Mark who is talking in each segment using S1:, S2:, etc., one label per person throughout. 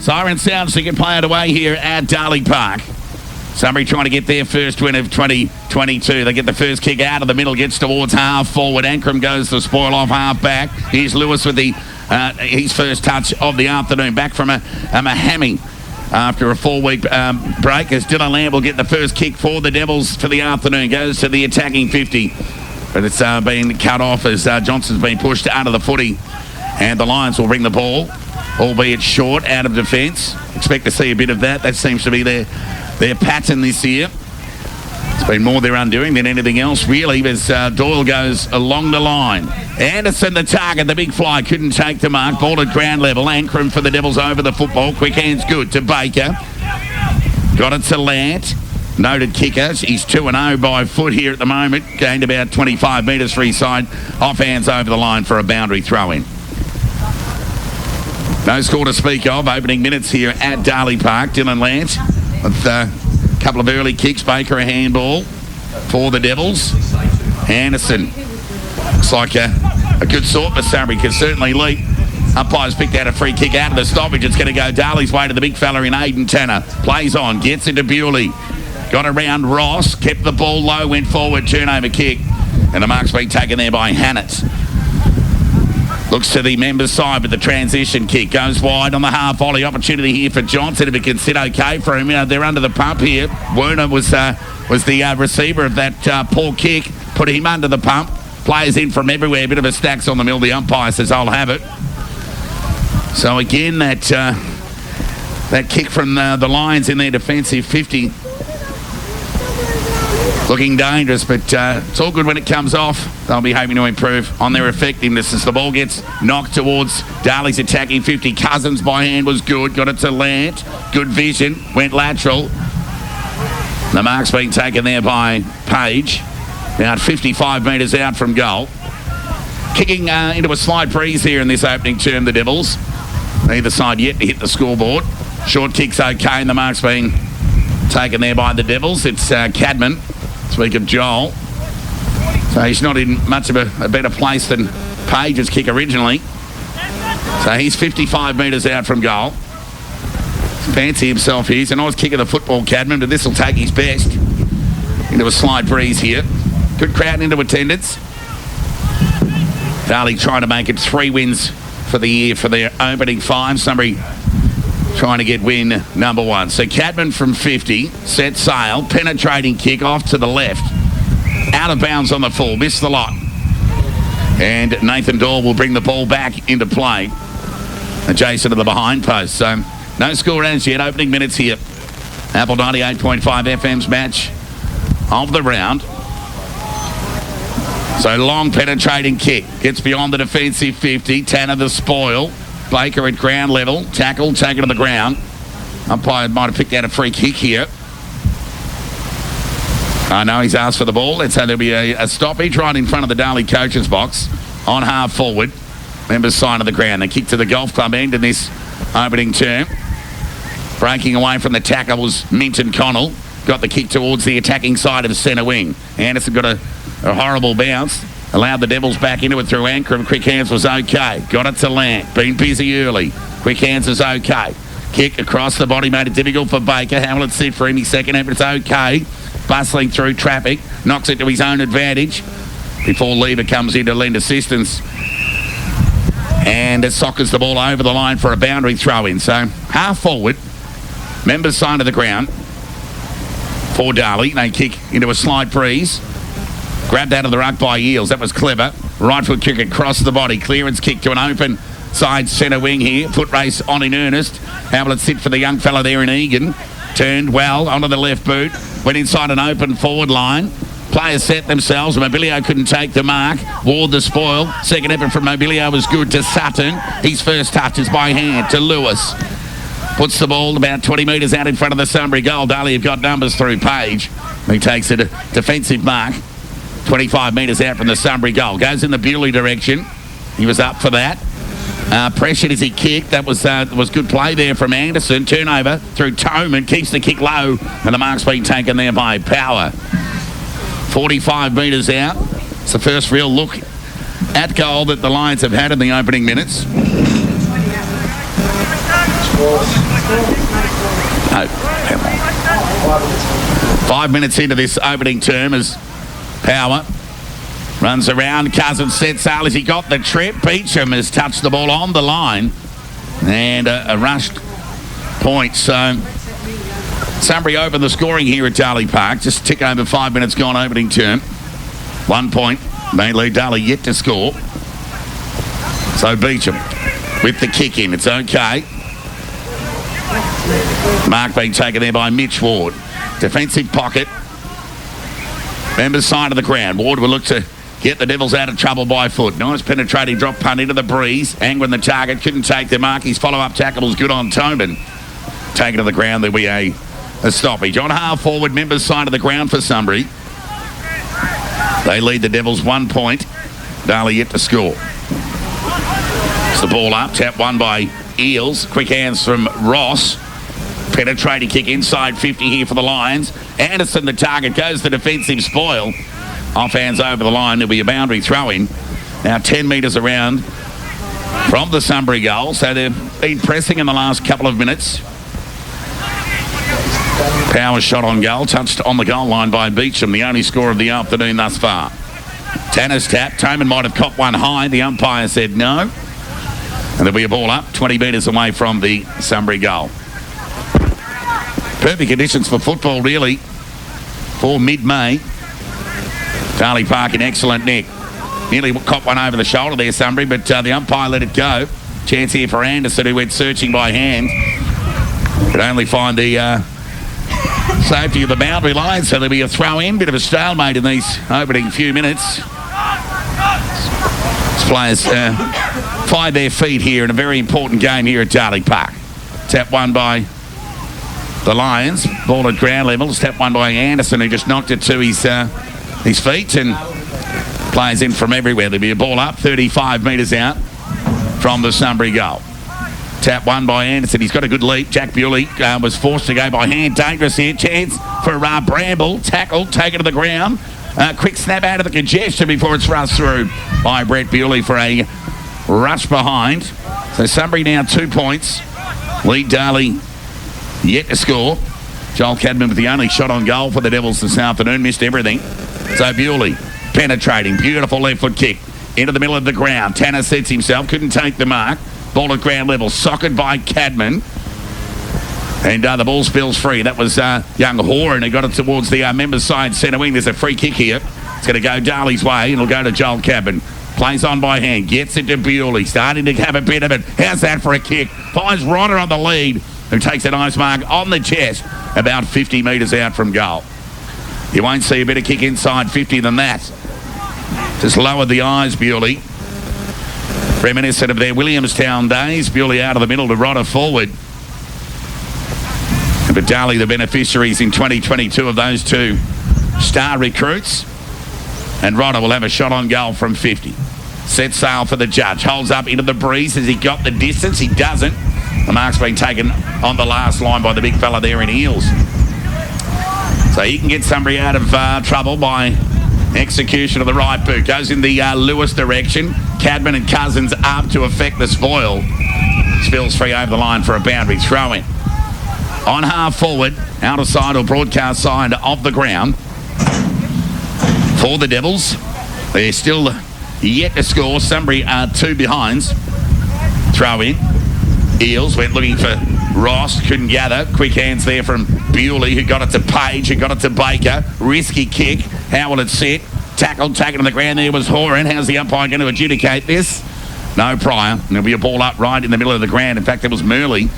S1: Siren sounds to get played away here at Darley Park. Sunbury trying to get their first win of 2022. They get the first kick out of the middle, gets towards half forward. Ankrum goes to spoil off half back. Here's Lewis with his first touch of the afternoon. Back from a hammy after a 4-week break, as Dylan Lamb will get the first kick for the Devils for the afternoon. Goes to the attacking 50. But it's been cut off as Johnson's been pushed out of the footy. And the Lions will bring the ball, albeit short, out of defence. Expect to see a bit of that. That seems to be their pattern this year. It's been more their undoing than anything else, really, as Doyle goes along the line. Anderson, the target, the big fly, couldn't take the mark. Ball at ground level. Ankrum for the Devils over the football. Quick hands good to Baker. Got it to Lant. Noted kicker. He's 2-0 by foot here at the moment. Gained about 25 metres for his side. Off hands over the line for a boundary throw-in. No score to speak of. Opening minutes here at Darley Park. Dylan Lant with a couple of early kicks. Baker a handball for the Devils. Anderson looks like a good sort for Sunbury. Can certainly leap. Umpires picked out a free kick out of the stoppage. It's going to go Darley's way to the big fella in Aidan Tanner. Plays on. Gets into Bewley. Got around Ross. Kept the ball low. Went forward. Turnover kick. And the mark's been taken there by Hannett. Looks to the members' side with the transition kick. Goes wide on the half volley. Opportunity here for Johnson if it can sit okay for him. They're under the pump here. Werner was the receiver of that poor kick. Put him under the pump. Players in from everywhere. A bit of a stacks on the mill. The umpire says, I'll have it. So again, that kick from the Lions in their defensive 50. Looking dangerous, but it's all good when it comes off. They'll be hoping to improve on their effectiveness as the ball gets knocked towards Darley's attacking 50. Cousins by hand was good. Got it to Lant. Good vision. Went lateral. The mark's been taken there by Page. About 55 metres out from goal. Kicking into a slight breeze here in this opening term, the Devils. Neither side yet to hit the scoreboard. Short kick's okay, and the mark's being taken there by the Devils. It's Cadman. Speak of Joel. So he's not in much of a better place than Page's kick originally. So he's 55 metres out from goal. Fancy himself here. He's a nice kick of the football, Cadman, but this will take his best. Into a slight breeze here. Good crowd into attendance. Darley trying to make it 3 wins for the year for their opening 5. Sunbury trying to get win number 1. So Cadman from 50, set sail, penetrating kick off to the left. Out of bounds on the full, missed the lot. And Nathan Doyle will bring the ball back into play, adjacent to the behind post. So no score as yet, opening minutes here. Apple 98.5 FM's match of the round. So long penetrating kick, gets beyond the defensive 50, Tanner the spoil. Baker at ground level, tackle, taken to the ground. Umpire might have picked out a free kick here. I know he's asked for the ball. Let's say there'll be a stoppage right in front of the Darley coach's box on half forward. Members side of the ground. They kick to the golf club end in this opening term. Breaking away from the tackle was Minton Connell. Got the kick towards the attacking side of the centre wing. Anderson got a horrible bounce. Allowed the Devils back into it through Ankrum. Quick hands was okay. Got it to Lant. Been busy early. Quick hands is okay. Kick across the body made it difficult for Baker. Hamlet sit for him. His second effort, it's okay. Bustling through traffic. Knocks it to his own advantage before Lever comes in to lend assistance. And it sockers the ball over the line for a boundary throw-in. So half forward. Members side of the ground for Darley. They kick into a slight breeze. Grabbed out of the ruck by Eels. That was clever. Right foot kick across the body. Clearance kick to an open side centre wing here. Foot race on in earnest. Hamlet sit for the young fella there in Egan. Turned well onto the left boot. Went inside an open forward line. Players set themselves. Mobilio couldn't take the mark. Ward the spoil. Second effort from Mobilio was good to Sutton. His first touch is by hand to Lewis. Puts the ball about 20 metres out in front of the Sunbury goal. Darley have got numbers through Page. He takes a defensive mark. 25 metres out from the Sunbury goal. Goes in the Bewley direction. He was up for that. Pressured as he kicked. That was good play there from Anderson. Turnover through Toman. Keeps the kick low. And the mark's been taken there by Power. 45 metres out. It's the first real look at goal that the Lions have had in the opening minutes. No, 5 minutes into this opening term as Power runs around. Cousins sets sail as he got the trip. Beecham has touched the ball on the line. And a rushed point. So Sunbury opened the scoring here at Darley Park. Just tick over 5 minutes gone opening term. 1 point. They lead Darley yet to score. So Beecham with the kick in. It's okay. Mark being taken there by Mitch Ward. Defensive pocket. Members side of the ground. Ward will look to get the Devils out of trouble by foot. Nice penetrating drop punt into the breeze. Angwin the target. Couldn't take the mark. His follow-up tackle was good on Tobin. Taken to the ground. There'll be a stoppage. On half forward. Members side of the ground for Sunbury. They lead the Devils 1 point. Darley yet to score. It's the ball up. Tap won by Eels. Quick hands from Ross. Penetrating kick inside 50 here for the Lions. Anderson, the target, goes the defensive spoil. Off hands over the line. There'll be a boundary throw-in. Now 10 metres around from the Sunbury goal. So they've been pressing in the last couple of minutes. Power shot on goal. Touched on the goal line by Beecham. The only score of the afternoon thus far. Tanner's tap. Toman might have copped one high. The umpire said no. And there'll be a ball up 20 metres away from the Sunbury goal. Perfect conditions for football, really, for mid-May. Darley Park in excellent nick. Nearly caught one over the shoulder there, Sunbury, but the umpire let it go. Chance here for Anderson, who went searching by hand. Could only find the safety of the boundary line, so there'll be a throw-in. Bit of a stalemate in these opening few minutes. These players find their feet here in a very important game here at Darley Park. Tap one by the Lions. Ball at ground level. Tap one by Anderson, who just knocked it to his feet, and players in from everywhere. There'll be a ball up 35 metres out from the Sunbury goal. Tap one by Anderson. He's got a good leap. Jack Bewley was forced to go by hand. Dangerous here. Chance for Bramble. Tackle. Taken to the ground. Quick snap out of the congestion before it's rushed through by Brett Bewley for a rush behind. So Sunbury now 2 points. Lead Darley yet to score. Joel Cadman with the only shot on goal for the Devils this afternoon. Missed everything. So Bewley penetrating. Beautiful left foot kick into the middle of the ground. Tanner sets himself. Couldn't take the mark. Ball at ground level. Socked by Cadman. And the ball spills free. That was young Horan who got it towards the members' side centre wing. There's a free kick here. It's going to go Darley's way. It'll go to Joel Cadman. Plays on by hand. Gets it to Bewley. Starting to have a bit of it. How's that for a kick? Finds Rodder on the lead, who takes a nice mark on the chest about 50 metres out from goal. You won't see a better kick inside 50 than that. Just lowered the eyes, Bewley. Reminiscent of their Williamstown days. Bewley out of the middle to Rodder forward. But Darley the beneficiaries in 2022 of those two star recruits. And Rodder will have a shot on goal from 50. Set sail for the judge. Holds up into the breeze. Has he got the distance? He doesn't. The mark's been taken on the last line by the big fella there in Eels. So he can get somebody out of trouble by execution of the right boot. Goes in the Lewis direction. Cadman and Cousins up to affect the spoil. Spills free over the line for a boundary throw-in. On half forward, outer side or broadcast side of the ground for the Devils. They're still yet to score. Sunbury are 2 behinds. Throw in. Eels went looking for Ross. Couldn't gather. Quick hands there from Bewley, who got it to Page, who got it to Baker. Risky kick. How will it sit? Tackled, taken to the ground. There was Horan. How's the umpire going to adjudicate this? No prior. And there'll be a ball up right in the middle of the ground. In fact, it was Murley.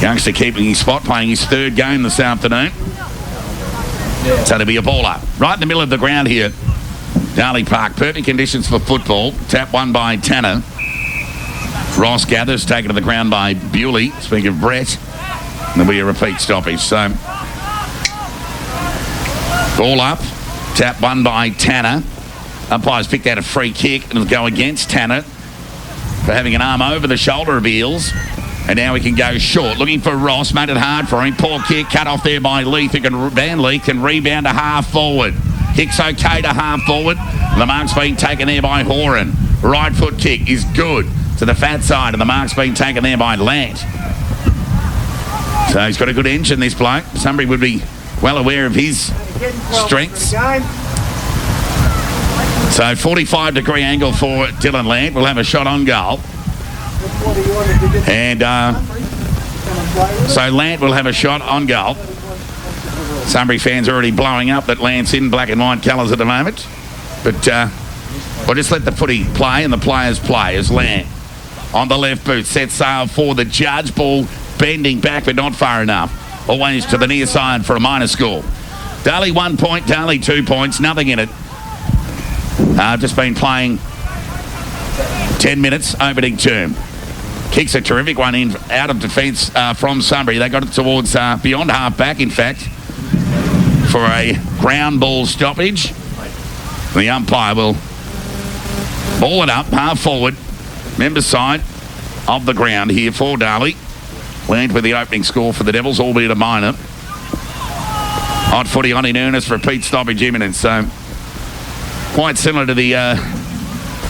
S1: Youngster keeping his spot, playing his 3rd game this afternoon. So there'll be a ball up right in the middle of the ground here. Darley Park, perfect conditions for football. Tap one by Tanner. Ross gathers, taken to the ground by Bewley. Speaking of Brett, there'll be a repeat stoppage. So ball up. Tap one by Tanner. Umpires picked out a free kick and it'll go against Tanner for having an arm over the shoulder of Eels. And now we can go short. Looking for Ross. Made it hard for him. Poor kick. Cut off there by Leith. Van Leith can rebound to half forward. Kick's okay to half forward. The mark's been taken there by Horan. Right foot kick is good to the fat side. And the mark's been taken there by Lant. So he's got a good engine, this bloke. Sunbury would be well aware of his strengths. So 45-degree angle for Dylan Land. We'll have a shot on goal. And so Land will have a shot on goal. Sunbury fans are already blowing up that Land's in black and white colours at the moment. But we'll just let the footy play and the players play as Land on the left boot sets sail for the judge. Ball bending back but not far enough. Always to the near side for a minor score. Darley 1 point, Darley 2 points, nothing in it. Just been playing 10 minutes, opening term. Kicks a terrific one in out of defence from Sunbury. They got it towards beyond half-back, in fact, for a ground ball stoppage. The umpire will ball it up, half forward, member side of the ground here for Darley. Land with the opening score for the Devils, albeit a minor. Hot footy on in earnest, repeat stoppage imminent. So quite similar to the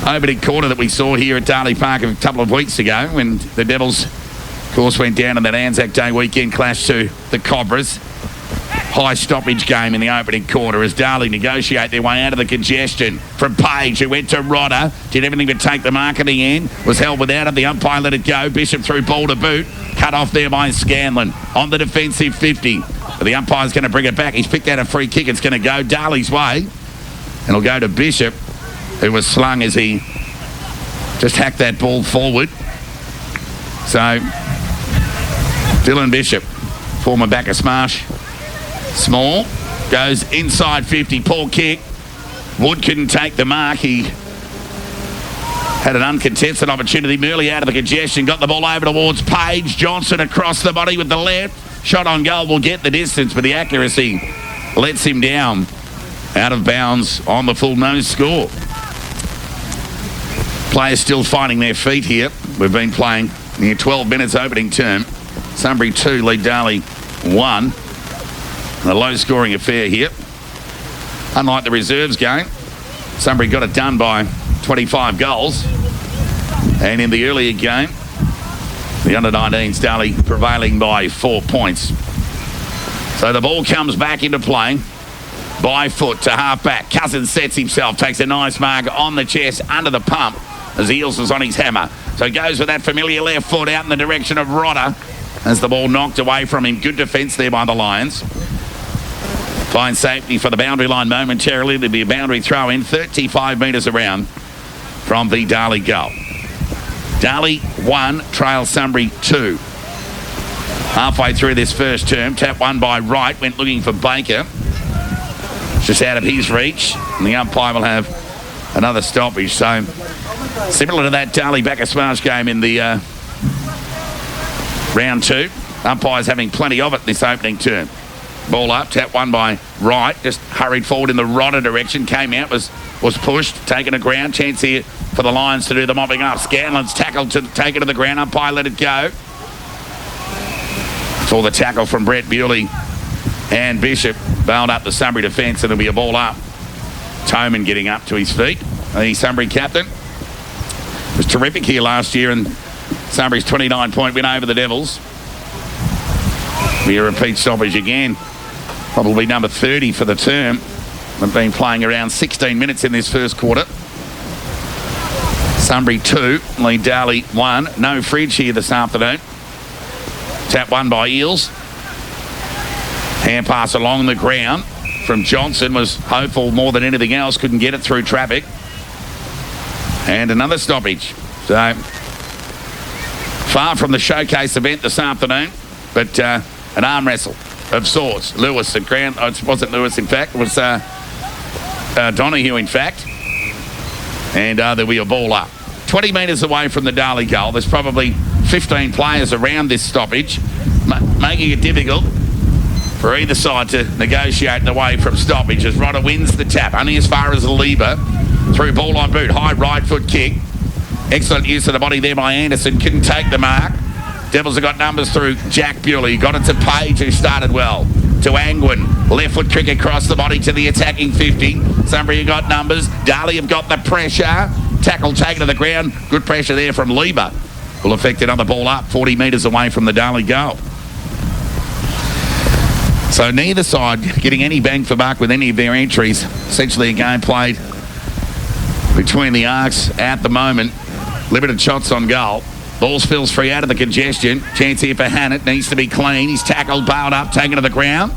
S1: opening quarter that we saw here at Darley Park a couple of weeks ago when the Devils, of course, went down in that Anzac Day weekend clash to the Cobras. High stoppage game in the opening quarter as Darley negotiate their way out of the congestion from Page, who went to Rodder, did everything to take the mark at the end, was held without it. The umpire let it go. Bishop threw ball to boot, cut off there by Scanlon on the defensive 50. But the umpire's going to bring it back. He's picked out a free kick. It's going to go Darley's way. And it'll go to Bishop, who was slung as he just hacked that ball forward. So Dylan Bishop, former backer smash. Small, goes inside 50, poor kick. Wood couldn't take the mark. He had an uncontested opportunity. Merely out of the congestion, got the ball over towards Page. Johnson across the body with the left. Shot on goal will get the distance, but the accuracy lets him down. Out of bounds on the full nose score. Players still finding their feet here. We've been playing near 12 minutes opening term. Sunbury 2 lead Darley 1. A low-scoring affair here. Unlike the reserves game, Sunbury got it done by 25 goals. And in the earlier game, the under-19s Darley prevailing by 4 points. So the ball comes back into play. By foot to half-back. Cousins sets himself, takes a nice mark on the chest under the pump as Eels is on his hammer. So he goes with that familiar left foot out in the direction of Rodder as the ball knocked away from him. Good defence there by the Lions. Fine safety for the boundary line momentarily. There'll be a boundary throw in 35 metres around from the Darley goal. Darley 1, trail Sunbury 2. Halfway through this first term, tap one by Wright, went looking for Baker. Just out of his reach, and the umpire will have another stoppage. So similar to that Darley backer smash game in the round 2. Umpires having plenty of it this opening term. Ball up, tap one by Wright, just hurried forward in the Rodder direction, came out, was pushed, taken a ground. Chance here for the Lions to do the mopping up. Scanlon's tackled to take it to the ground. Umpire let it go. Saw the tackle from Brett Bewley and Bishop bailed up the Sunbury defence, and there'll be a ball up. Toman getting up to his feet. The Sunbury captain was terrific here last year, and Sunbury's 29-point win over the Devils. Be a repeat stoppage again. Probably number 30 for the term. They've been playing around 16 minutes in this first quarter. Sunbury 2, lead Darley 1. No fridge here this afternoon. Tap one by Eels. Hand pass along the ground from Johnson, was hopeful more than anything else, couldn't get it through traffic. And another stoppage. So far from the showcase event this afternoon, but an arm wrestle of sorts. Lewis at ground, it wasn't Lewis in fact, it was Donahue in fact. And there'll be a ball up. 20 metres away from the Darley goal. There's probably 15 players around this stoppage, making it difficult for either side to negotiate the way from stoppage as Rodder wins the tap, only as far as Lieber. Through ball on boot, high right foot kick. Excellent use of the body there by Anderson, couldn't take the mark. Devils have got numbers through Jack Bewley, got it to Page, who started well. To Angwin, left foot kick across the body to the attacking 50. Sunbury have got numbers. Darley have got the pressure. Tackle taken to the ground. Good pressure there from Lieber. Will affect another ball up, 40 metres away from the Darley goal. So neither side getting any bang for buck with any of their entries. Essentially a game played between the arcs at the moment. Limited shots on goal. Ball spills free out of the congestion. Chance here for Hannett. Needs to be clean. He's tackled, bailed up, taken to the ground.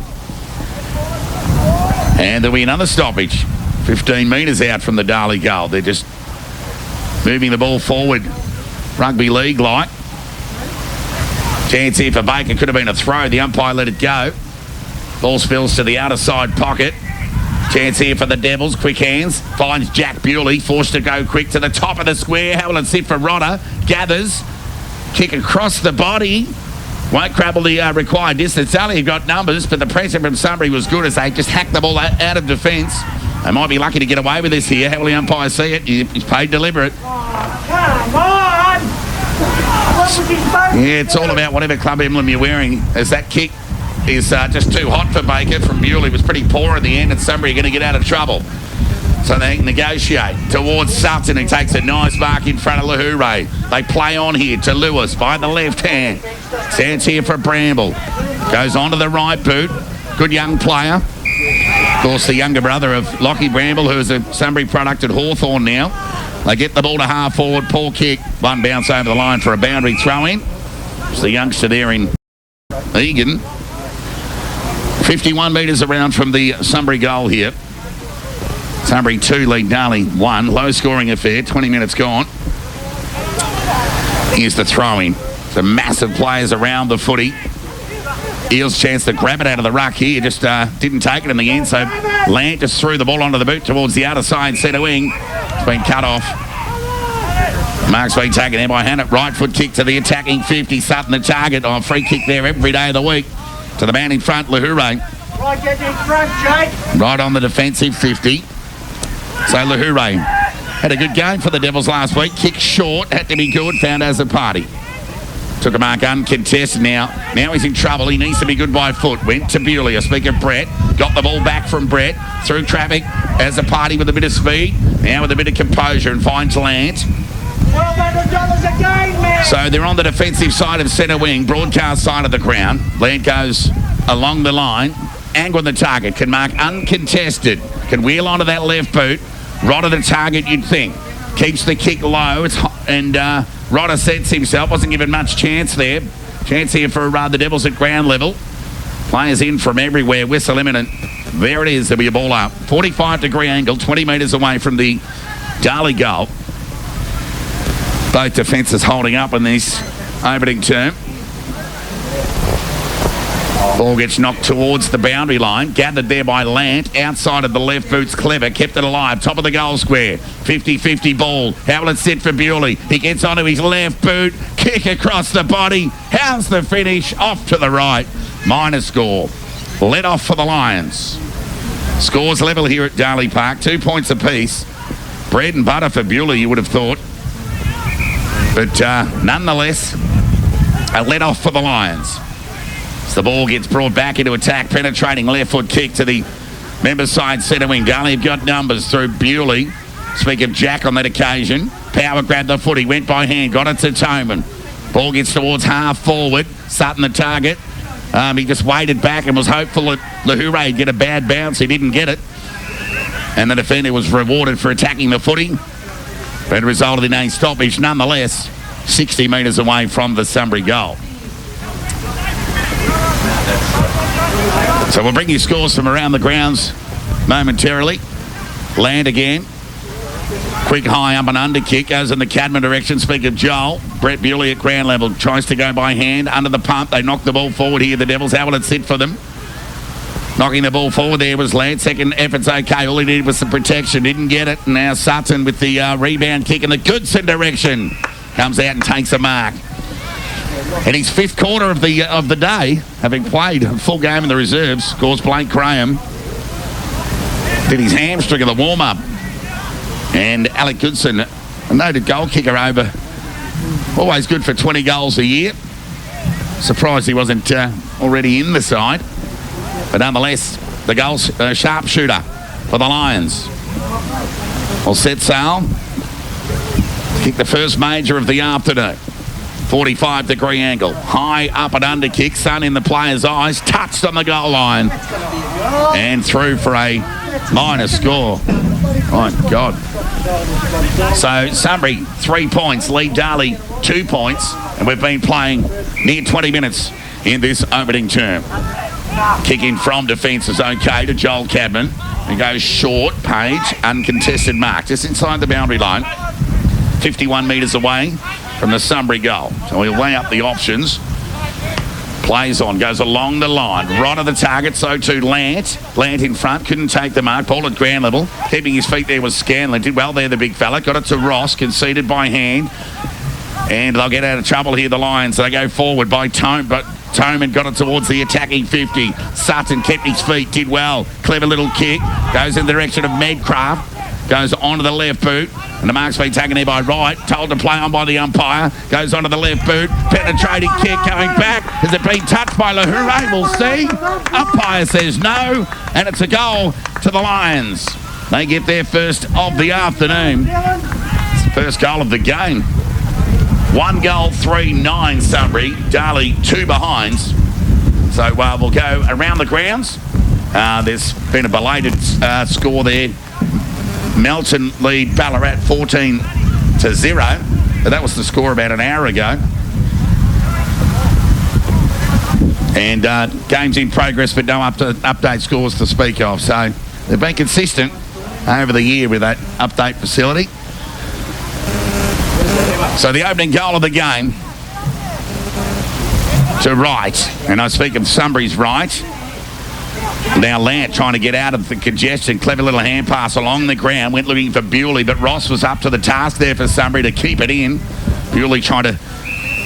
S1: And there'll be another stoppage. 15 metres out from the Darley goal. They're just moving the ball forward. Rugby league-like. Chance here for Baker. Could have been a throw. The umpire let it go. Ball spills to the outer side pocket. Chance here for the Devils. Quick hands. Finds Jack Bewley. Forced to go quick to the top of the square. How will it sit for Rodder? Gathers. Kick across the body. Won't crabble the required distance. Darley have got numbers, but the pressure from Sunbury was good as they just hacked the ball out of defence. They might be lucky to get away with this here. How will the umpire see it? He's paid deliberate.
S2: Come on!
S1: Yeah, it's all about whatever club emblem you're wearing. As that kick is just too hot for Baker from Bewley. Was pretty poor in the end, and Sunbury are going to get out of trouble. So they negotiate towards Sutton, who takes a nice mark in front of Lahoure. They play on here to Lewis by the left hand. Stands here for Bramble. Goes on to the right boot. Good young player. Of course, the younger brother of Lockie Bramble, who is a Sunbury product at Hawthorn now. They get the ball to half forward. Poor kick. One bounce over the line for a boundary throw-in. It's the youngster there in Egan. 51 metres around from the Sunbury goal here. Sunbury 2 lead Darley 1. Low scoring affair. 20 minutes gone. Here's the throw-in. Some massive players around the footy. Eels chance to grab it out of the ruck here. Just didn't take it in the end. So Lant just threw the ball onto the boot towards the outer side centre wing. It's been cut off. Mark's been taken there by Hannett. Right foot kick to the attacking 50. Sutton the target. Oh, free kick there every day of the week. To the man in front, Lahoure.
S2: Right, get in front, Jake.
S1: Right on the defensive 50. So Lahoure had a good game for the Devils last week. Kick short. Had to be good. Found as a party. Took a mark uncontested now. Now he's in trouble. He needs to be good by foot. Went to Bewley. I speak of Brett. Got the ball back from Brett. Through traffic as a party with a bit of speed. Now with a bit of composure and finds Lant.
S2: $1,200 a game, man.
S1: So they're on the defensive side of centre wing. Broadcast side of the ground. Lant goes along the line. Angle on the target. Can mark uncontested. Can wheel onto that left boot. Rodder the target, you'd think. Keeps the kick low. And Rodder sets himself. Wasn't given much chance there. Chance here for the Devils at ground level. Players in from everywhere. Whistle imminent. There it is. There'll be a ball up. 45-degree angle. 20 metres away from the Darley goal. Both defences holding up in this opening term. Ball gets knocked towards the boundary line. Gathered there by Lant. Outside of the left boot's clever. Kept it alive. Top of the goal square. 50-50 ball. How will it sit for Bewley? He gets onto his left boot. Kick across the body. How's the finish? Off to the right. Minor score. Let off for the Lions. Scores level here at Darley Park. 2 points apiece. Bread and butter for Bewley, you would have thought. But nonetheless, a let off for the Lions. The ball gets brought back into attack. Penetrating left foot kick to the members side centre wing. Darley have got numbers through Bewley. Speak of Jack on that occasion. Power grabbed the foot. He went by hand. Got it to Toman. Ball gets towards half forward. Sutton the target. He just waited back and was hopeful that Lahoure would get a bad bounce. He didn't get it. And the defender was rewarded for attacking the footy. But it resulted in a stoppage nonetheless. 60 metres away from the Sunbury goal. So we'll bring you scores from around the grounds momentarily. Land again. Quick high up and under kick. Goes in the Cadman direction. Speak of Joel. Brett Bewley at ground level. Tries to go by hand. Under the pump. They knock the ball forward here. The Devils. How will it sit for them? Knocking the ball forward there was Land. Second effort's okay. All he needed was some protection. Didn't get it. Now Sutton with the rebound kick in the Goodson direction. Comes out and takes a mark. In his fifth quarter of the day, having played a full game in the reserves, scores Blake Graham. Did his hamstring in the warm-up. And Alec Goodson, a noted goal kicker over. Always good for 20 goals a year. Surprised he wasn't already in the side. But nonetheless, the goal sharpshooter for the Lions. Will set sail. Kick the first major of the afternoon. 45-degree angle. High up and under kick. Sun in the player's eyes. Touched on the goal line. And through for a minor score. My God. So Sunbury, 3 points. Lead Darley, 2 points. And we've been playing near 20 minutes in this opening term. Kicking from defence is okay to Joel Cadman. He goes short, Page, uncontested mark. Just inside the boundary line. 51 metres away from the Sunbury goal. So we'll weigh up the options. Plays on, goes along the line. Right of the target, so too Lant. Lant in front, couldn't take the mark. Ball at ground level. Keeping his feet there was Scanlon. Did well there, the big fella. Got it to Ross, conceded by hand. And they'll get out of trouble here, the Lions. They go forward by Tome, but Toman got it towards the attacking 50. Sutton kept his feet, did well. Clever little kick. Goes in the direction of Medcraft. Goes onto the left boot. And the mark's been taken there by Wright. Told to play on by the umpire. Goes onto the left boot. Penetrating kick going back. Has it been touched by Lahoure? We'll see. Umpire says no. And it's a goal to the Lions. They get their first of the afternoon. It's the first goal of the game. 1 goal, 3-9 Sunbury. Darley 2 behinds. So we'll go around the grounds. There's been a belated score there. Melton lead Ballarat 14-0. But that was the score about an hour ago. And games in progress, but no update scores to speak of. So they've been consistent over the year with that update facility. So the opening goal of the game to Wright. And I speak of Sunbury's right. Now Lant trying to get out of the congestion. Clever little hand pass along the ground. Went looking for Bewley, but Ross was up to the task there for Sunbury to keep it in. Bewley trying to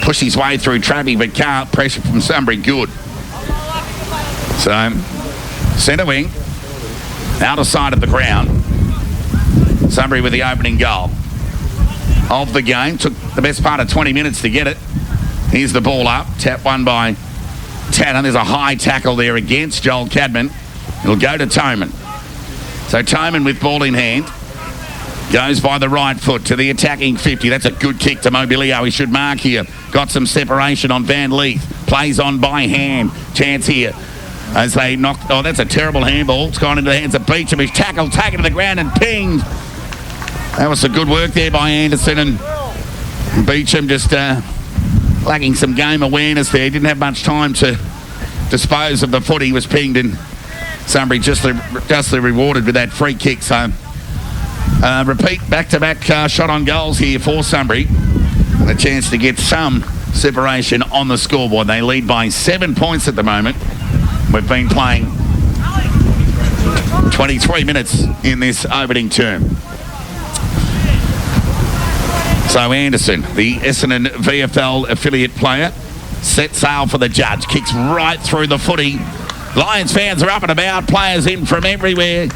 S1: push his way through traffic, but can't. Pressure from Sunbury good. So centre wing, outer side of the ground. Sunbury with the opening goal of the game. Took the best part of 20 minutes to get it. Here's the ball up. Tap won by Tanner. There's a high tackle there against Joel Cadman. It'll go to Toman. So Toman with ball in hand. Goes by the right foot to the attacking 50. That's a good kick to Mobilio. He should mark here. Got some separation on Van Leith. Plays on by hand. Chance here. As they knock... Oh, that's a terrible handball. It's gone into the hands of Beecham. He's tackled, taken to the ground and pinged. That was some good work there by Anderson, and Beecham just lacking some game awareness there. Didn't have much time to dispose of the foot. He was pinged, and Sunbury justly rewarded with that free kick. So repeat back-to-back shot on goals here for Sunbury, and a chance to get some separation on the scoreboard. They lead by 7 points at the moment. We've been playing 23 minutes in this opening term. So Anderson, the Essendon VFL affiliate player, set sail for the judge. Kicks right through the footy. Lions fans are up and about. Players in from everywhere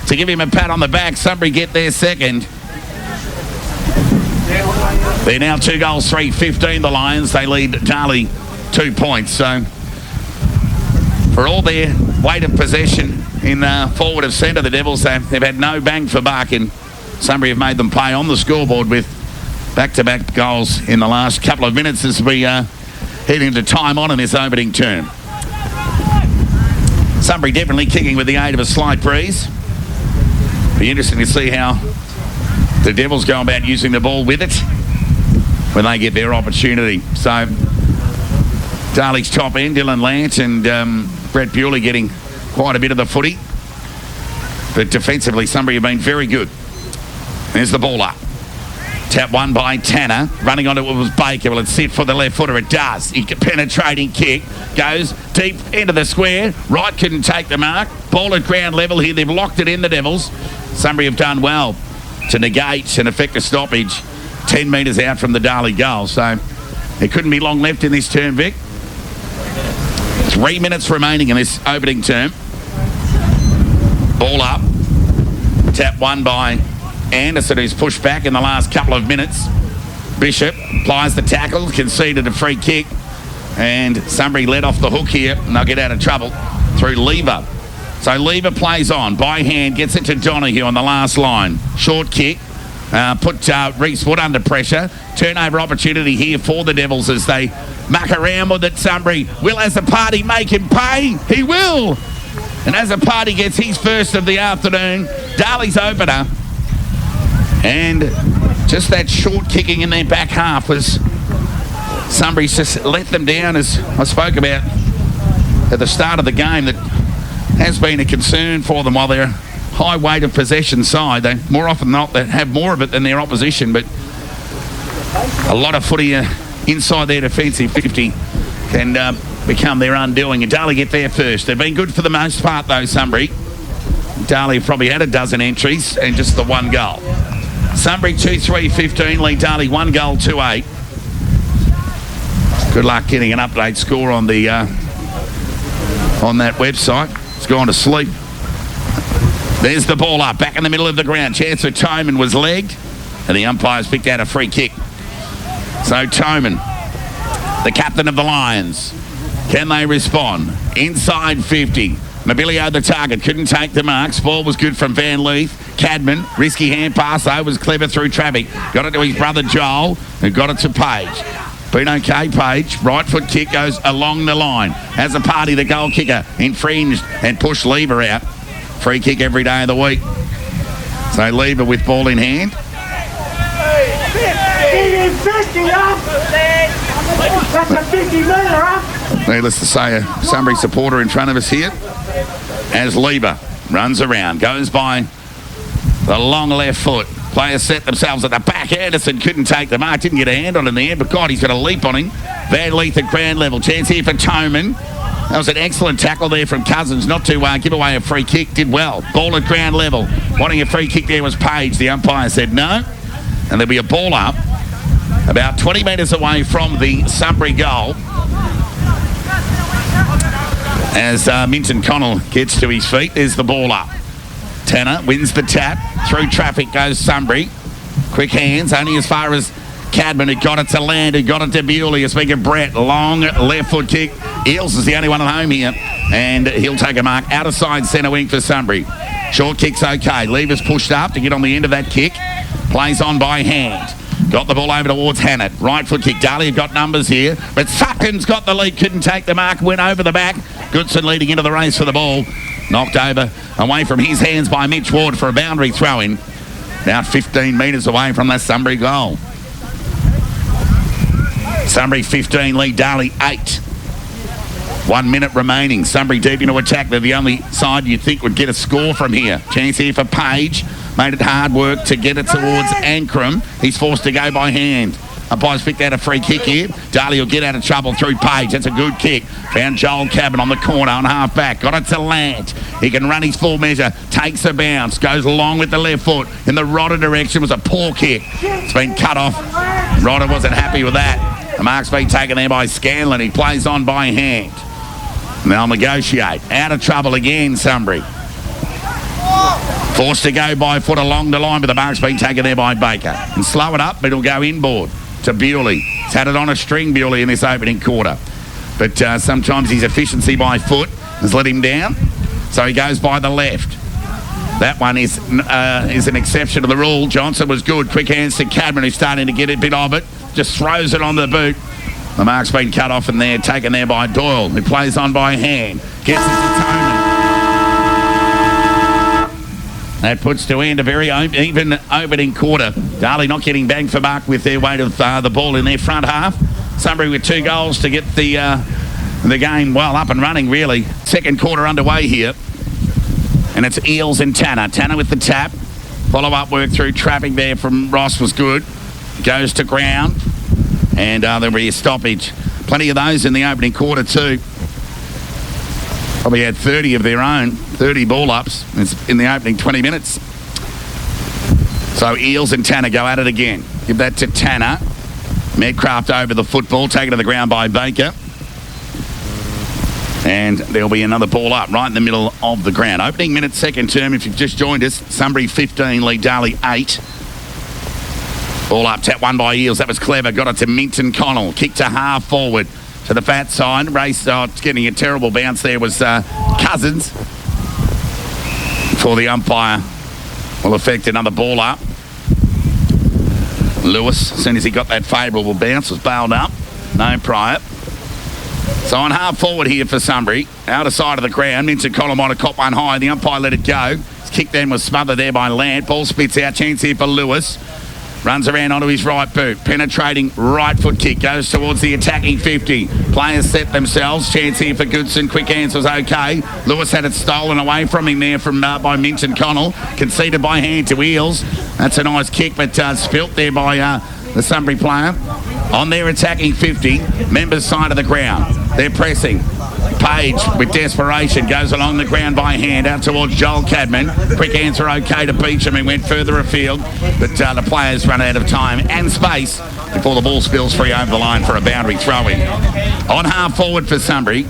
S1: to give him a pat on the back. Sunbury get their second. They're now 2 goals, 3-15, the Lions. They lead Darley 2 points. So for all their weight of possession in forward of centre, the Devils, they've had no bang for buck, and Sunbury have made them pay on the scoreboard with back-to-back goals in the last couple of minutes as we head into time on in this opening term. Sunbury definitely kicking with the aid of a slight breeze. Be interesting to see how the Devils go about using the ball with it when they get their opportunity. So Darley's top end, Dylan Lant and Brett Bewley getting quite a bit of the footy. But defensively, Sunbury have been very good. There's the ball up. Tap won by Tanner. Running onto it was Baker. Will it sit for the left footer? It does. He penetrating kick. Goes deep into the square. Wright couldn't take the mark. Ball at ground level here. They've locked it in, the Devils. Sunbury have done well to negate and effect a stoppage 10 metres out from the Darley goal. So there couldn't be long left in this term, Vic. 3 minutes remaining in this opening term. Ball up. Tap won by Anderson, who's pushed back in the last couple of minutes. Bishop applies the tackle, conceded a free kick, and Sunbury let off the hook here, and they'll get out of trouble through Lever. So Lever plays on by hand, gets it to Donahue on the last line. Short kick, put Reese Wood under pressure. Turnover opportunity here for the Devils as they muck around with it. Sunbury will, as a party, make him pay. He will. And as a party gets his first of the afternoon, Darley's opener. And just that short kicking in their back half was Sunbury's just let them down, as I spoke about at the start of the game. That has been a concern for them while they're high weight of possession side. They more often than not they have more of it than their opposition, but a lot of footy inside their defensive 50 can become their undoing. And Darley get there first. They've been good for the most part though, Sunbury. Darley probably had a dozen entries and just the one goal. Sunbury 2-3-15, lead Darley 1 goal 2-8. Good luck getting an update score on the on that website. It's gone to sleep. There's the ball up, back in the middle of the ground. Chance for Toman was legged, and the umpires picked out a free kick. So Toman, the captain of the Lions, can they respond? Inside 50. Mobilio the target, couldn't take the marks. Ball was good from Van Leith. Cadman, risky hand pass though, was clever through traffic. Got it to his brother Joel, who got it to Page. Been okay, Page. Right foot kick goes along the line. As a party, the goal kicker infringed and pushed Lever out. Free kick every day of the week. So Lever with ball in hand.
S2: 50 up! That's a 50-metre up!
S1: Needless to say, a Sunbury supporter in front of us here. As Lever runs around, goes by the long left foot. Players set themselves at the back. Anderson couldn't take the mark, didn't get a hand on it in the end, but God, he's got a leap on him. Van Leith at ground level. Chance here for Toman. That was an excellent tackle there from Cousins, not to give away a free kick. Did well. Ball at ground level. Wanting a free kick there was Page. The umpire said no. And there'll be a ball up about 20 metres away from the Sunbury goal. As Minton Connell gets to his feet, there's the ball up. Tanner wins the tap. Through traffic goes Sunbury. Quick hands, only as far as Cadman, who got it to Land, who got it to Bewley. Speaking of Brett, long left foot kick. Eels is the only one at home here, and he'll take a mark out of side centre wing for Sunbury. Short kick's okay. Lever's pushed up to get on the end of that kick. Plays on by hand. Got the ball over towards Hannett. Right foot kick. Darley have got numbers here, but Sutton's got the lead. Couldn't take the mark. Went over the back. Goodson leading into the race for the ball. Knocked over away from his hands by Mitch Ward for a boundary throw-in. About 15 metres away from that Sunbury goal. Sunbury 15, lead Darley 8. 1 minute remaining. Sunbury deep into attack. They're the only side you'd think would get a score from here. Chance here for Page. Made it hard work to get it towards Ankrum. He's forced to go by hand. Umpires picked out a free kick here. Darley will get out of trouble through Page. That's a good kick. Found Joel Cabin on the corner on half back. Got it to Lant. He can run his full measure. Takes a bounce. Goes along with the left foot. In the Rodder direction was a poor kick. It's been cut off. Rodder wasn't happy with that. The mark's been taken there by Scanlon. He plays on by hand. And they'll negotiate. Out of trouble again, Sunbury. Forced to go by foot along the line, but the mark's been taken there by Baker. And slow it up, but it'll go inboard to Bewley. He's had it on a string, Bewley, in this opening quarter. But sometimes his efficiency by foot has let him down. So he goes by the left. That one is an exception to the rule. Johnson was good. Quick hands to Cadman, who's starting to get a bit of it. Just throws it on the boot. The mark's been cut off and there, taken there by Doyle, who plays on by hand. Gets it to Toman. That puts to end a very even opening quarter. Darley not getting bang for buck with their weight of the ball in their front half. Sunbury with 2 goals to get the game well up and running, really. Second quarter underway here. And it's Eels and Tanner. Tanner with the tap. Follow-up work through traffic there from Ross was good. Goes to ground. And there'll be a stoppage. Plenty of those in the opening quarter too. Probably had 30 of their own, 30 ball-ups in the opening 20 minutes. So Eels and Tanner go at it again. Give that to Tanner. Medcraft over the football, taken to the ground by Baker. And there'll be another ball up right in the middle of the ground. Opening minute, second term. If you've just joined us, Sunbury 15, lead Darley 8. Ball up, tap one by Eels. That was clever. Got it to Minton Connell. Kick to half forward to the fat side. Race, it's getting a terrible bounce there was Cousins. For the umpire will affect another ball up. Lewis, as soon as he got that favourable bounce, was bailed up. No prior. So on half forward here for Sunbury. Outer side of the ground. Minton Connell might have caught one high. The umpire let it go. His kick then was smothered there by Lant. Ball spits out. Chance here for Lewis. Runs around onto his right boot. Penetrating right foot kick. Goes towards the attacking 50. Players set themselves. Chance here for Goodson. Quick hands was okay. Lewis had it stolen away from him there by Minton Connell. Conceded by hand to Eels. That's a nice kick, but spilt there by the Sunbury player. On their attacking 50. Members side of the ground. They're pressing. Page, with desperation, goes along the ground by hand out towards Joel Cadman. Quick answer okay to Beecham. He went further afield, but the players run out of time and space before the ball spills free over the line for a boundary throw-in. On half forward for Sunbury.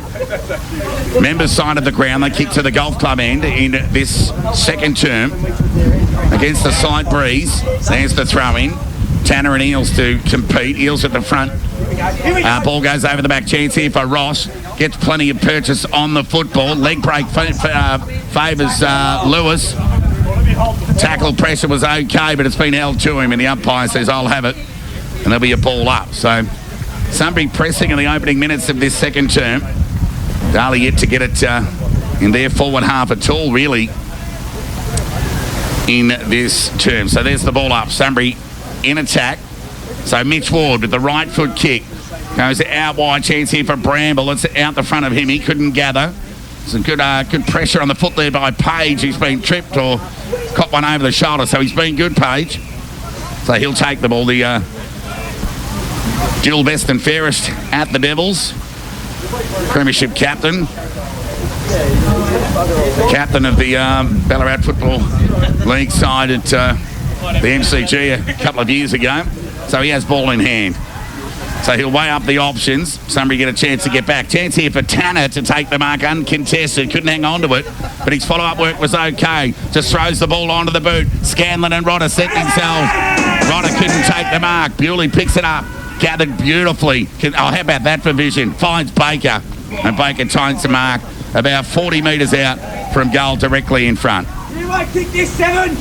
S1: Members side of the ground. They kick to the golf club end in this second term against the side breeze. There's the throw-in. Tanner and Eels to compete. Eels at the front. Ball goes over the back. Chance here for Ross. Gets plenty of purchase on the football. Leg break favours Lewis. Tackle pressure was okay, but it's been held to him, and the umpire says, I'll have it. And there'll be a ball up. So Sunbury pressing in the opening minutes of this second term. Darley yet to get it in their forward half at all, really, in this term. So there's the ball up. Sunbury in attack. So Mitch Ward with the right foot kick. Goes out wide. Chance here for Bramble. It's out the front of him. He couldn't gather. Some good pressure on the foot there by Page. He's been tripped or caught one over the shoulder. So he's been good, Page. So he'll take the ball. The dual best and fairest at the Devils. Premiership captain. Captain of the Ballarat Football League side at the MCG a couple of years ago. So he has ball in hand. So he'll weigh up the options. Sunbury get a chance to get back. Chance here for Tanner to take the mark uncontested. Couldn't hang on to it, but his follow-up work was okay. Just throws the ball onto the boot. Scanlon and Rodder set themselves. Rodder couldn't take the mark. Bewley picks it up. Gathered beautifully. How about that for vision? Finds Baker. And Baker times the mark about 40 metres out from goal directly in front.
S2: You might kick this 7.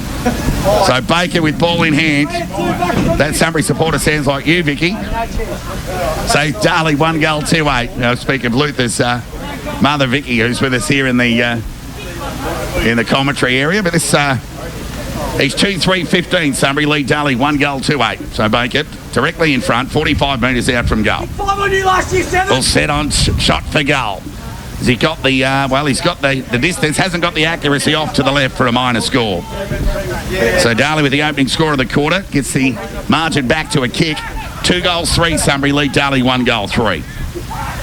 S1: So Baker with ball in hand. That Sunbury supporter sounds like you, Vicky. So Darley 1 goal 2-8. Now speak of Luther's mother, Vicky, who's with us here in the commentary area. But this he's 2-3-15. Sunbury lead Darley 1 goal 2-8. So Baker directly in front, 45 metres out from goal.
S2: 5 on you last year, 7.
S1: All set on shot for goal. He got the he's got the distance, hasn't got the accuracy off to the left for a minor score. So Darley with the opening score of the quarter gets the margin back to a kick. 2 goals 3. Sunbury lead Darley 1 goal 3.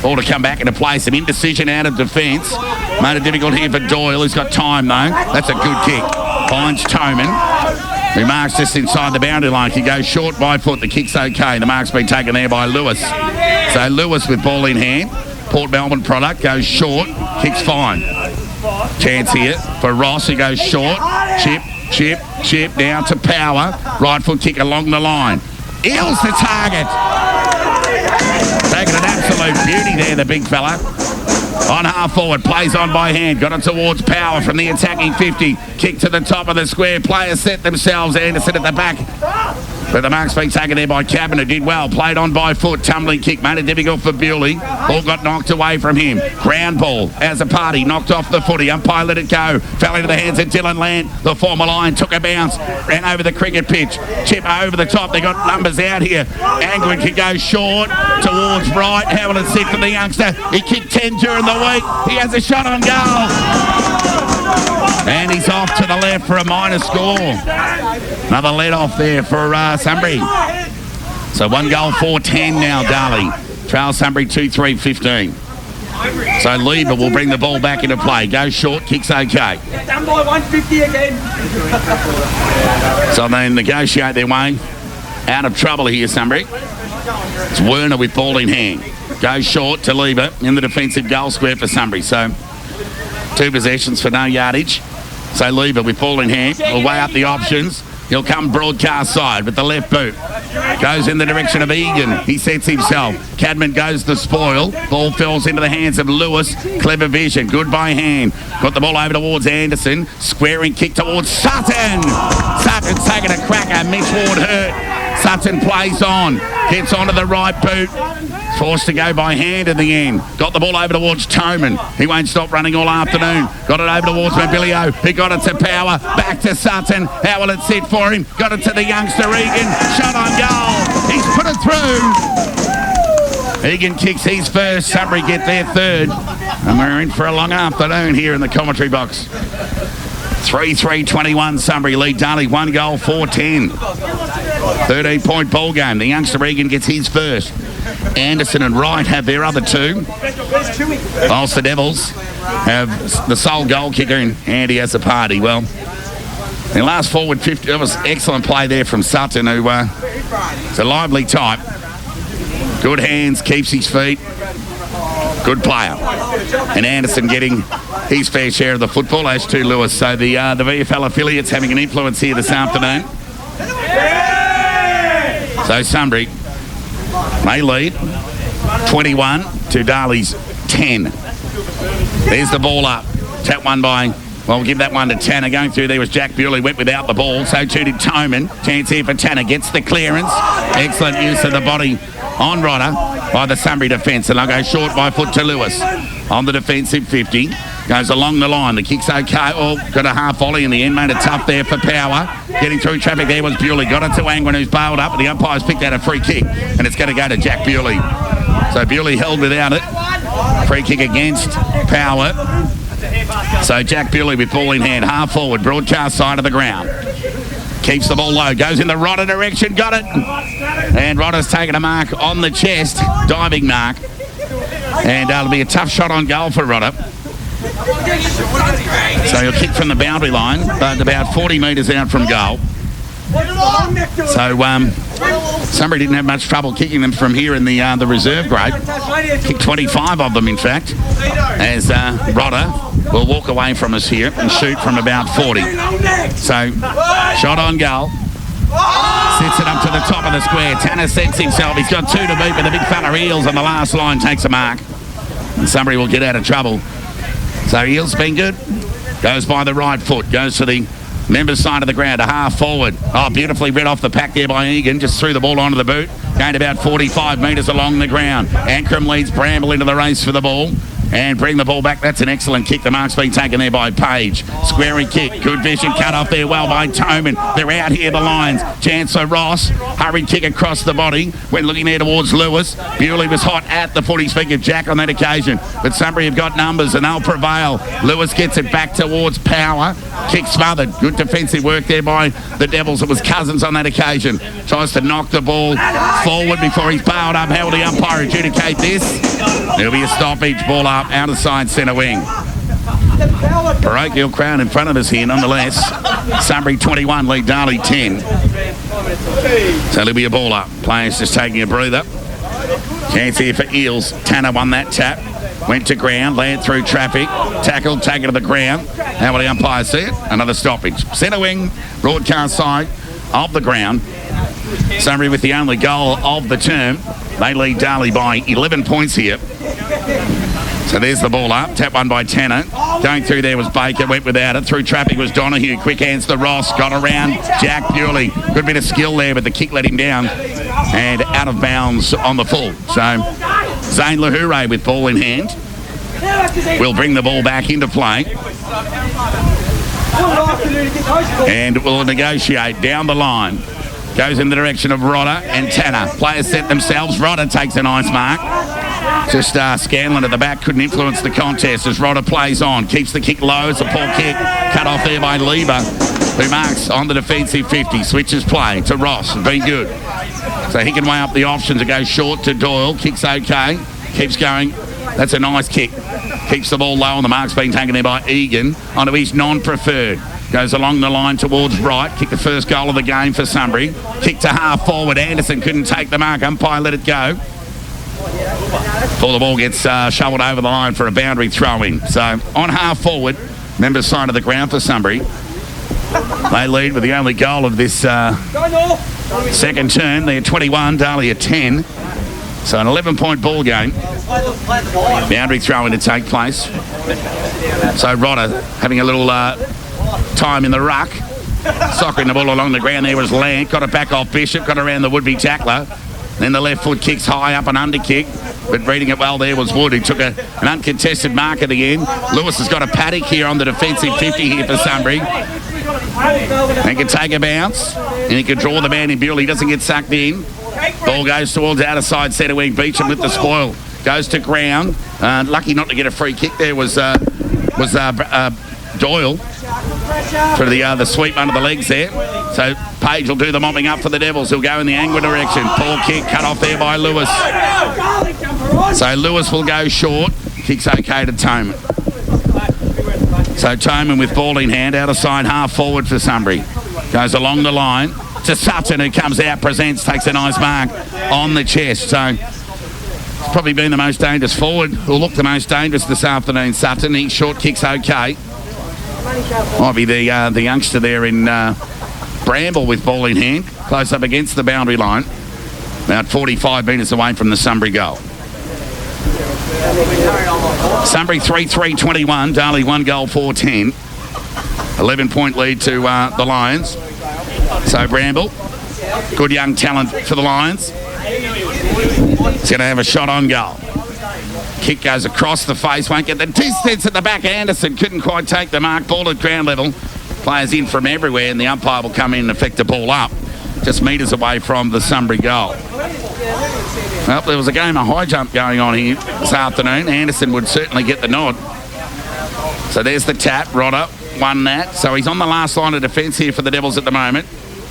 S1: Ball to come back into play. Some indecision out of defence. Made it difficult here for Doyle. He's got time though. That's a good kick. Finds Toman. He marks just inside the boundary line. He goes short by foot. The kick's okay. The mark's been taken there by Lewis. So Lewis with ball in hand. Port Melbourne product goes short. Kicks fine. Chance here for Ross. He goes short. Chip. Down to Power. Right foot kick along the line. Eels the target. Taking an absolute beauty there, the big fella. On half forward, plays on by hand. Got it towards Power from the attacking 50. Kick to the top of the square. Players set themselves. Anderson at the back. But the mark's been taken there by Cabin, who did well. Played on by foot. Tumbling kick. Made it difficult for Bewley. Ball got knocked away from him. Ground ball as a party. Knocked off the footy. Umpire let it go. Fell into the hands of Dylan Land. The former line took a bounce. Ran over the cricket pitch. Chip over the top. They got numbers out here. Angwin can go short towards right. How will it sit for the youngster? He kicked 10 during the week. He has a shot on goal. And he's off to the left for a minor score. Another let off there for Sunbury. So 1 goal 4-10 now, Darley. Trail Sunbury 2-3-15. So Lieber will bring the ball back into play. Goes short, kicks okay.
S2: Done by 150 again.
S1: So they negotiate their way out of trouble here, Sunbury. It's Werner with ball in hand. Goes short to Lieber in the defensive goal square for Sunbury. So 2 possessions for no yardage. So Lieber with ball in hand will weigh up the options. He'll come broadcast side with the left boot. Goes in the direction of Egan. He sets himself. Cadman goes the spoil. Ball falls into the hands of Lewis. Clever vision. Good by hand. Got the ball over towards Anderson. Squaring kick towards Sutton. Sutton's taking a cracker. Mitch Ward hurt. Sutton plays on. Gets onto the right boot. Forced to go by hand in the end. Got the ball over towards Toman. He won't stop running all afternoon. Got it over towards Mobilio. He got it to Power. Back to Sutton. How will it sit for him? Got it to the youngster Egan. Shot on goal. He's put it through. Egan kicks his first. Sunbury get their third. And we're in for a long afternoon here in the commentary box. 3-3-21 Sunbury lead Darley 1 goal 4-10. 13-point ball game. The youngster Egan gets his first. Anderson and Wright have their other two. Whilst the Devils have the sole goal kicker in Andy as a party. Well, the last forward 50, that was excellent play there from Sutton, who is a lively type. Good hands, keeps his feet. Good player. And Anderson getting his fair share of the football, as to Lewis. So the VFL affiliates having an influence here this afternoon. So Sunbury, they lead 21 to Darley's 10. There's the ball up. Tap one by, well, we'll give that one to Tanner. Going through there was Jack Bewley, went without the ball. So too did Toman. Chance here for Tanner. Gets the clearance. Excellent use of the body on Rodder by the Sunbury defence. And they'll go short by foot to Lewis. On the defensive 50. Goes along the line. The kick's okay. Oh, got a half volley in the end. Made it tough there for Power. Getting through traffic there was Bewley. Got it to Angwin, who's bailed up. But the umpire's picked out a free kick. And it's going to go to Jack Bewley. So Bewley held without it. Free kick against Power. So Jack Bewley with ball in hand. Half forward. Broadcast side of the ground. Keeps the ball low. Goes in the Rodder direction. Got it. And Rodder's taken a mark on the chest. Diving mark. And it'll be a tough shot on goal for Rodder. So he'll kick from the boundary line, but about 40 metres out from goal. So Sunbury didn't have much trouble kicking them from here in the reserve grade. Kicked 25 of them, in fact, as Rodder will walk away from us here and shoot from about 40. So shot on goal. Sets it up to the top of the square. Tanner sets himself. He's got two to beat, but the big fella Eels on the last line takes a mark. And Sunbury will get out of trouble. So Eels been good. Goes by the right foot. Goes to the members' side of the ground. A half forward. Oh, beautifully read off the pack there by Egan. Just threw the ball onto the boot. Gained about 45 metres along the ground. Ankrum leads Bramble into the race for the ball. And bring the ball back. That's an excellent kick. The mark's been taken there by Page. Squarey kick. Good vision. Cut off there well by Toman. They're out here, the Lions. Chancellor Ross. Hurried kick across the body. Went looking there towards Lewis. Bewley was hot at the footy. Speak of Jack on that occasion. But Sunbury have got numbers and they'll prevail. Lewis gets it back towards Power. Kick smothered. Good defensive work there by the Devils. It was Cousins on that occasion. Tries to knock the ball forward before he's bailed up. How will the umpire adjudicate this? There'll be a stoppage. Ball up out of side centre wing. Parochial crowd in front of us here nonetheless. Sunbury 21, lead Darley 10. So there'll be a ball up. Players just taking a breather. Chance here for Eels. Tanner won that tap. Went to ground, led through traffic. Tackled, taken to the ground. How will the umpire see it? Another stoppage. Centre wing, broadcast side of the ground. Sunbury with the only goal of the term. They lead Darley by 11 points here. So there's the ball up. Tap one by Tanner. Going through there was Baker. Went without it. Through traffic was Donahue. Quick hands to Ross. Got around Jack Bewley. Good bit of skill there, but the kick let him down. And out of bounds on the full. So Zane Lahoure with ball in hand will bring the ball back into play. And will negotiate down the line. Goes in the direction of Rodder and Tanner. Players set themselves. Rodder takes a nice mark. Just Scanlon at the back couldn't influence the contest as Rodder plays on. Keeps the kick low. It's a poor kick. Cut off there by Lieber, who marks on the defensive 50. Switches play to Ross. Been good. So he can weigh up the options. It goes short to Doyle. Kicks okay. Keeps going. That's a nice kick. Keeps the ball low and the mark's been taken there by Egan onto his non-preferred. Goes along the line towards right. Kick the first goal of the game for Sunbury. Kick to half forward. Anderson couldn't take the mark. Umpire let it go. Before the ball gets shoveled over the line for a boundary throw-in. So on half forward, members side of the ground for Sunbury. They lead with the only goal of this second term. They're 21, Darley at 10. So an 11-point ball game. Boundary throw-in to take place. So Rodder having a little time in the ruck Soccering the ball along the ground there was Lant. Got it back off Bishop. Got around the would-be tackler. Then the left foot kicks high up an under kick. But reading it well there was Wood, who took an uncontested mark at the end. Lewis has got a paddock here on the defensive 50 here for Sunbury. And can take a bounce. And he can draw the man in Bewley. He doesn't get sucked in. Ball goes towards outer side centre wing. Beecham with the spoil. Goes to ground. Lucky not to get a free kick there was Doyle for the sweep under the legs there. So Page will do the mopping up for the Devils. He'll go in the Angler direction. Ball kick cut off there by Lewis. So Lewis will go short. Kick's okay to Toman. So Toman with ball in hand, out of side, half forward for Sunbury. Goes along the line to Sutton, who comes out, presents, takes a nice mark on the chest. So it's probably been the most dangerous forward, or looked the most dangerous this afternoon, Sutton. His short kick's okay. Might be the youngster there in Bramble with ball in hand, close up against the boundary line. About 45 metres away from the Sunbury goal. Sunbury 3-3-21, Darley 1 goal 4-10. 11-point lead to the Lions. So Bramble, good young talent for the Lions. He's going to have a shot on goal. Kick goes across the face, won't get the distance at the back. Anderson couldn't quite take the mark. Ball at ground level. Players in from everywhere, and the umpire will come in and effect the ball up. Just metres away from the Sunbury goal. Well, there was a game of high jump going on here this afternoon. Anderson would certainly get the nod. So there's the tap. Rodder won that. So he's on the last line of defence here for the Devils at the moment.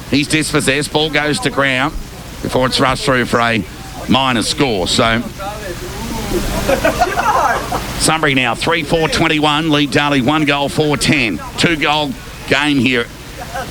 S1: He's dispossessed. Ball goes to ground before it's rushed through for a minor score. So Sunbury now 3-4-21, lead Darley 1 goal 4-10. 2-goal game here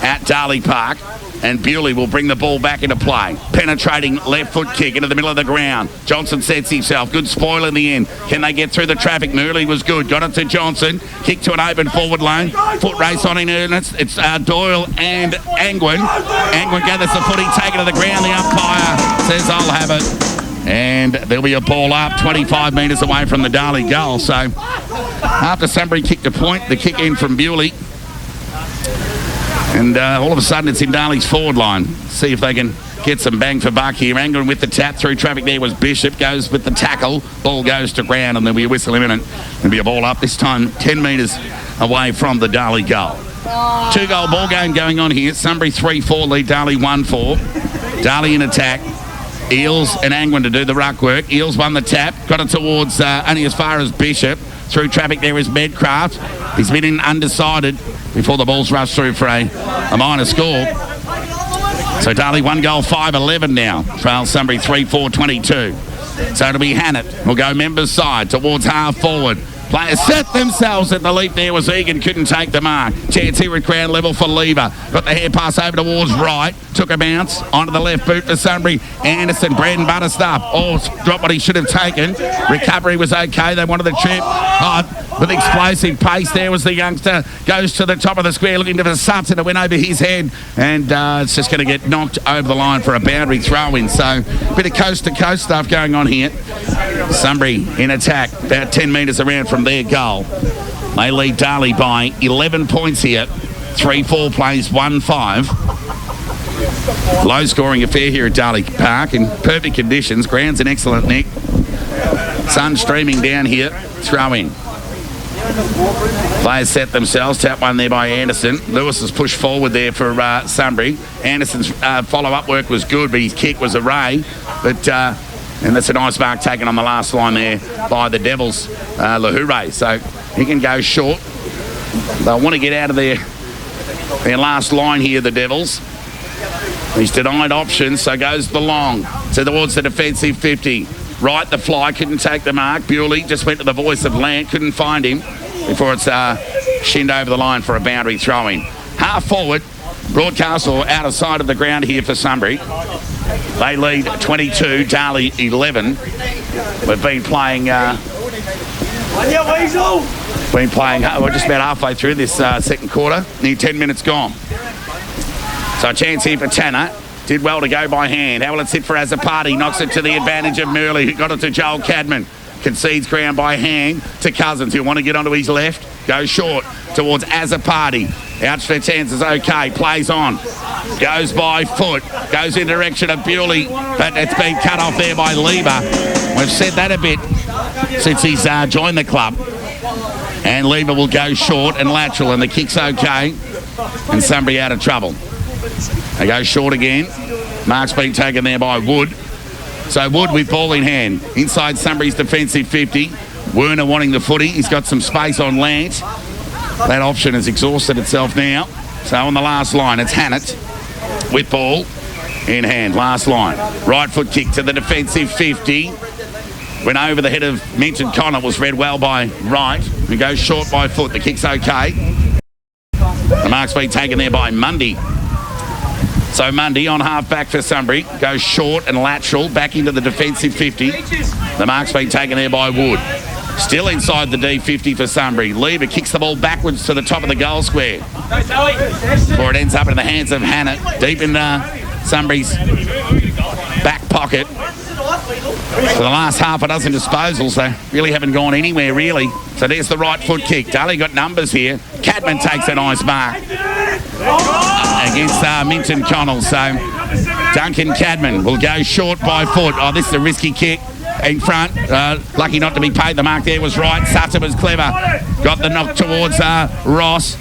S1: at Darley Park. And Bewley will bring the ball back into play. Penetrating left foot kick into the middle of the ground. Johnson sets himself. Good spoil in the end. Can they get through the traffic? Murley was good. Got it to Johnson. Kick to an open forward lane. Foot race on in earnest. It's Doyle and Angwin. Angwin gathers the footy, taken to the ground. The umpire says, I'll have it. And there'll be a ball up 25 metres away from the Darley goal. So after Sunbury kicked a point, the kick in from Bewley. And all of a sudden, it's in Darley's forward line. See if they can get some bang for buck here. Angling with the tap through traffic there was Bishop. Goes with the tackle. Ball goes to ground, and there'll be a whistle imminent. There'll be a ball up this time 10 metres away from the Darley goal. 2-goal ball game going on here. Sunbury 3-4 lead Darley 1-4. Darley in attack. Eels and Angwin to do the ruck work. Eels won the tap. Got it towards only as far as Bishop. Through traffic there is Medcraft. He's been in undecided before the ball's rushed through for a minor score. So Darley 1 goal 5-11 now. Trail Sunbury 3-4-22. So it'll be Hannett. We'll go members side towards half forward. Players set themselves at the leap there was Egan. Couldn't take the mark. Chance here at ground level for Lever. Got the hair pass over towards right. Took a bounce onto the left boot for Sunbury. Anderson, bread and butter stuff. Oh, dropped what he should have taken. Recovery was okay. They wanted the trip. With explosive pace there was the youngster. Goes to the top of the square looking to the Sutton to win over his head. And it's just going to get knocked over the line for a boundary throw-in. So a bit of coast-to-coast stuff going on here. Sunbury in attack. About 10 metres around from their goal. They lead Darley by 11 points here. 3-4 plays 1-5. Low scoring affair here at Darley Park in perfect conditions. Ground's in excellent nick. Sun streaming down here. Throw in. Players set themselves. Tap one there by Anderson. Lewis has pushed forward there for Sunbury. Anderson's follow-up work was good, but his kick was a ray. But and that's a nice mark taken on the last line there by the Devils, Lahure. So he can go short. They'll want to get out of their last line here, the Devils. He's denied options, so goes the long. So towards the defensive 50. Right, the fly, couldn't take the mark. Bewley just went to the voice of Lant, couldn't find him before it's shinned over the line for a boundary throw-in. Half forward, Broadcastle out of sight of the ground here for Sunbury. They lead 22, Darley 11. We've been playing... we're just about halfway through this second quarter. Nearly 10 minutes gone. So a chance here for Tanner. Did well to go by hand. How will it sit for Azapati? Knocks it to the advantage of Murley, who got it to Joel Cadman. Concedes ground by hand to Cousins, who want to get onto his left. Goes short towards Azapati. Outstretched hands is okay. Plays on. Goes by foot. Goes in direction of Bewley. But it's been cut off there by Lieber. We've said that a bit since he's joined the club. And Lieber will go short and lateral. And the kick's okay. And Sunbury out of trouble. They go short again. Mark's been taken there by Wood. So Wood with ball in hand. Inside Sunbury's defensive 50. Werner wanting the footy. He's got some space on Lance. That option has exhausted itself now. So on the last line, it's Hannett with ball in hand. Last line. Right foot kick to the defensive 50. Went over the head of Minton Connor. Was read well by Wright. He goes short by foot. The kick's okay. The mark's been taken there by Mundy. So Mundy on half back for Sunbury. Goes short and lateral back into the defensive 50. The mark's been taken there by Wood. Still inside the D50 for Sunbury. Lieber kicks the ball backwards to the top of the goal square. Before it ends up in the hands of Hannett. Deep in Sunbury's back pocket. For the last half a dozen disposals, they really haven't gone anywhere, really. So there's the right foot kick. Darley got numbers here. Cadman takes a nice mark against Minton Connell. So Duncan Cadman will go short by foot. Oh, this is a risky kick. In front, lucky not to be paid. The mark there was right. Sutter was clever. Got the knock towards Ross.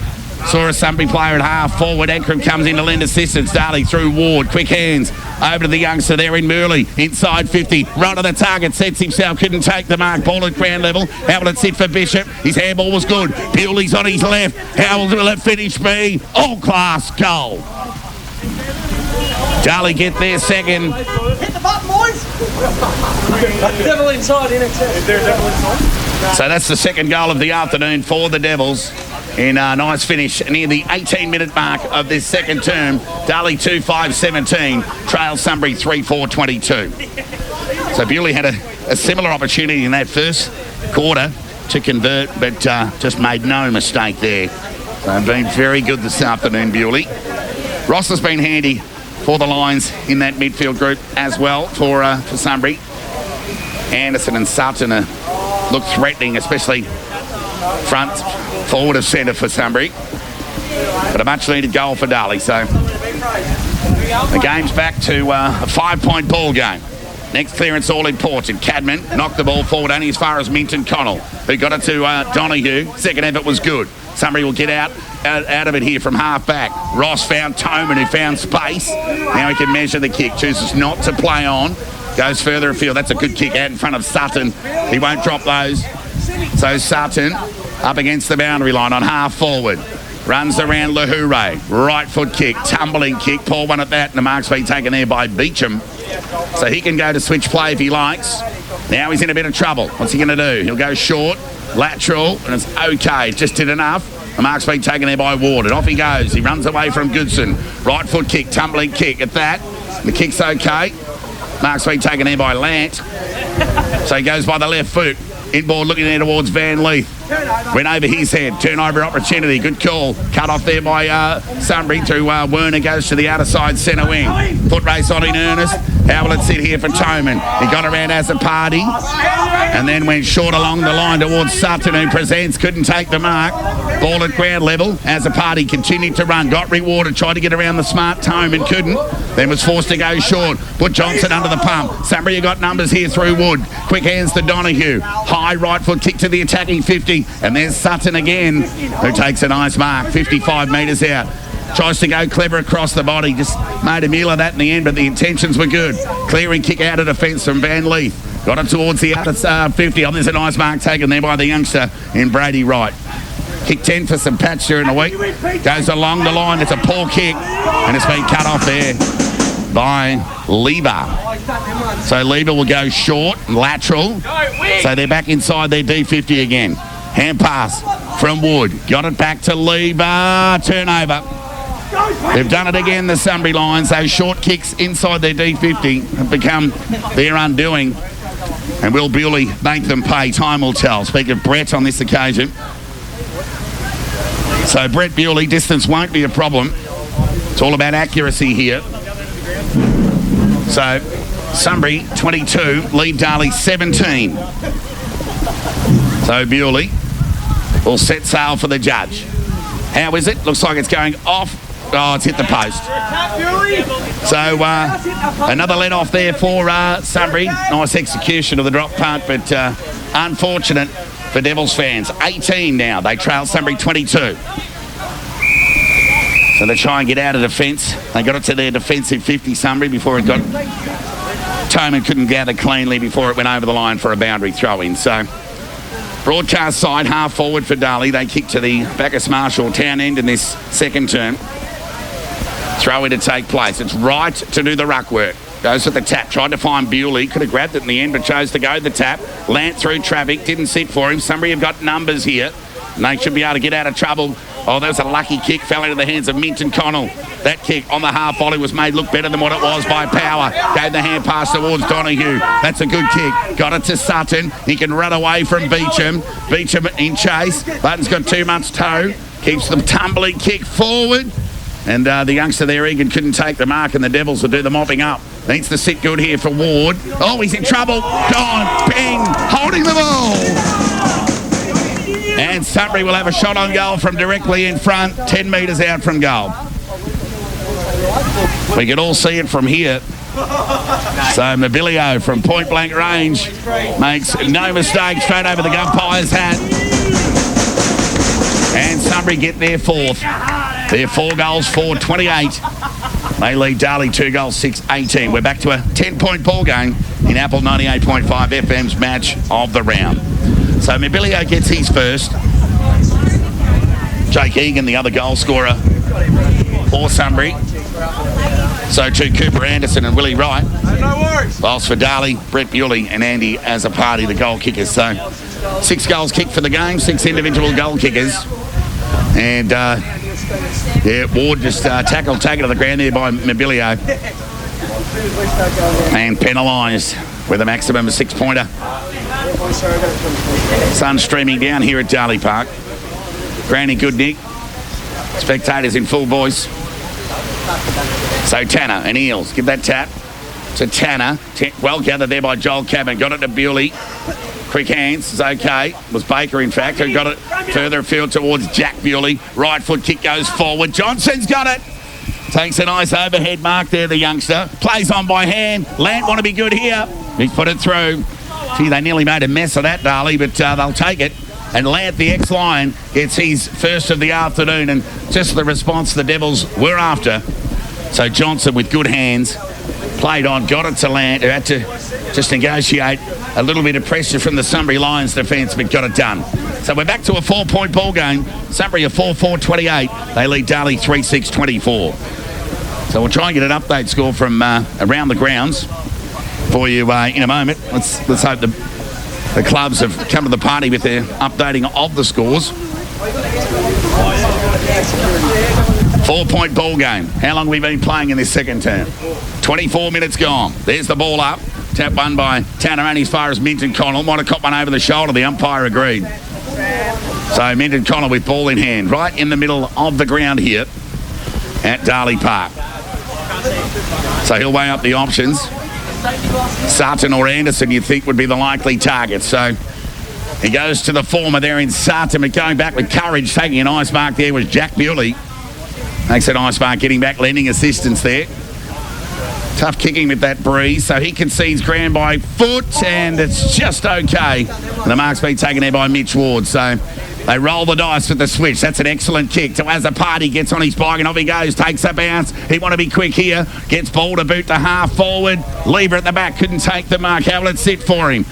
S1: Saw a Sunbury player at half forward. Ankrum comes in to lend assistance. Darley through Ward. Quick hands. Over to the youngster there in Murley. Inside 50. Right on the target. Sets himself. Couldn't take the mark. Ball at ground level. How will it sit for Bishop? His handball was good. Bewley's on his left. How will it finish be? All class goal. Darley get their second.
S2: Hit the button, boys. Devil inside, in excess. Is there a devil inside?
S1: So that's the second goal of the afternoon for the Devils. In a nice finish near the 18-minute mark of this second term. Darley 2-5-17, trail Sunbury 3-4-22. So Bewley had a similar opportunity in that first quarter to convert, but just made no mistake there. So been very good this afternoon, Bewley. Ross has been handy for the Lions in that midfield group as well for Sunbury. Anderson and Sutton look threatening, especially front forward of centre for Sunbury. But a much needed goal for Darley. So the game's back to a 5-point ball game. Next clearance all important. Cadman knocked the ball forward only as far as Minton Connell, who got it to Donahue. Second effort was good. Sunbury will get out of it here from half back. Ross found Toman, who found space. Now he can measure the kick. Chooses not to play on. Goes further afield. That's a good kick out in front of Sutton. He won't drop those. So Sutton up against the boundary line on half forward. Runs around Lahoure. Right foot kick. Tumbling kick. Poor one at that. And the mark's been taken there by Beecham. So he can go to switch play if he likes. Now he's in a bit of trouble. What's he going to do? He'll go short. Lateral. And it's okay. Just did enough. The mark's been taken there by Ward. And off he goes. He runs away from Goodson. Right foot kick. Tumbling kick at that. The kick's okay. Mark's been taken there by Lant. So he goes by the left foot. Inboard looking there towards Van Leith. Went over his head. Turnover opportunity. Good call. Cut off there by Sunbury to Werner. Goes to the outer side centre wing. Foot race on in earnest. How will it sit here for Toman? He got around as a party and then went short along the line towards Sutton, who presents. Couldn't take the mark. Ball at ground level. As a party continued to run. Got rewarded. Tried to get around the smart Toman. Couldn't. Then was forced to go short. Put Johnson under the pump. Sunbury got numbers here through Wood. Quick hands to Donahue. High right foot kick to the attacking 50. And there's Sutton again, who takes a nice mark. 55 metres out. Tries to go clever across the body. Just made a meal of that in the end, but the intentions were good. Clearing kick out of defence from Van Leith. Got it towards the outer 50. Oh, there's a nice mark taken there by the youngster in Brady Wright. Kick 10 for St Pat's during the week. Goes along the line. It's a poor kick, and it's been cut off there by Lieber. So Lieber will go short, lateral. So they're back inside their D50 again. Hand pass from Wood. Got it back to Lieber. Turnover. They've done it again, the Sunbury Lions. Those short kicks inside their D50 have become their undoing. And will Bewley make them pay? Time will tell. Speak of Brett on this occasion. So Brett Bewley, distance won't be a problem. It's all about accuracy here. So Sunbury 22, lead Darley 17. So Bewley will set sail for the judge. How is it? Looks like it's going off. Oh, it's hit the post. So another let off there for Sunbury. Nice execution of the drop punt, but unfortunate for Devils fans. 18 now. They trail Sunbury 22. So they try and get out of defence. They got it to their defensive 50, Sunbury, before it got... Toman couldn't gather cleanly before it went over the line for a boundary throw-in. So broadcast side, half forward for Darley. They kick to the Bacchus Marshall town end in this second term. Throw in to take place. It's right to do the ruck work. Goes with the tap. Tried to find Bewley. Could have grabbed it in the end, but chose to go the tap. Lant through traffic. Didn't sit for him. Sunbury have got numbers here. And they should be able to get out of trouble. Oh, that was a lucky kick. Fell into the hands of Minton Connell. That kick on the half volley was made look better than what it was by Power. Gave the hand pass towards Donahue. That's a good kick. Got it to Sutton. He can run away from Beecham. Beecham in chase. Button's got too much toe. Keeps the tumbling kick forward. And the youngster there, Egan, couldn't take the mark, and the Devils will do the mopping up. Needs to sit good here for Ward. Oh, he's in trouble. Gone. Bing. Holding the ball. And Sunbury will have a shot on goal from directly in front, 10 metres out from goal. We can all see it from here. So Mobilio from point blank range makes no mistake, straight over the umpire's hat. And Sunbury get their fourth. They're 4 goals, 4-28. They lead Darley 2 goals, 6-18. We're back to a 10-point ball game in Apple 98.5 FM's match of the round. So Mobilio gets his first. Jake Egan, the other goal scorer for Sunbury. So too Cooper Anderson and Willie Wright.
S2: No worries.
S1: Whilst for Darley, Brett Bewley and Andy as a party, the goal kickers. So 6 goals kicked for the game, 6 individual goal kickers. And Ward just taken to the ground there by Mobilio. And penalised with a maximum of 6-pointer. Sun streaming down here at Darley Park. Granny Goodnick. Spectators in full voice. So Tanner and Eels give that tap to Tanner. Well gathered there by Joel Cabin. Got it to Bewley. Quick hands is okay. It was Baker, in fact, who got it further afield towards Jack Bewley. Right foot kick goes forward. Johnson's got it. Takes a nice overhead mark there, the youngster. Plays on by hand. Lant want to be good here. He's put it through. Gee, they nearly made a mess of that, Darley, but they'll take it. And Lant, the ex-Lion, gets his first of the afternoon, and just the response the Devils were after. So Johnson with good hands. Played on, got it to Lant, who had to just negotiate a little bit of pressure from the Sunbury Lions defence, but got it done. So we're back to a 4-point ball game. Sunbury a 4-4-28. They lead Darley 3-6-24. So we'll try and get an update score from around the grounds for you in a moment. Let's hope the clubs have come to the party with their updating of the scores. 4-point ball game. How long have we been playing in this second term? 24 minutes gone. There's the ball up. Tap won by Tanner only as far as Minton Connell. Might have caught one over the shoulder. The umpire agreed. So Minton Connell with ball in hand. Right in the middle of the ground here at Darley Park. So he'll weigh up the options. Sutton or Anderson, you'd think, would be the likely target. So he goes to the former there in Sutton, but going back with courage, taking an ice mark there was Jack Bewley. Makes an ice mark, getting back, lending assistance there. Tough kicking with that breeze, so he concedes ground by foot, and it's just okay. And the mark's been taken there by Mitch Ward, so they roll the dice with the switch. That's an excellent kick. So as a party gets on his bike and off he goes, takes a bounce. He want to be quick here. Gets ball to boot to half forward. Lever at the back, couldn't take the mark. How will it sit for him?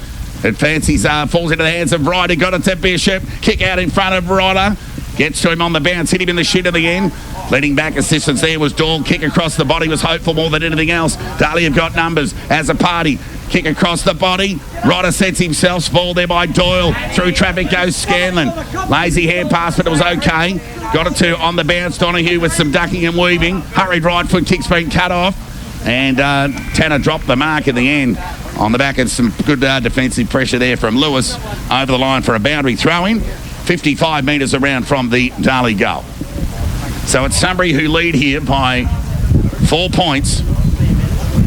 S1: It fancies, falls into the hands of Ryder. Got it to Bishop. Kick out in front of Ryder. Gets to him on the bounce, hit him in the shin at the end. Leading back assistance there was Dahl. Kick across the body was hopeful more than anything else. Darley have got numbers as a party. Kick across the body. Ryder sets himself. Ball there by Doyle. Through traffic goes Scanlon. Lazy hand pass, but it was okay. Got it to on the bounce. Donahue with some ducking and weaving. Hurried right foot kick's been cut off. And Tanner dropped the mark in the end on the back of some good defensive pressure there from Lewis over the line for a boundary throw-in. 55 metres around from the Darley goal. So it's Sunbury who lead here by 4 points.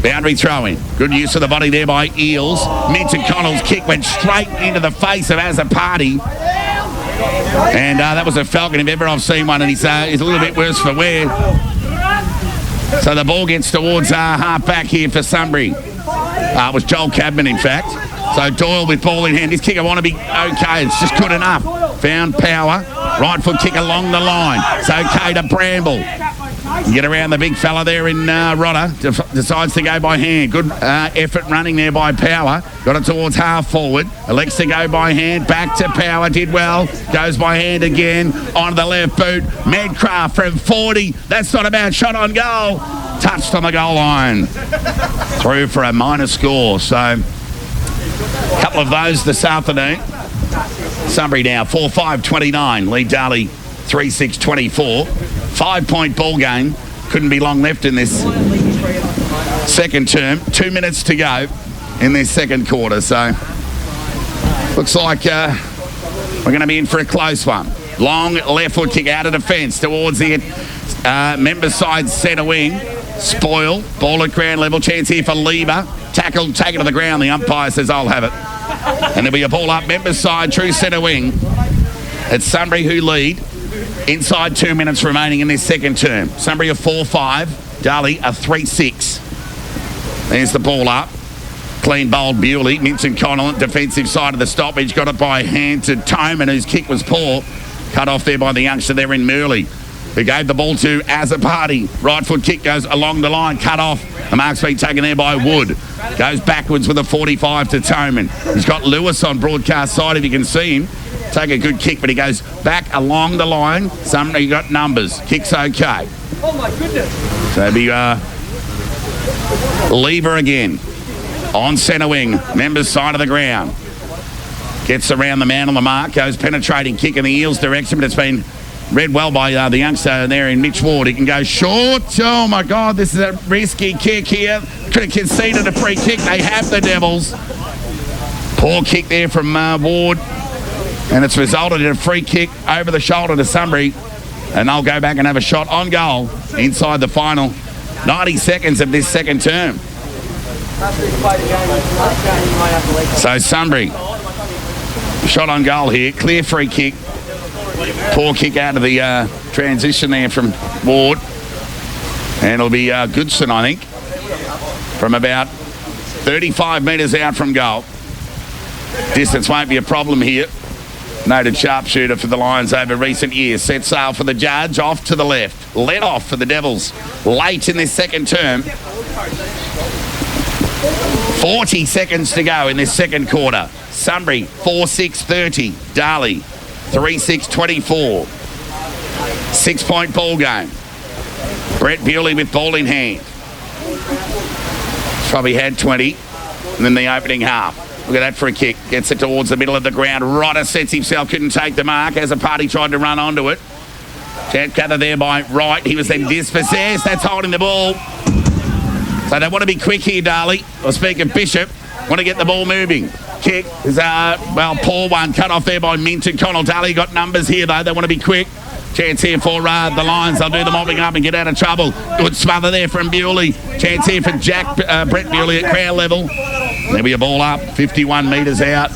S1: Boundary throw-in. Good use of the body there by Eels. Minton Connell's kick went straight into the face of Azapati. And that was a Falcon if ever I've seen one, and he's a little bit worse for wear. So the ball gets towards half back here for Sunbury. It was Joel Cadman, in fact. So Doyle with ball in hand. His kicker want to be okay. It's just good enough. Found power. Right foot kick along the line. It's okay to Bramble. Get around the big fella there in Rodder. Decides to go by hand. Good effort running there by Power. Got it towards half forward. Elects to go by hand. Back to Power. Did well. Goes by hand again. Onto the left boot. Medcraft from 40. That's not a bad shot on goal. Touched on the goal line. Through for a minor score. So a couple of those this afternoon. Sunbury now 4-5-29. Lead Darley 3-6-24. 5-point ball game. Couldn't be long left in this second term. 2 minutes to go in this second quarter. So looks like we're going to be in for a close one. Long left foot kick out of defence towards the members side centre wing. Spoil. Ball at ground level. Chance here for Lieber. Tackle, take it to the ground. The umpire says, I'll have it. And there'll be a ball up members side, true centre wing. It's Sunbury who lead. Inside 2 minutes remaining in this second term. Sunbury a 4-5. Darley a 3-6. There's the ball up. Clean bowled Bewley. Minton Connell, defensive side of the stoppage. Got it by hand to Toman, whose kick was poor. Cut off there by the youngster there in Murley, who gave the ball to Azapati. Right foot kick goes along the line. Cut off. The mark's been taken there by Wood. Goes backwards with a 45 to Toman. He's got Lewis on broadcast side if you can see him. Take a good kick, but he goes back along the line. Somebody got numbers. Kick's okay.
S2: Oh my goodness.
S1: So it'll be Lever again. On centre wing. Members side of the ground. Gets around the man on the mark. Goes penetrating kick in the Eels direction, but it's been read well by the youngster there in Mitch Ward. He can go short. Oh my God, this is a risky kick here. Could have conceded a free kick. They have the Devils. Poor kick there from Ward. And it's resulted in a free kick over the shoulder to Sunbury. And they'll go back and have a shot on goal inside the final 90 seconds of this second term. So Sunbury, shot on goal here. Clear free kick. Poor kick out of the transition there from Ward. And it'll be Goodson, I think, from about 35 metres out from goal. Distance won't be a problem here. Noted sharpshooter for the Lions over recent years. Set sail for the judge, off to the left. Let off for the Devils late in this second term. 40 seconds to go in this second quarter. Sunbury 4-6-30. Darley 3-6-24. 6-point ball game. Brett Bewley with ball in hand. Probably had 20 and then the opening half. Look at that for a kick. Gets it towards the middle of the ground. Rodder sets himself, couldn't take the mark as a party tried to run onto it. Chance gathered there by Wright. He was then dispossessed. That's holding the ball. So they want to be quick here, Darley. Or speak of Bishop, want to get the ball moving. Kick is poor one. Cut off there by Minton Connell. Darley got numbers here, though. They want to be quick. Chance here for the Lions. They'll do the mopping up and get out of trouble. Good smother there from Bewley. Chance here for Brett Bewley at ground level. There'll be a ball up, 51 metres out.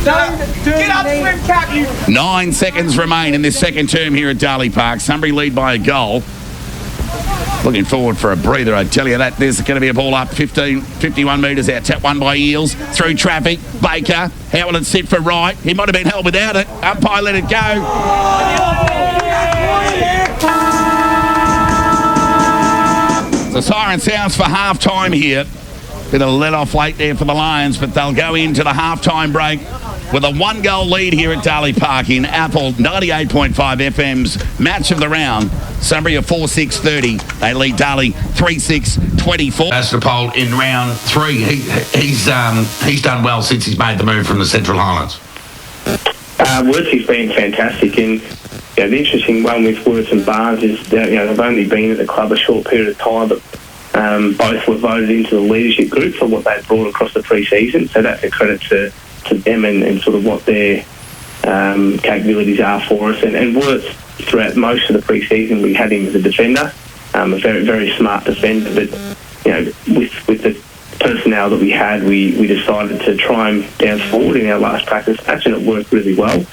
S2: Get up, swim cap, you.
S1: 9 seconds remain in this second term here at Darley Park. Sunbury lead by a goal. Looking forward for a breather, I tell you that. There's going to be a ball up, 51 metres out. Tap one by Eels. Through traffic. Baker. How will it sit for Wright? He might have been held without it. Umpire let it go. The siren sounds for half-time here. Bit of a let-off late there for the Lions, but they'll go into the half-time break with a one-goal lead here at Darley Park in Apple 98.5 FM's Match of the Round. Sunbury are 4-6-30. They lead Darley 3-6-24.
S3: That's the poll in round 3. He's done well since he's made the move from the Central Highlands.
S4: Wurtzy's been fantastic, and the interesting one with Wurtz and Barnes is that they've only been at the club a short period of time, but both were voted into the leadership group for what they've brought across the pre-season, so that's a credit to them and sort of what their capabilities are for us. And Wurtz, throughout most of the pre-season, we had him as a defender, a very, very smart defender, but with the personnel that we had, we decided to try him down forward in our last practice match, and it worked really well.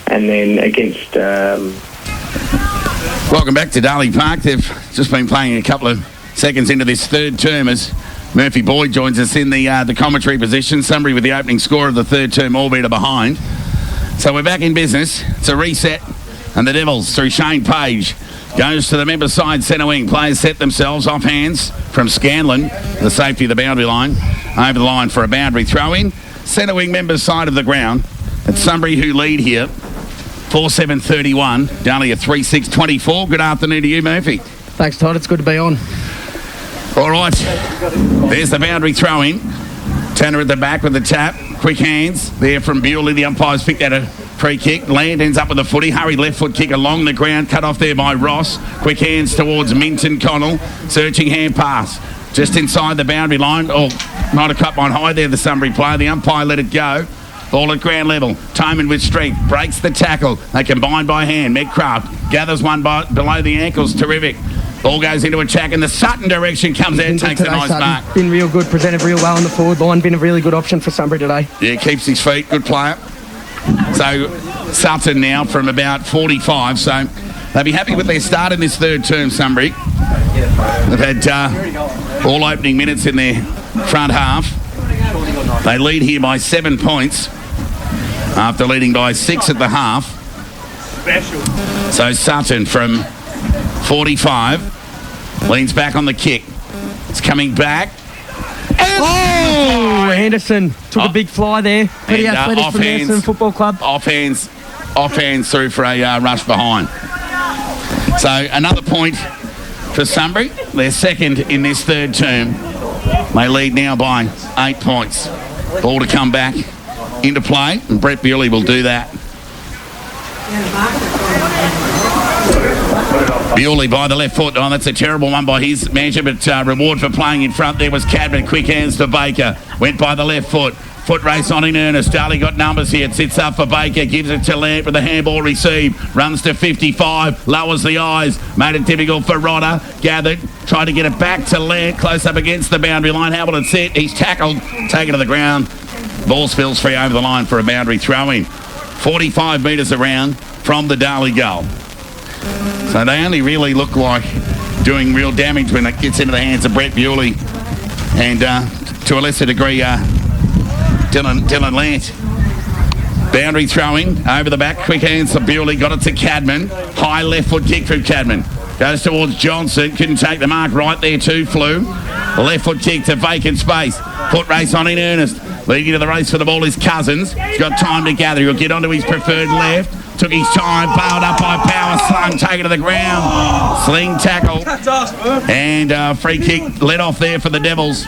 S4: And then against...
S1: Welcome back to Darley Park. They've just been playing a couple of seconds into this third term as Murphy Boyd joins us in the commentary position. Sunbury with the opening score of the third term, albeit a behind. So we're back in business. It's a reset, and the Devils, through Shane Page, goes to the member side centre wing. Players set themselves off hands from Scanlon, the safety of the boundary line, over the line for a boundary throw-in. Centre wing members side of the ground. It's Sunbury who lead here. 4-7-31. Darley a 3-6-24. Good afternoon to you, Murphy.
S2: Thanks, Todd. It's good to be on.
S1: All right. There's the boundary throw-in. Tanner at the back with the tap. Quick hands there from Bewley. The umpires picked out a free kick. Land ends up with a footy. Hurried left foot kick along the ground. Cut off there by Ross. Quick hands towards Minton Connell. Searching hand pass. Just inside the boundary line. Oh, might have cut one high there, the Sunbury player. The umpire let it go. Ball at ground level. Toman with strength. Breaks the tackle. They combine by hand. Metcraft gathers one below the ankles. Terrific. Ball goes into attack in the Sutton direction. Comes out, takes a nice mark.
S2: Been real good. Presented real well on the forward line. Been a really good option for Sunbury today.
S1: Yeah, keeps his feet. Good player. So Sutton now from about 45. So they'll be happy with their start in this third term, Sunbury. They've had all opening minutes in their front half. They lead here by 7 points after leading by 6 at the half. So Sutton from 45 leans back on the kick. It's coming back.
S2: Oh, Anderson took a big fly there. Pretty athletic from Anderson Football Club.
S1: Off hands through for a rush behind. So another point for Sunbury. They're second in this third term. They lead now by 8 points. Ball to come back into play, and Brett Bewley will do that. Bewley by the left foot. Oh, that's a terrible one by his manager, but reward for playing in front there was Cadman. Quick hands to Baker. Went by the left foot. Foot race on in earnest. Darley got numbers here. It sits up for Baker. Gives it to Lamp with the handball received. Runs to 55. Lowers the eyes. Made it difficult for Rodder. Gathered. Tried to get it back to Lamp. Close up against the boundary line. How will it sit? He's tackled. Taken to the ground. Ball spills free over the line for a boundary throw-in. 45 metres around from the Darley goal. So they only really look like doing real damage when it gets into the hands of Brett Bewley and to a lesser degree Dylan Lant. Boundary throwing over the back. Quick hands to Bewley. Got it to Cadman. High left foot kick from Cadman. Goes towards Johnson. Couldn't take the mark right there too. Flew. Left foot kick to vacant space. Foot race on in earnest. Leading to the race for the ball is Cousins. He's got time to gather. He'll get onto his preferred left. Took his time. Bailed up by Power. Slung. Taken to the ground. Sling tackle. And free kick let off there for the Devils.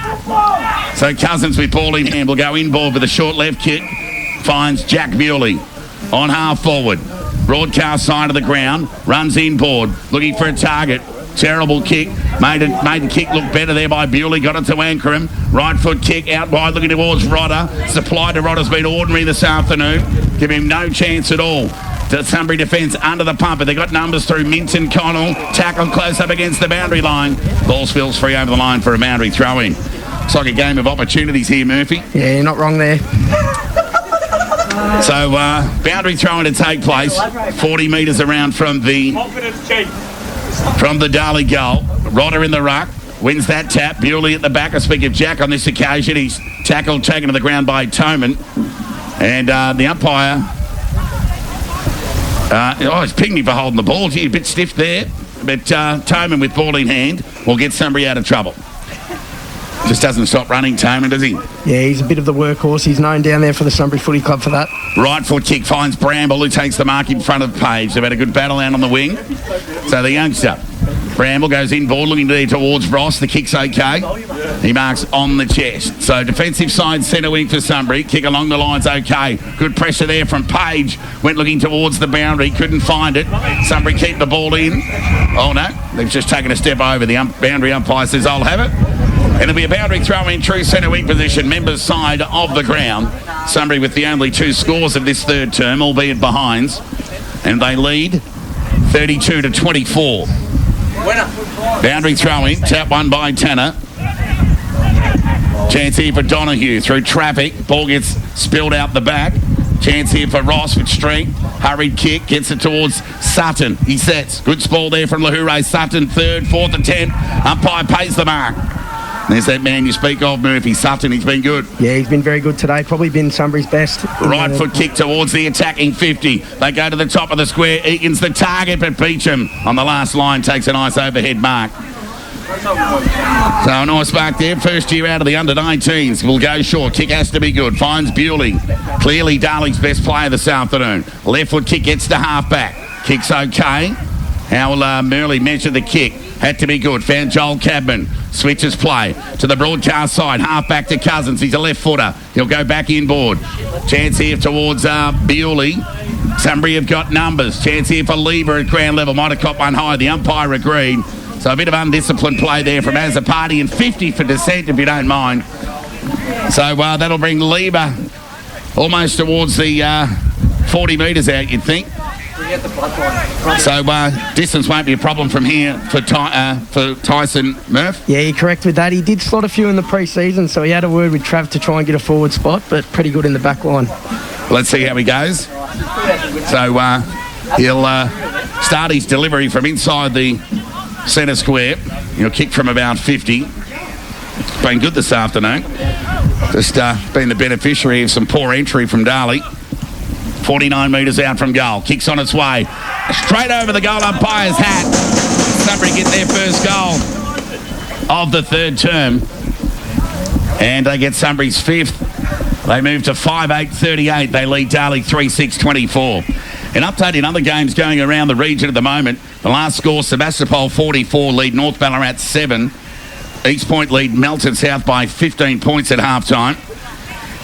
S1: So Cousins with ball in hand will go inboard with a short left kick. Finds Jack Bewley on half forward. Broadcast side of the ground. Runs inboard. Looking for a target. Terrible kick. Made the kick look better there by Bewley. Got it to Ankram. Right foot kick out wide looking towards Rodder. Supply to Rodder's been ordinary this afternoon. Give him no chance at all. The Sunbury defence under the pump, but they got numbers through Minton Connell. Tackle close up against the boundary line. Ball spills free over the line for a boundary throw-in. It's like a game of opportunities here, Murphy.
S2: Yeah, you're not wrong there.
S1: So boundary throw-in to take place 40 metres around from the Darley goal. Rodder in the ruck. Wins that tap. Bewley at the back. I speak of Jack on this occasion. He's tackled, taken to the ground by Toman. And the umpire... he's pinged me for holding the ball. Gee, a bit stiff there. But Toman with ball in hand will get Sunbury out of trouble. Just doesn't stop running, Toman, does he?
S2: Yeah, he's a bit of the workhorse. He's known down there for the Sunbury Footy Club for that.
S1: Right foot kick finds Bramble, who takes the mark in front of Page. They've had a good battle out on the wing. So the youngster, Bramble, goes inboard, looking there towards Ross. The kick's okay. He marks on the chest. So defensive side centre wing for Sunbury. Kick along the line's okay. Good pressure there from Page. Went looking towards the boundary. Couldn't find it. Sunbury keep the ball in. Oh, no. They've just taken a step over. The boundary umpire says, I'll have it. And it'll be a boundary throw in true centre wing position. Members side of the ground. Sunbury with the only 2 scores of this third term, albeit behinds. And they lead 32-24. Boundary throw in. Tap one by Tanner. Chance here for Donahue through traffic. Ball gets spilled out the back. Chance here for Ross with strength. Hurried kick, gets it towards Sutton. He sets. Good ball there from Lahure. Sutton, third, fourth and 10. Umpire pays the mark. There's that man you speak of, Murphy. Sutton, he's been good.
S2: Yeah, he's been very good today. Probably been Sunbury's best.
S1: Right foot kick towards the attacking 50. They go to the top of the square. Egan's the target, but Beecham on the last line takes a nice overhead mark. So a nice mark there. First year out of the under-19s. Will go short. Kick has to be good. Finds Bewley. Clearly Darley's best player this afternoon. Left foot kick gets to half-back. Kick's okay. How will Murley measure the kick? Had to be good. Found Joel Cadman. Switches play to the broadcast side. Half back to Cousins. He's a left footer. He'll go back inboard. Chance here towards Bewley. Sunbury have got numbers. Chance here for Lieber at ground level. Might have caught one high. The umpire agreed. So a bit of undisciplined play there from Azzopardi and 50 for dissent, if you don't mind. So that'll bring Lieber almost towards the 40 metres out, you'd think. So distance won't be a problem from here for Tyson Murph.
S2: Yeah, you're correct with that. He did slot a few in the pre-season, so he had a word with Trav to try and get a forward spot, but pretty good in the back line.
S1: Let's see how he goes. So he'll start his delivery from inside the centre square. He'll kick from about 50. Been good this afternoon. Just been the beneficiary of some poor entry from Darley. 49 metres out from goal. Kicks on its way. Straight over the goal umpire's hat. Sunbury get their first goal of the third term. And they get Sunbury's fifth. They move to 5-8-38. They lead Darley 3-6-24. An update in other games going around the region at the moment. The last score, Sebastopol 44 lead North Ballarat 7. East Point lead Melton South by 15 points at half-time.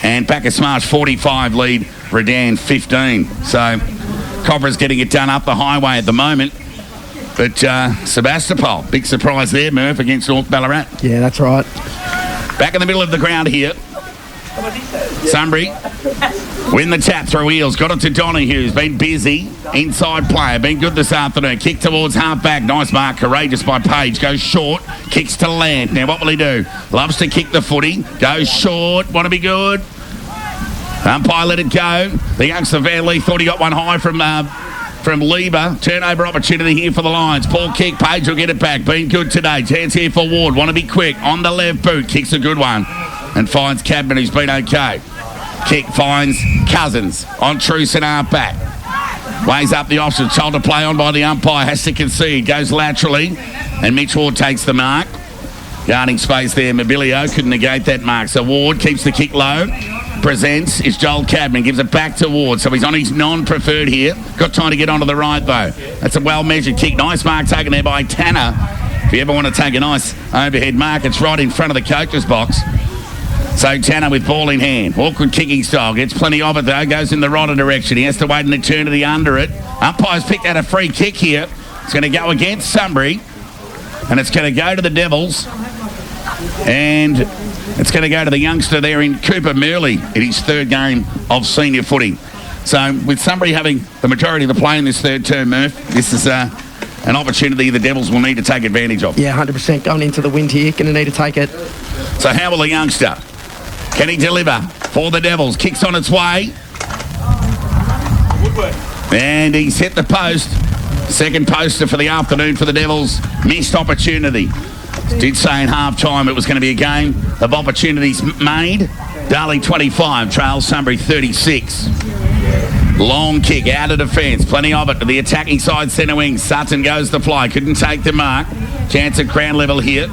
S1: And Bacchus Marsh 45 lead Redan 15. So Cobra's getting it done up the highway at the moment. But Sebastopol, big surprise there, Murph, against North Ballarat.
S2: Yeah, that's right.
S1: Back in the middle of the ground here. Sunbury win the tap through Eels. Got it to Donahue, who's been busy. Inside player, been good this afternoon. Kick towards half-back. Nice mark, courageous by Page. Goes short, kicks to land. Now what will he do? Loves to kick the footy. Goes short, want to be good. Umpire let it go. The youngster Van Lee thought he got one high from Lieber. Turnover opportunity here for the Lions. Ball kick, Page will get it back. Been good today. Chance here for Ward. Want to be quick. On the left boot. Kicks a good one. And finds Cadman, who's been okay. Kick finds Cousins. On true centre half back. Weighs up the option. Told to play on by the umpire. Has to concede. Goes laterally. And Mitch Ward takes the mark. Guarding space there. Mobilio couldn't negate that mark. So Ward keeps the kick low. Presents is Joel Cadman. Gives it back to Ward. So he's on his non-preferred here. Got time to get onto the right, though. That's a well-measured kick. Nice mark taken there by Tanner. If you ever want to take a nice overhead mark, it's right in front of the coach's box. So Tanner with ball in hand. Awkward kicking style. Gets plenty of it, though. Goes in the right direction. He has to wait an eternity under it. Umpire's picked out a free kick here. It's going to go against Sunbury. And it's going to go to the Devils. And it's going to go to the youngster there in Cooper Murley in his third game of senior footy. So with Sunbury having the majority of the play in this third term, Murph, this is an opportunity the Devils will need to take advantage of.
S2: Yeah, 100% going into the wind here. Going to need to take it.
S1: So how will the youngster? Can he deliver for the Devils? Kicks on its way. And he's hit the post. Second poster for the afternoon for the Devils. Missed opportunity. Did say in half-time it was going to be a game of opportunities made. Darley 25, trails Sunbury 36. Long kick out of defence. Plenty of it to the attacking side centre wing. Sutton goes to fly. Couldn't take the mark. Chance at ground level here.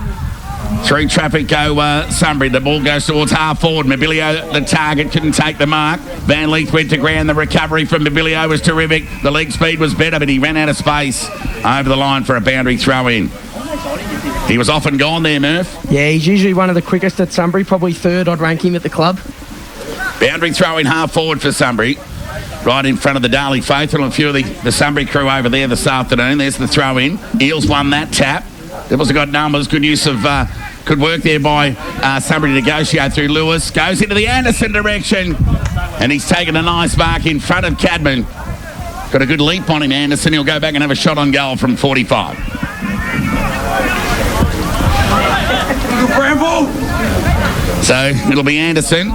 S1: Through traffic go Sunbury. The ball goes towards half forward. Mobilio, the target, couldn't take the mark. Van Leith went to ground. The recovery from Mobilio was terrific. The leg speed was better, but he ran out of space over the line for a boundary throw in. He was off and gone there, Murph.
S2: Yeah, he's usually one of the quickest at Sunbury. Probably third, I'd rank him at the club.
S1: Boundary throw in half forward for Sunbury. Right in front of the Darley faithful and a few of the Sunbury crew over there this afternoon. There's the throw in. Eels won that tap. Devils have got numbers. Good use of... good work there by Sunbury to negotiate through Lewis. Goes into the Anderson direction. And he's taken a nice mark in front of Cadman. Got a good leap on him, Anderson. He'll go back and have a shot on goal from 45. So it'll be Anderson.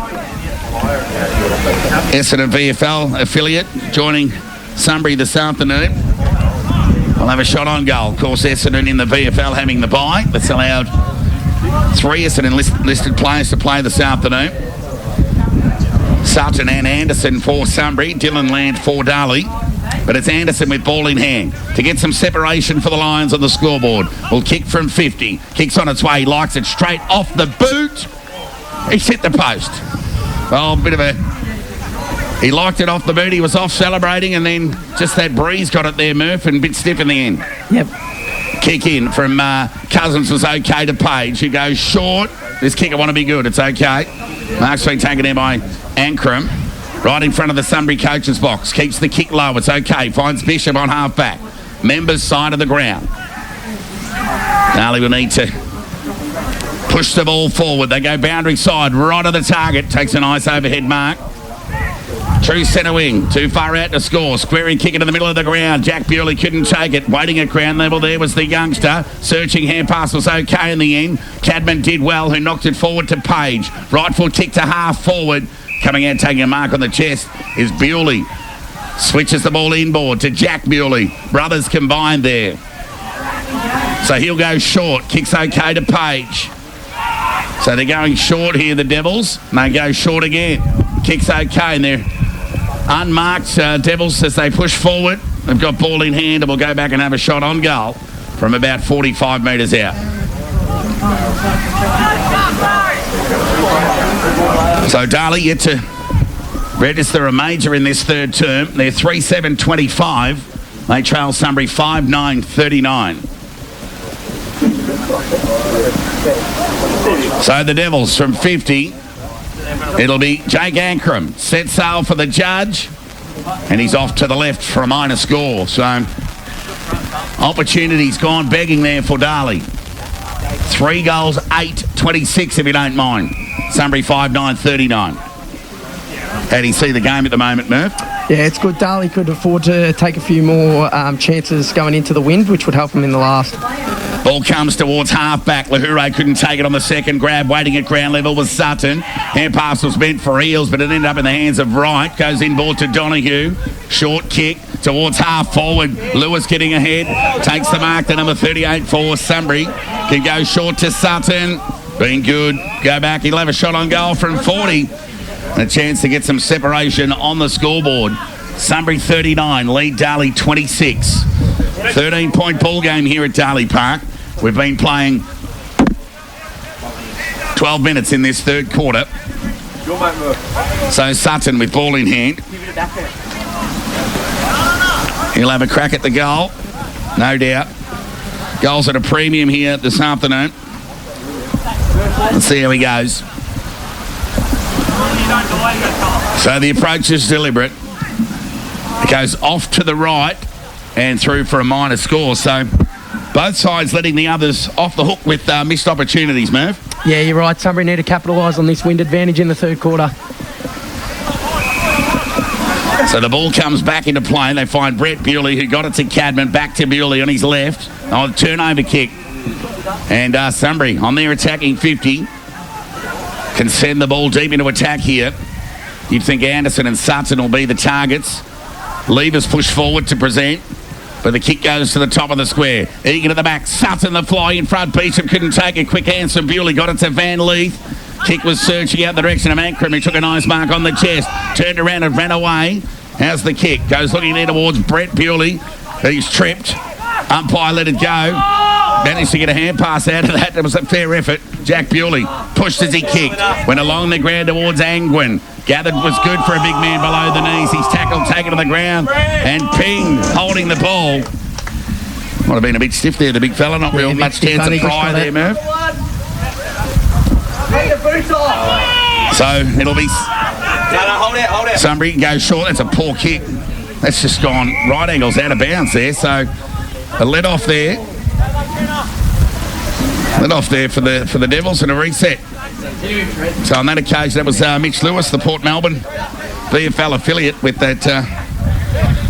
S1: Essendon VFL affiliate joining Sunbury this afternoon. We'll have a shot on goal. Of course, Essendon in the VFL having the bye. That's allowed 3 Essendon listed players to play this afternoon. Sutton and Anderson for Sunbury. Dylan Land for Darley. But it's Anderson with ball in hand to get some separation for the Lions on the scoreboard. Will kick from 50. Kicks on its way. Likes it straight off the boot. He's hit the post. Well, he liked it off the boot. He was off celebrating, and then just that breeze got it there, Murph, and a bit stiff in the end.
S2: Yep.
S1: Kick in from Cousins was okay to Page, who goes short. This kicker want to be good. It's okay. Mark's been taken there by Ankrum. Right in front of the Sunbury coach's box. Keeps the kick low. It's okay. Finds Bishop on half-back. Members side of the ground. Darley will need to push the ball forward. They go boundary side. Right of the target. Takes a nice overhead mark. True centre wing. Too far out to score. Squaring kick into the middle of the ground. Jack Bewley couldn't take it. Waiting at ground level there was the youngster. Searching hand pass was okay in the end. Cadman did well, who knocked it forward to Page. Right foot kick to half forward. Coming out taking a mark on the chest is Bewley. Switches the ball inboard to Jack Bewley. Brothers combined there. So he'll go short. Kicks okay to Page. So they're going short here, the Devils. And they go short again. Kicks okay, and they're unmarked Devils as they push forward. They've got ball in hand, and we'll go back and have a shot on goal from about 45 metres out. So Darley yet to register a major in this third term. They're 3-7-25. They trail Sunbury 5-9-39. So the Devils from 50. It'll be Jake Ankrum. Set sail for the judge. And he's off to the left for a minor score. So opportunity's gone begging there for Darley. 3 goals, 8-26 if you don't mind. Sunbury 5-9-39. How do you see the game at the moment, Murph?
S2: Yeah, it's good. Darley could afford to take a few more chances going into the wind, which would help him in the last.
S1: Ball comes towards half-back. Lahoure couldn't take it on the second grab. Waiting at ground level was Sutton. Hand pass was meant for Eels, but it ended up in the hands of Wright. Goes inboard to Donahue. Short kick towards half-forward. Lewis getting ahead. Takes the mark to number 38 for Sunbury. Can go short to Sutton. Been good. Go back. He'll have a shot on goal from 40. And a chance to get some separation on the scoreboard. Sunbury 39, lead Darley 26. 13-point ball game here at Darley Park. We've been playing 12 minutes in this third quarter. So Sutton with ball in hand. He'll have a crack at the goal, no doubt. Goals at a premium here this afternoon. Let's see how he goes. So the approach is deliberate. It goes off to the right and through for a minor score. So both sides letting the others off the hook with missed opportunities, Murph.
S2: Yeah, you're right. Sunbury need to capitalise on this wind advantage in the third quarter.
S1: So the ball comes back into play. They find Brett Bewley, who got it to Cadman, back to Bewley on his left. Oh, turnover kick. And Sunbury on their attacking 50 can send the ball deep into attack here. You'd think Anderson and Sutton will be the targets. Levers push forward to present, but the kick goes to the top of the square. Egan at the back. Sutton the fly in front. Beecham couldn't take it. Quick hands from Bewley. Got it to Van Leith. Kick was searching out the direction of Ankrum. He took a nice mark on the chest. Turned around and ran away. How's the kick? Goes looking there towards Brett Bewley. He's tripped. Umpire let it go. Managed to get a hand pass out of that. It was a fair effort. Jack Bewley pushed as he kicked. Went along the ground towards Angwin. Gathered was good for a big man below the knees. He's tackled, taken to the ground, and Ping holding the ball. Might have been a bit stiff there, the big fella. Not real much chance of pry there, Murph. So it'll be Sunbury goes short. That's a poor kick. That's just gone right angles out of bounds there. So a let off there. Let off there for the Devils and a reset. So on that occasion, that was Mitch Lewis, the Port Melbourne VFL affiliate, with that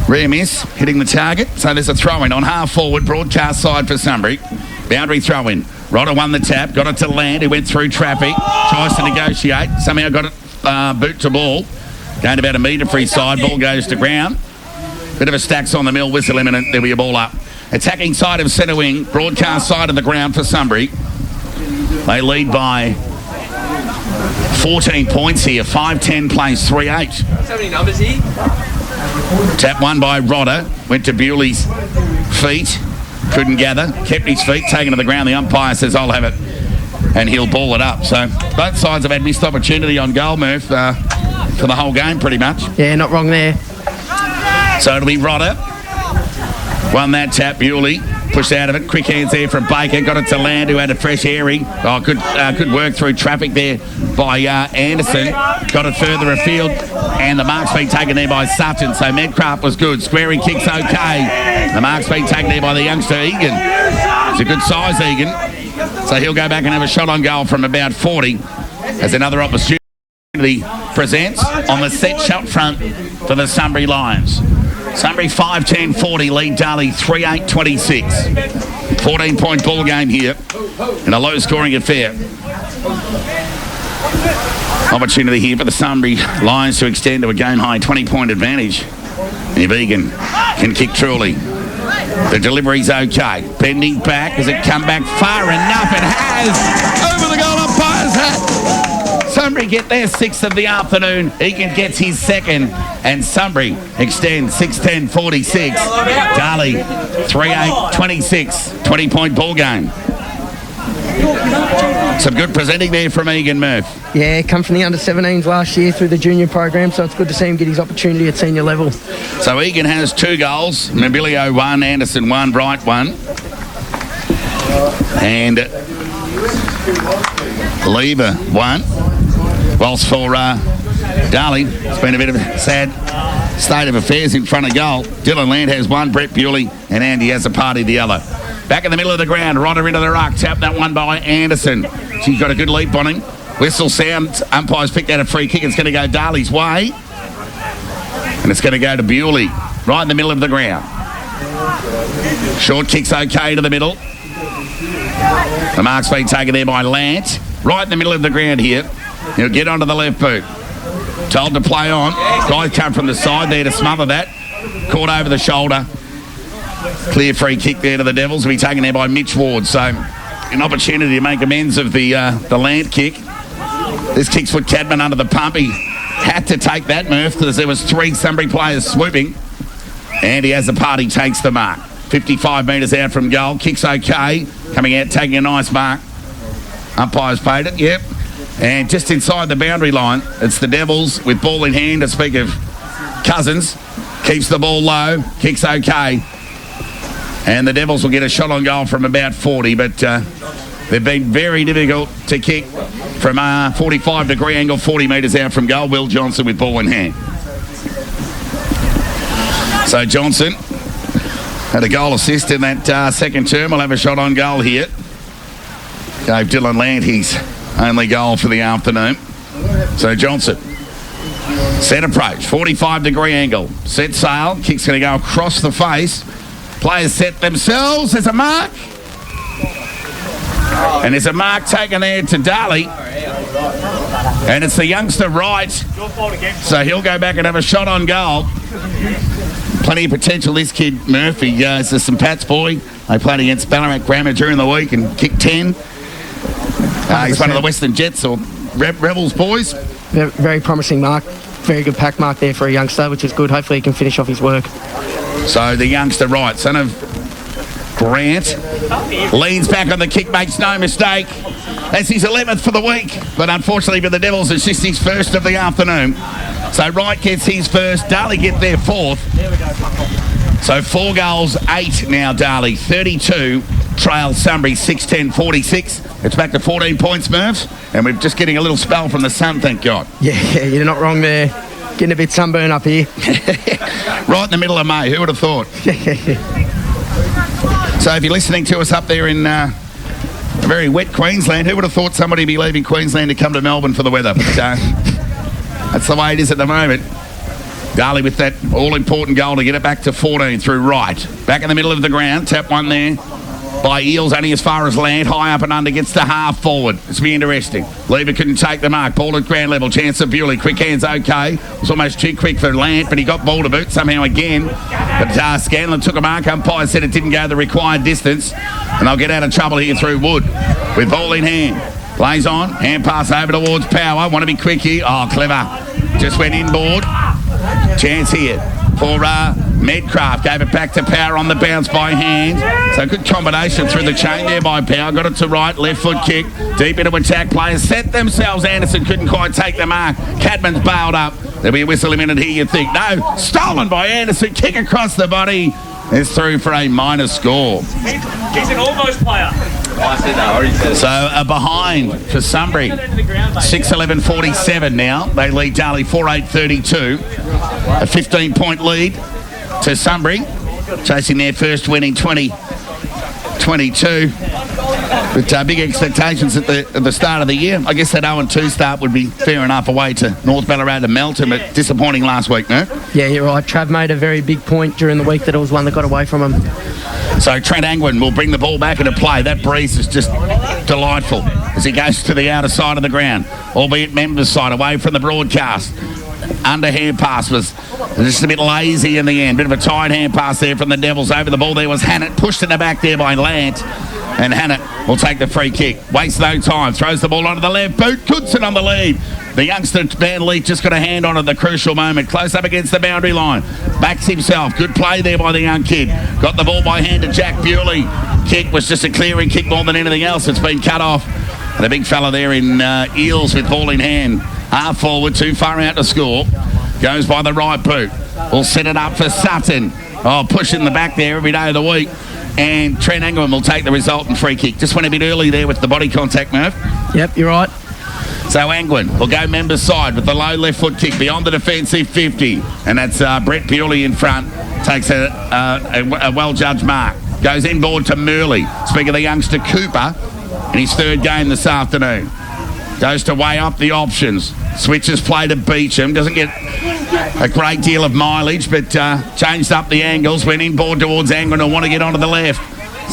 S1: rare miss, hitting the target. So there's a throw-in on half-forward, broadcast side for Sunbury. Boundary throw-in. Rodder won the tap, got it to Land, he went through traffic, tries to negotiate, somehow got it boot to ball. Going about a metre free side. Ball goes to ground. Bit of a stacks on the mill. Whistle imminent. There'll be a ball up. Attacking side of centre wing. Broadcast side of the ground for Sunbury. They lead by 14 points here. 5-10 plays 3-8.
S5: So many numbers here.
S1: Tap one by Rodder. Went to Bewley's feet. Couldn't gather. Kept his feet. Taken to the ground. The umpire says, I'll have it. And he'll ball it up. So both sides have had missed opportunity on goal, Murph, for the whole game pretty much.
S2: Yeah, not wrong there.
S1: So it'll be Rodder. Won that tap. Bewley pushed out of it. Quick hands there from Baker. Got it to Land, who had a fresh airing. Oh, good work through traffic there by Anderson. Got it further afield. And the mark's been taken there by Sutton. So Medcraft was good. Squaring kicks okay. The mark's been taken there by the youngster Egan. It's a good size, Egan. So he'll go back and have a shot on goal from about 40 as another opportunity presents on the set shot front for the Sunbury Lions. Sunbury 5-10-40 lead Darley 3-8-26. 14-point ball game here in a low-scoring affair. Opportunity here for the Sunbury Lions to extend to a game-high 20-point advantage. If Egan can kick truly. The delivery's okay. Bending back. Has it come back far enough? It has. Over the goal umpire's hat. Sunbury get their sixth of the afternoon. Egan gets his second. And Sunbury extends 6-10-46. Darley 3-8-26. 20-point ball game. Some good presenting there from Egan, Murph.
S2: Yeah, come from the under-17s last year through the junior program, so it's good to see him get his opportunity at senior level.
S1: So Egan has 2 goals. Nobilio 1, Anderson 1, Bright 1. And Lever 1. Whilst for Darley, it's been a bit of a sad state of affairs in front of goal. Dylan Land has 1, Brett Bewley, and Andy has a party the other. Back in the middle of the ground, Rodder into the ruck. Tap that one by Anderson. She's got a good leap on him. Whistle sounds. Umpires picked out a free kick. It's going to go Darley's way. And it's going to go to Bewley. Right in the middle of the ground. Short kick's okay to the middle. The mark's been taken there by Lance. Right in the middle of the ground here. He'll get onto the left boot. Told to play on. Guys come from the side there to smother that. Caught over the shoulder. Clear free kick there to the Devils. Will be taken there by Mitch Ward. So an opportunity to make amends of the Land kick. This kicks put Cadman under the pump. He had to take that, Murph, because there was 3 Sunbury players swooping. And he has the party, takes the mark. 55 metres out from goal. Kick's okay. Coming out, taking a nice mark. Umpires paid it, yep. And just inside the boundary line, it's the Devils with ball in hand. To speak of Cousins, keeps the ball low. Kick's okay. And the Devils will get a shot on goal from about 40, but they've been very difficult to kick from a 45-degree angle, 40 metres out from goal. Will Johnson with ball in hand. So Johnson had a goal assist in that second term. We'll have a shot on goal here. Gave Dylan Land his only goal for the afternoon. So Johnson, set approach, 45-degree angle. Set sail, kick's going to go across the face. Players set themselves. There's a mark. And there's a mark taken there to Darley. And it's the youngster right. So he'll go back and have a shot on goal. Plenty of potential, this kid, Murphy. Is a St Pat's boy. They played against Ballarat Grammar during the week and kicked 10. He's one of the Western Jets or Rebels boys.
S2: Very promising mark. Very good pack mark there for a youngster, which is good. Hopefully he can finish off his work.
S1: So the youngster right, son of Grant, leans back on the kick, makes no mistake. That's his 11th for the week, but unfortunately for the Devils, it's just his first of the afternoon. So Wright gets his first, Darley get their 4th. So 4 goals, 8 now Darley, 32, trail Sunbury 6-10-46. It's back to 14 points, Murphs, and we're just getting a little spell from the sun, thank God.
S2: Yeah, you're not wrong there. Getting a bit sunburn up here.
S1: Right in the middle of May, who would have thought? So if you're listening to us up there in very wet Queensland, who would have thought somebody would be leaving Queensland to come to Melbourne for the weather? But that's the way it is at the moment. Darley with that all-important goal to get it back to 14 through Wright. Back in the middle of the ground, tap one there. by Eels, only as far as Land. High up and under, gets to half forward. It's be interesting. Lever couldn't take the mark. Ball at ground level. Chance of Bewley. Quick hands okay. It was almost too quick for Land, but he got ball to boot somehow again. But Scanlon took a mark. Umpire said it didn't go the required distance. And they'll get out of trouble here through Wood. With ball in hand. Plays on. Hand pass over towards Power. Want to be quick here. Oh, clever. Just went inboard. Chance here for Medcraft. Gave it back to Power on the bounce by hand. So good combination through the chain there by Power. Got it to right. Left foot kick. Deep into attack. Players set themselves. Anderson couldn't quite take the mark. Cadman's bailed up. There'll be a whistle a minute here, you'd think. No. Stolen by Anderson. Kick across the body. It's through for a minus score.
S5: He's an almost player.
S1: So a behind for Sunbury. 6:11:47 now. They lead Darley 4-8-32. A 15-point lead to Sunbury, chasing their first win in 2022. But big expectations at the start of the year. I guess that 0-2 start would be fair enough away to North Ballarat and Melton, but disappointing last week, no?
S2: Yeah, you're right. Trav made a very big point during the week that it was one that got away from him.
S1: So Trent Angwin will bring the ball back into play. That breeze is just delightful as he goes to the outer side of the ground, albeit members' side, away from the broadcast. Underhand pass was just a bit lazy in the end. Bit of a tight hand pass there from the Devils. Over the ball there was Hannett, pushed in the back there by Lant. And Hannett will take the free kick. Wastes no time. Throws the ball onto the left boot. Goodson on the lead. The youngster, Van Leek, just got a hand on at the crucial moment. Close up against the boundary line. Backs himself. Good play there by the young kid. Got the ball by hand to Jack Bewley. Kick was just a clearing kick more than anything else. It's been cut off. And a big fella there in Eels with ball in hand. Half forward, too far out to score. Goes by the right boot. We'll set it up for Sutton. Oh, pushing the back there every day of the week. And Trent Angwin will take the resultant free kick. Just went a bit early there with the body contact, Murph.
S2: Yep, you're right.
S1: So Angwin will go members' side with the low left foot kick beyond the defensive 50. And that's Brett Bewley in front. Takes a well-judged mark. Goes inboard to Murley. Speaking of the youngster Cooper in his third game this afternoon. Goes to weigh up the options. Switches play to Beecham. Doesn't get a great deal of mileage, but changed up the angles. Went inboard towards Angwin and want to get onto the left.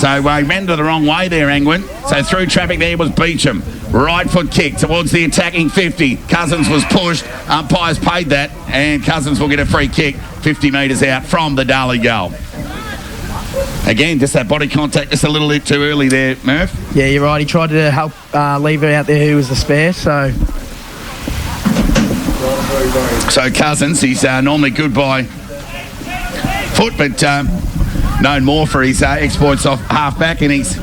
S1: So he ran to the wrong way there, Angwin. So through traffic there was Beecham. Right foot kick towards the attacking 50. Cousins was pushed. Umpires paid that, and Cousins will get a free kick 50 metres out from the Darley goal. Again, just that body contact just a little bit too early there, Murph.
S2: Yeah, you're right. He tried to help Lever out there who was the spare, so...
S1: So Cousins, he's normally good by foot, but known more for his exploits off half-back, and he's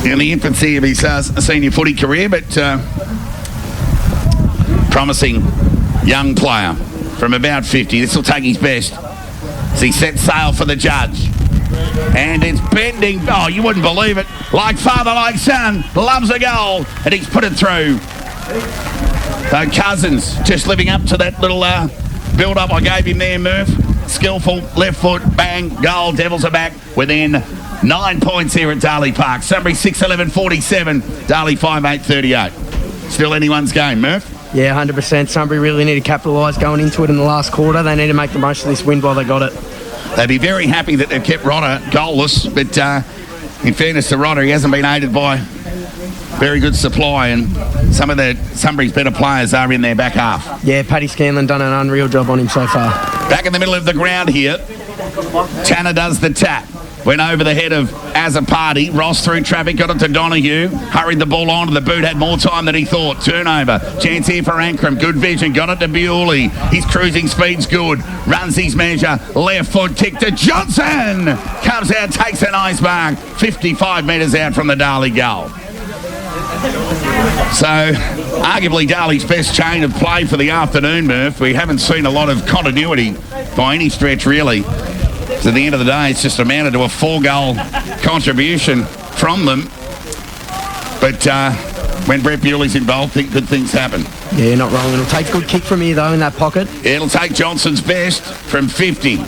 S1: in the infancy of his senior footy career, but promising young player from about 50. This will take his best as he sets sail for the judge. And it's bending. Oh, you wouldn't believe it. Like father, like son. Loves a goal. And he's put it through. So Cousins just living up to that little build-up I gave him there, Murph. Skillful, left foot, bang, goal. Devils are back within 9 points here at Darley Park. Sunbury 6-11-47. Darley 5-8-38. Still anyone's game, Murph?
S2: Yeah, 100%. Sunbury really need to capitalise going into it in the last quarter. They need to make the most of this win while they got it.
S1: They'd be very happy that they've kept Rodder goalless, but in fairness to Rodder, he hasn't been aided by very good supply, and some of the Sunbury's better players are in their back half.
S2: Yeah, Paddy Scanlon done an unreal job on him so far.
S1: Back in the middle of the ground here, Tanner does the tap. Went over the head of Azapati. Ross through traffic, got it to Donahue. Hurried the ball onto the boot, had more time than he thought. Turnover. Chance here for Ankrum. Good vision. Got it to Bewley. His cruising speed's good. Runs his measure. Left foot kick to Johnson. Comes out, takes a nice mark. 55 metres out from the Darley goal. So, arguably Darley's best chain of play for the afternoon, Murph. We haven't seen a lot of continuity by any stretch, really. So at the end of the day, it's just amounted to a 4-goal contribution from them. But when Brett Bewley's involved, good things happen.
S2: Yeah, not wrong. It'll take a good kick from here, though, in that pocket.
S1: It'll take Johnson's best from 50.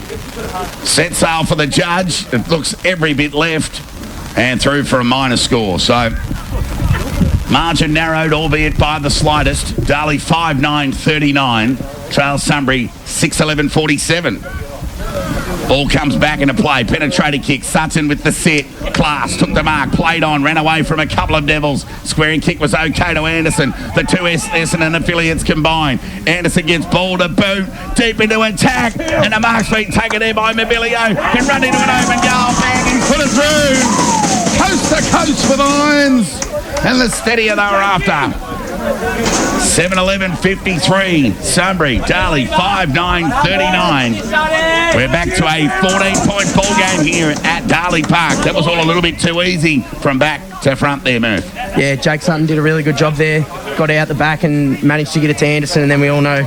S1: Set sail for the judge. It looks every bit left. And through for a minor score. So, margin narrowed, albeit by the slightest. Darley 5-9-39. Trails Sunbury 6-11-47. Ball comes back into play. Penetrating kick. Sutton with the set. Class took the mark. Played on. Ran away from a couple of Devils. Squaring kick was okay to Anderson. The two Essendon affiliates combined. Anderson gets ball to boot. Deep into attack. And the mark's been taken there by Mobilio. Can run into an open goal. Bang. He's put it through. Coast to coast for the Lions. And the steadier they were after. 7-11-53. Sunbury, Darley, 5-9-39. We're back to a 14-point ball game here at Darley Park. That was all a little bit too easy from back to front there, Murph.
S2: Yeah, Jake Sutton did a really good job there. Got out the back and managed to get it to Anderson, and then we all know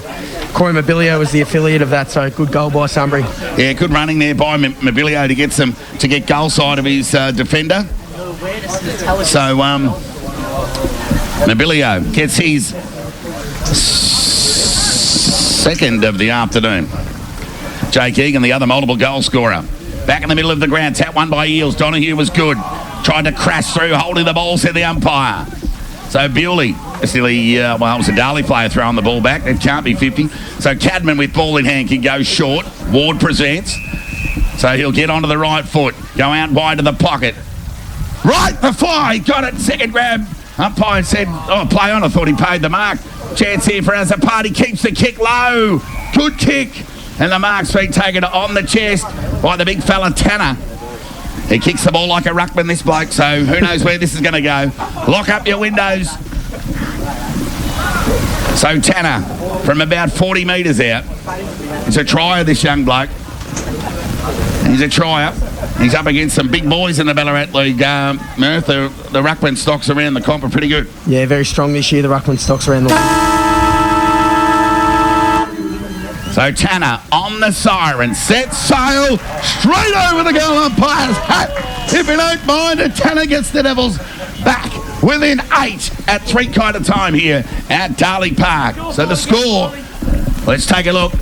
S2: Corey Mobilio was the affiliate of that, so good goal by Sunbury.
S1: Yeah, good running there by Mobilio to get goal side of his defender. So, Mobilio gets his second of the afternoon. Jake Egan, the other multiple goal scorer. Back in the middle of the ground, tap one by Eels. Donahue was good. Tried to crash through, holding the ball, said the umpire. So Bewley, it was a Darley player throwing the ball back. It can't be 50. So Cadman with ball in hand can go short. Ward presents. So he'll get onto the right foot. Go out wide to the pocket. Right, the fly. Got it. Second grab. Umpire said, play on. I thought he paid the mark. Chance here for Azapati. Keeps the kick low. Good kick. And the mark's been taken on the chest by the big fella Tanner. He kicks the ball like a ruckman, this bloke, so who knows where this is going to go. Lock up your windows. So Tanner, from about 40 metres out, he's a trier, this young bloke. He's a trier. He's up against some big boys in the Ballarat League. Murph, the ruckman stocks around the comp are pretty good.
S2: Yeah, very strong this year, the ruckman stocks around the league.
S1: So Tanner on the siren, set sail, straight over the goal umpire's hat. If you don't mind, and Tanner gets the Devils back within 8 at 3 kind of time here at Darley Park. So the score, let's take a look.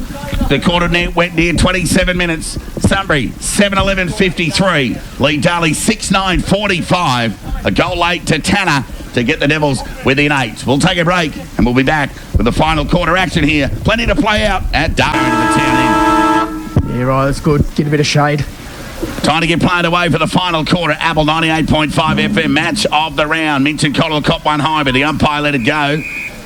S1: The quarter net went near 27 minutes. Sunbury, 7-11-53. Lead Darley, 6-9-45. A goal late to Tanner to get the Devils within 8. We'll take a break and we'll be back with the final quarter action here. Plenty to play out at Darley to the town end.
S2: Yeah, right, that's good. Get a bit of shade.
S1: Time to get played away for the final quarter. Apple 98.5 FM match of the round. Minton Cottle caught one high, but the umpire let it go.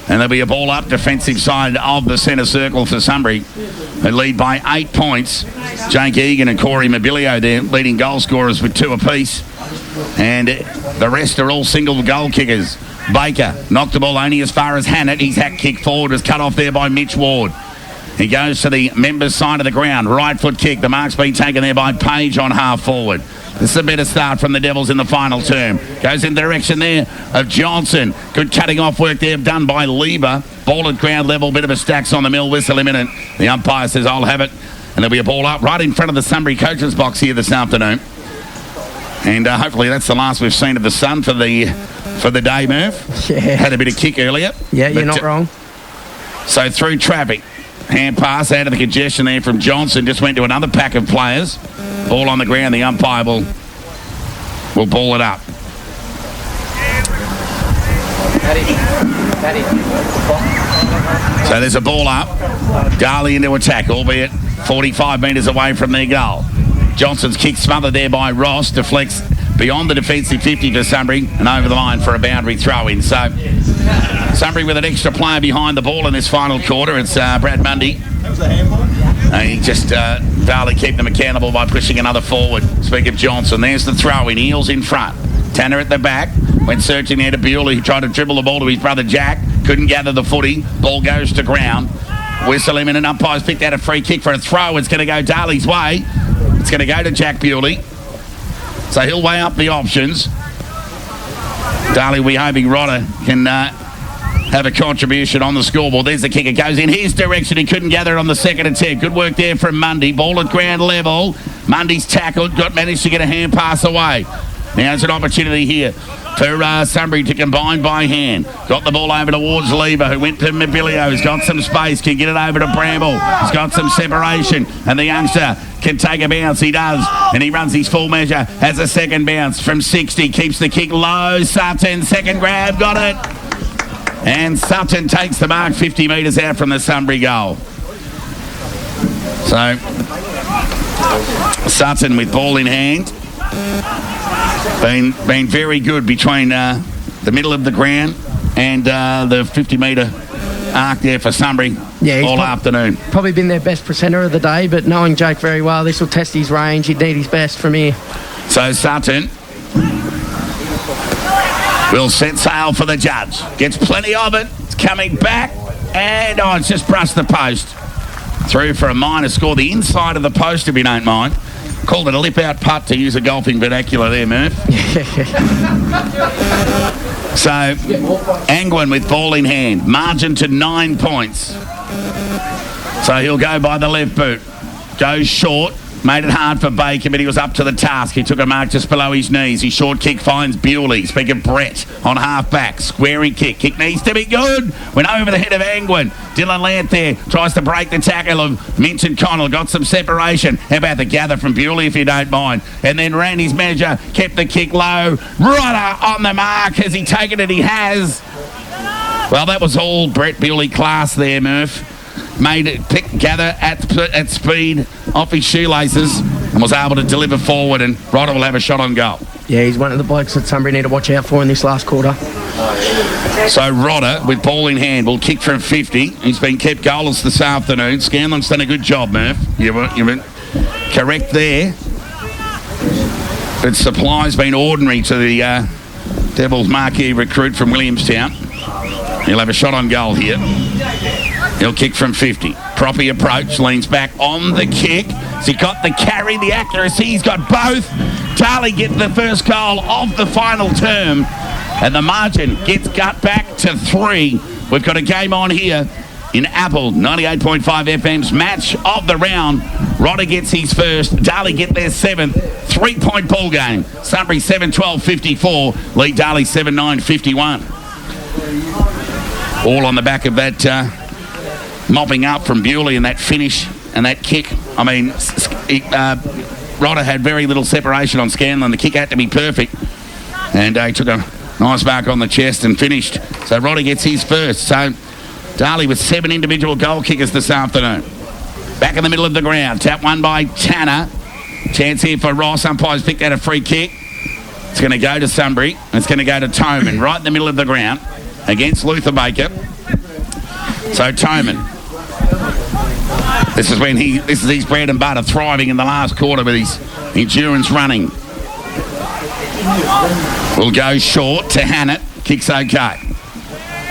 S1: And there'll be a ball up defensive side of the centre circle for Sunbury. They lead by 8 points. Jake Egan and Corey Mobilio there, leading goal scorers with 2 apiece. And the rest are all single goal kickers. Baker knocked the ball only as far as Hannett. His hat kick forward was cut off there by Mitch Ward. He goes to the members' side of the ground. Right foot kick. The mark's been taken there by Page on half forward. This is a better start from the Devils in the final term. Goes in the direction there of Johnson. Good cutting off work there done by Lieber. Ball at ground level. Bit of a stacks on the mill. Whistle imminent. The umpire says, I'll have it. And there'll be a ball up right in front of the Sunbury coaches box here this afternoon. And hopefully that's the last we've seen of the sun for the day, Murph.
S2: Yeah.
S1: Had a bit of kick earlier.
S2: Yeah, you're not wrong.
S1: So through traffic. Hand pass out of the congestion there from Johnson. Just went to another pack of players. Ball on the ground. The umpire will ball it up. So there's a ball up. Darley into attack, albeit 45 metres away from their goal. Johnson's kick smothered there by Ross. Deflects beyond the defensive 50 for Sunbury and over the line for a boundary throw-in. So Sunbury with an extra player behind the ball in this final quarter. It's Brad Mundy. He just Darley kept them accountable by pushing another forward. Speak of Johnson, there's the throw-in. Eels in front. Tanner at the back. Went searching there to Bewley, who tried to dribble the ball to his brother Jack. Couldn't gather the footy. Ball goes to ground. Whistle him, and an umpire's picked out a free kick for a throw. It's going to go Darley's way. It's going to go to Jack Bewley. So he'll weigh up the options. Darley, we hoping Rodder can have a contribution on the scoreboard. There's the kick. It goes in his direction. He couldn't gather it on the second attempt. Good work there from Mundy. Ball at ground level. Mundy's tackled. Managed to get a hand pass away. Now it's an opportunity here for Sunbury to combine by hand. Got the ball over towards Lieber, who went to Mobilio. He's got some space. Can get it over to Bramble. He's got some separation. And the youngster can take a bounce. He does. And he runs his full measure. Has a second bounce from 60. Keeps the kick low. Sutton, second grab. Got it. And Sutton takes the mark 50 metres out from the Sunbury goal. So Sutton with ball in hand. Been very good between the middle of the ground and the 50-metre arc there for Sunbury all afternoon.
S2: Probably been their best presenter of the day, but knowing Jake very well, this will test his range. He'd need his best from here.
S1: So Sutton will set sail for the judge. Gets plenty of it. It's coming back. And, it's just brushed the post. Through for a minor score. The inside of the post, if you don't mind. Called it a lip-out putt, to use a golfing vernacular there, Murph. So, Angwin with ball in hand. Margin to 9 points. So he'll go by the left boot. Goes short. Made it hard for Baker, but he was up to the task. He took a mark just below his knees. His short kick finds Bewley. Speak of Brett on half-back. Squaring kick. Kick needs to be good. Went over the head of Angwin. Dylan Lant there. Tries to break the tackle of Minton Connell. Got some separation. How about the gather from Bewley, if you don't mind? And then Randy's manager kept the kick low. Rodder on the mark. Has he taken it? He has. Well, that was all Brett Bewley class there, Murph. Made it gather at speed off his shoelaces and was able to deliver forward, and Rodder will have a shot on goal.
S2: Yeah, he's one of the blokes that Sunbury need to watch out for in this last quarter.
S1: So Rodder, with ball in hand, will kick from 50. He's been kept goalless this afternoon. Scanlon's done a good job, Murph. You were correct there. But supply's been ordinary to the Devils marquee recruit from Williamstown. He'll have a shot on goal here. He'll kick from 50. Proppy approach, leans back on the kick. Has he got the carry, the accuracy? He's got both. Darley gets the first goal of the final term. And the margin gets cut back to 3. We've got a game on here in Apple 98.5 FM's match of the round. Rodder gets his first. Darley get their 7th. 3-point ball game. Sunbury 7-12-54. Lead Darley 7-9-51. All on the back of that mopping up from Bewley and that finish and that kick. I mean, Rodder had very little separation on Scanlon. The kick had to be perfect. And he took a nice mark on the chest and finished. So Rodder gets his first. So Darley with 7 individual goal kickers this afternoon. Back in the middle of the ground. Tap one by Tanner. Chance here for Ross. Umpires picked out a free kick. It's going to go to Sunbury. And it's going to go to Toman right in the middle of the ground against Luther Baker. So Toman. This is his bread and butter, thriving in the last quarter with his endurance running. Will go short to Hannett. Kicks okay.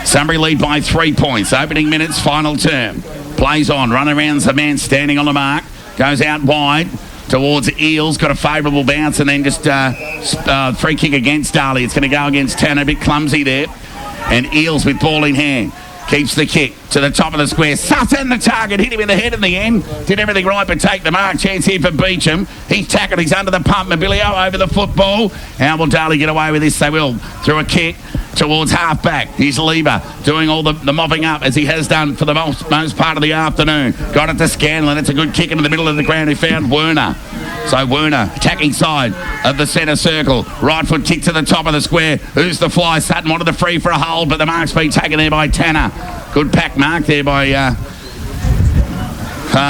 S1: Sunbury lead by 3 points. Opening minutes, final term. Plays on. Run around the man standing on the mark. Goes out wide towards Eels. Got a favourable bounce and then just free kick against Darley. It's going to go against Tanner. A bit clumsy there. And Eels with ball in hand. Keeps the kick to the top of the square. Sutton, the target, hit him in the head in the end. Did everything right but take the mark. Chance here for Beecham. He's tackled. He's under the pump. Mobilio over the football. How will Darley get away with this? They will. Through a kick towards half-back. Here's Lieber doing all the mopping up as he has done for the most part of the afternoon. Got it to Scanlon. It's a good kick into the middle of the ground. He found Werner. So Werner, attacking side of the centre circle. Right foot kick to the top of the square. Who's the fly? Sutton wanted the free for a hold, but the mark's been taken there by Tanner. Good pack mark there by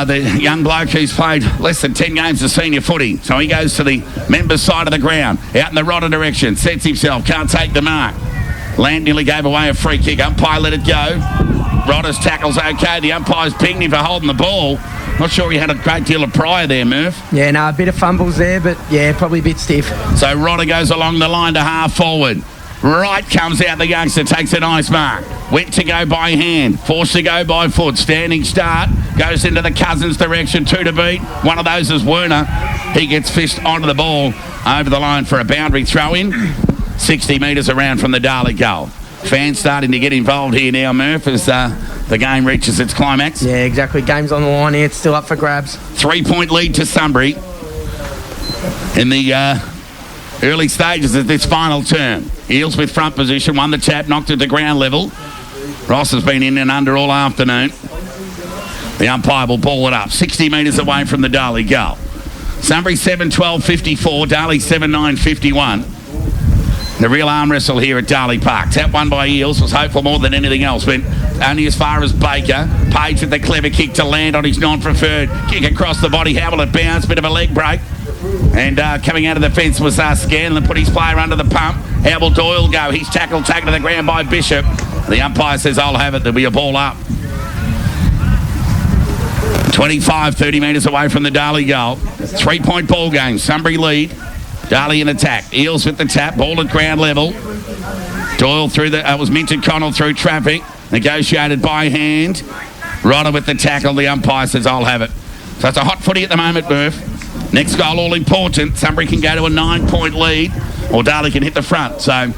S1: the young bloke who's played less than 10 games of senior footy. So he goes to the members' side of the ground. Out in the Rodder direction. Sets himself. Can't take the mark. Land nearly gave away a free kick. Umpire let it go. Rodder's tackle's okay. The umpire's pinged him for holding the ball. Not sure he had a great deal of prior there, Murph.
S2: Yeah, no, a bit of fumbles there, but yeah, probably a bit stiff.
S1: So Rodder goes along the line to half forward. Right comes out the youngster, takes a nice mark. Went to go by hand, forced to go by foot. Standing start, goes into the Cousins direction, 2 to beat. One of those is Werner. He gets fished onto the ball over the line for a boundary throw-in. 60 metres around from the Darley goal. Fans starting to get involved here now, Murph, as the game reaches its climax.
S2: Yeah, exactly. Game's on the line here. It's still up for grabs.
S1: 3-point lead to Sunbury in the early stages of this final term. Eels with front position. Won the tap, knocked it to ground level. Ross has been in and under all afternoon. The umpire will ball it up. 60 metres away from the Darley goal. Sunbury 7-12-54. Darley 7-9-51. The real arm wrestle here at Darley Park. Tap one by Eels. Was hopeful more than anything else. Went only as far as Baker. Page with the clever kick to land on his non-preferred. Kick across the body. How will it bounce? Bit of a leg break. And coming out of the fence was Scanlon, put his player under the pump. How will Doyle go? He's tackled, taken to the ground by Bishop. The umpire says, I'll have it. There'll be a ball up. 30 metres away from the Darley goal. 3-point ball game. Sunbury lead. Darley in attack. Eels with the tap. Ball at ground level. Doyle through the... was Minton Connell through traffic. Negotiated by hand. Rodder with the tackle. The umpire says, I'll have it. So it's a hot footy at the moment, Murph. Next goal all important. Sunbury can go to a 9-point lead. Or Darley can hit the front. So...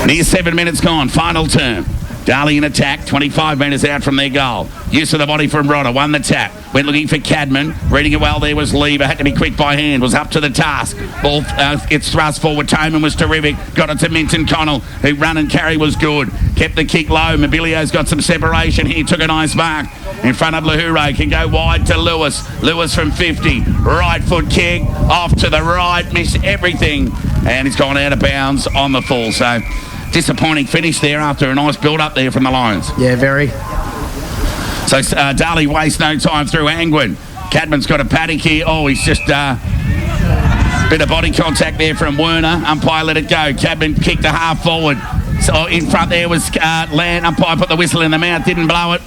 S1: near 7 minutes gone. Final term. Darley in attack, 25 metres out from their goal. Use of the body from Rodder, won the tap. Went looking for Cadman. Reading it well there was Lever. Had to be quick by hand. Was up to the task. Ball gets thrust forward. Toman was terrific. Got it to Minton Connell, who run and carry was good. Kept the kick low. Mobilio's got some separation here. Took a nice mark in front of Lahure. Can go wide to Lewis. Lewis from 50. Right foot kick. Off to the right. Missed everything. And he's gone out of bounds on the full. So... disappointing finish there after a nice build-up there from the Lions.
S2: Yeah, very.
S1: So Darley wastes no time through Angwin. Cadman's got a paddock here. Oh, he's just bit of body contact there from Werner. Umpire let it go. Cadman kicked a half forward. So in front there was Land. Umpire put the whistle in the mouth, didn't blow it.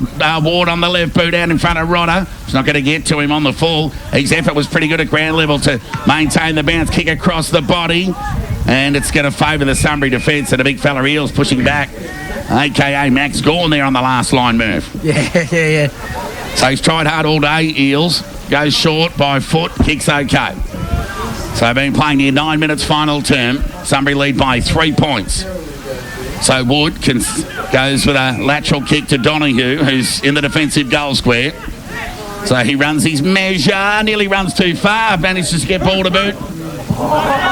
S1: Ward on the left boot out in front of Rodder. It's not going to get to him on the full. His effort was pretty good at ground level to maintain the bounce. Kick across the body. And it's going to favour the Sunbury defence, and a big fella Eels pushing back, a.k.a. Max Gorn there on the last line, Murph.
S2: Yeah.
S1: So he's tried hard all day, Eels. Goes short by foot, kicks okay. So been playing near 9 minutes final term. Sunbury lead by 3 points. So Wood goes with a lateral kick to Donahue, who's in the defensive goal square. So he runs his measure, nearly runs too far, manages to get ball to boot.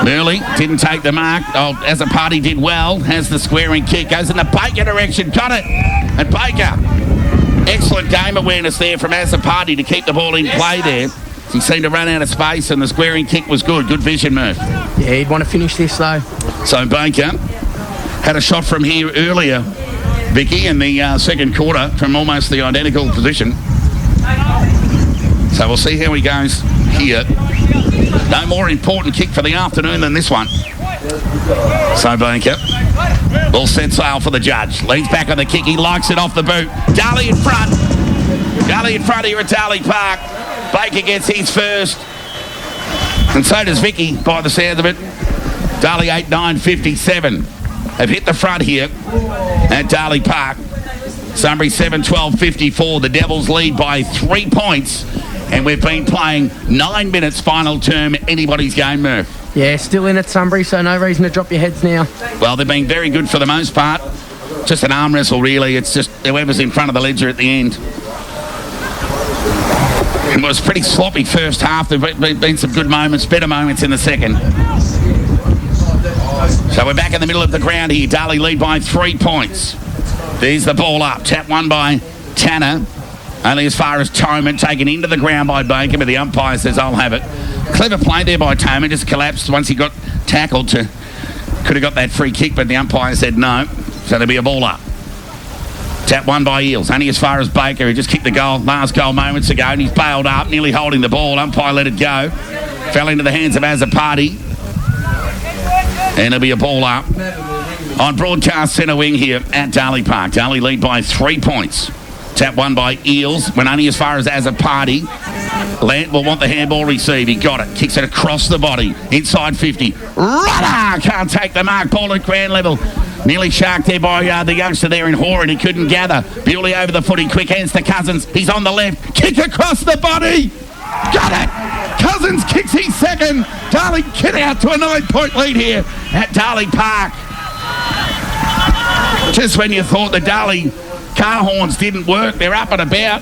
S1: Burley didn't take the mark. As a party did well. Has the squaring kick. Goes in the Baker direction. Got it. And Baker. Excellent game awareness there from As a Party to keep the ball in play there. He seemed to run out of space and the squaring kick was good. Good vision, Murph.
S2: Yeah, he'd want to finish this though.
S1: So Baker had a shot from here earlier, Vicky, in the second quarter from almost the identical position. So we'll see how he goes here. No more important kick for the afternoon than this one. So Baker, all set sail for the judge. Leans back on the kick. He likes it off the boot. Darley in front. Darley in front here at Darley Park. Baker gets his first. And so does Vicky, by the sound of it. Darley 8-9-57 have hit the front here at Darley Park. Sunbury 7-12-54. The Devils lead by 3 points. And we've been playing 9 minutes final term, anybody's game, Murph.
S2: Yeah, still in at Sunbury, so no reason to drop your heads now.
S1: Well, they've been very good for the most part. Just an arm wrestle, really. It's just whoever's in front of the ledger at the end. It was pretty sloppy first half. There have been some good moments, better moments in the second. So we're back in the middle of the ground here. Darley lead by 3 points. There's the ball up. Tap won by Tanner. Only as far as Toman, taken into the ground by Baker, but the umpire says, I'll have it. Clever play there by Toman, just collapsed once he got tackled to... Could have got that free kick, but the umpire said no. So there'll be a ball up. Tap won by Eels, only as far as Baker, who just kicked the goal, last goal moments ago, and he's bailed up, nearly holding the ball. Umpire let it go. Fell into the hands of As a Party. And there'll be a ball up. On broadcast centre wing here at Darley Park. Darley lead by 3 points. Tap won by Eels, went only as far as a Party. Lant will want the handball receive. He got it. Kicks it across the body. Inside 50. Runner! Can't take the mark. Ball at ground level. Nearly sharked there by the youngster there in Horan. He couldn't gather. Bewley over the footy. Quick hands to Cousins. He's on the left. Kick across the body. Got it. Cousins kicks his second. Darley get out to a 9-point lead here at Darley Park. Just when you thought the Darley car horns didn't work, they're up and about.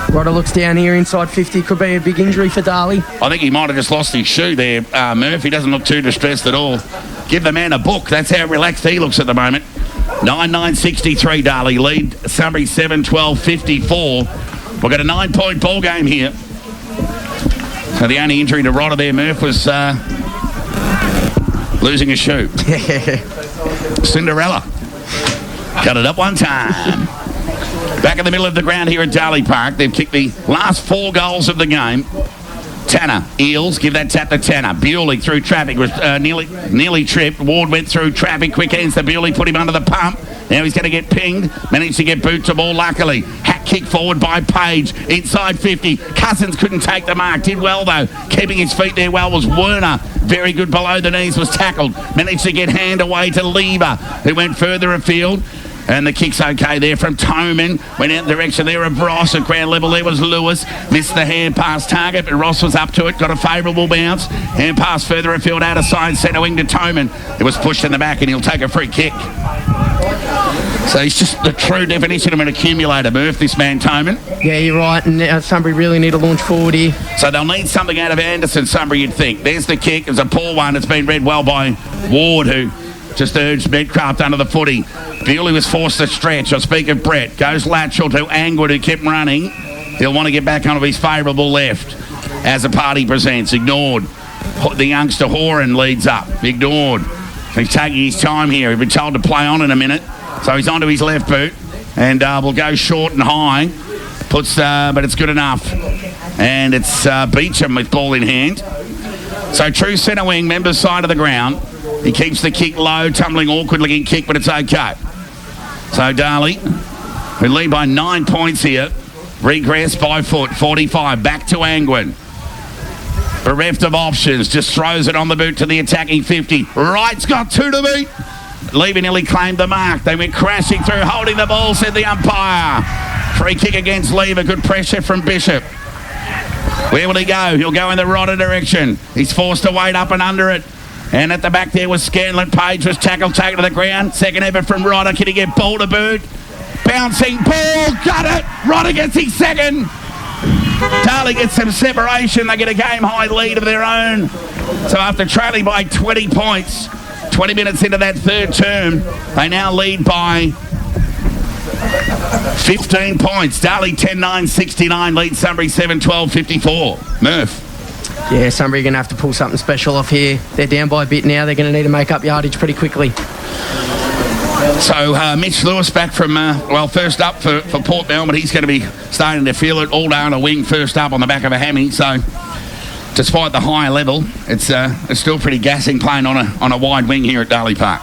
S2: Rodder looks down here inside 50. Could be a big injury for Darley.
S1: I think he might have just lost his shoe there, Murph. He doesn't look too distressed at all. Give the man a book. That's how relaxed he looks at the moment. 9-9-63 Darley lead. Sunbury 7-12-54. We've got a 9-point ball game here. So the only injury to Rodder there, Murph, was losing a shoe. Cinderella. Cut it up one time. Back in the middle of the ground here at Darley Park. They've kicked the last 4 goals of the game. Tanner, Eels, give that tap to Tanner. Bewley through traffic, was nearly tripped. Ward went through traffic, quick hands to Bewley, put him under the pump. Now he's going to get pinged. Managed to get boot to ball, luckily. Hack kick forward by Page, inside 50. Cousins couldn't take the mark, did well though. Keeping his feet there well was Werner. Very good below the knees, was tackled. Managed to get hand away to Lever, who went further afield. And the kick's okay there from Toman. Went out the direction there of Ross. At ground level there was Lewis. Missed the hand pass target, but Ross was up to it. Got a favourable bounce. Hand pass further afield out of side centre wing to Toman. It was pushed in the back and he'll take a free kick. So he's just the true definition of an accumulator, Murph, this man Toman.
S2: Yeah, you're right. And Sunbury really need to launch forward here.
S1: So they'll need something out of Anderson, Sunbury, you'd think. There's the kick. It's a poor one. It's been read well by Ward, who just urged Medcraft under the footy. Bewley was forced to stretch. I speak of Brett. Goes lateral to Angwood, who kept running. He'll want to get back onto his favourable left as the party presents. Ignored. The youngster Horan leads up. Ignored. He's taking his time here. He's been told to play on in a minute. So he's onto his left boot. And will go short and high. But it's good enough. And it's Beecham with ball in hand. So true centre wing, members side of the ground. He keeps the kick low, tumbling awkward-looking kick, but it's okay. So Darley, who lead by 9 points here, regress by foot, 45, back to Angwin. Bereft of options, just throws it on the boot to the attacking 50. Right's got 2 to beat. Lever nearly claimed the mark. They went crashing through, holding the ball, said the umpire. Free kick against Lever, good pressure from Bishop. Where will he go? He'll go in the right direction. He's forced to wait up and under it. And at the back there was Scanlon. Page was tackled, taken to the ground. Second effort from Rodder. Can he get ball to boot? Bouncing ball. Got it. Rodder gets his second. Darley gets some separation. They get a game-high lead of their own. So after trailing by 20 points, 20 minutes into that third term, they now lead by 15 points. Darley 10-9-69, leads Sunbury 7-12-54. Murph.
S2: Yeah, Sunbury are going to have to pull something special off here. They're down by a bit now. They're going to need to make up yardage pretty quickly.
S1: So Mitch Lewis back from, first up for Port Melbourne. He's going to be starting to feel it all down a wing, first up on the back of a hammy. So despite the higher level, it's still pretty gassing playing on a wide wing here at Darley Park.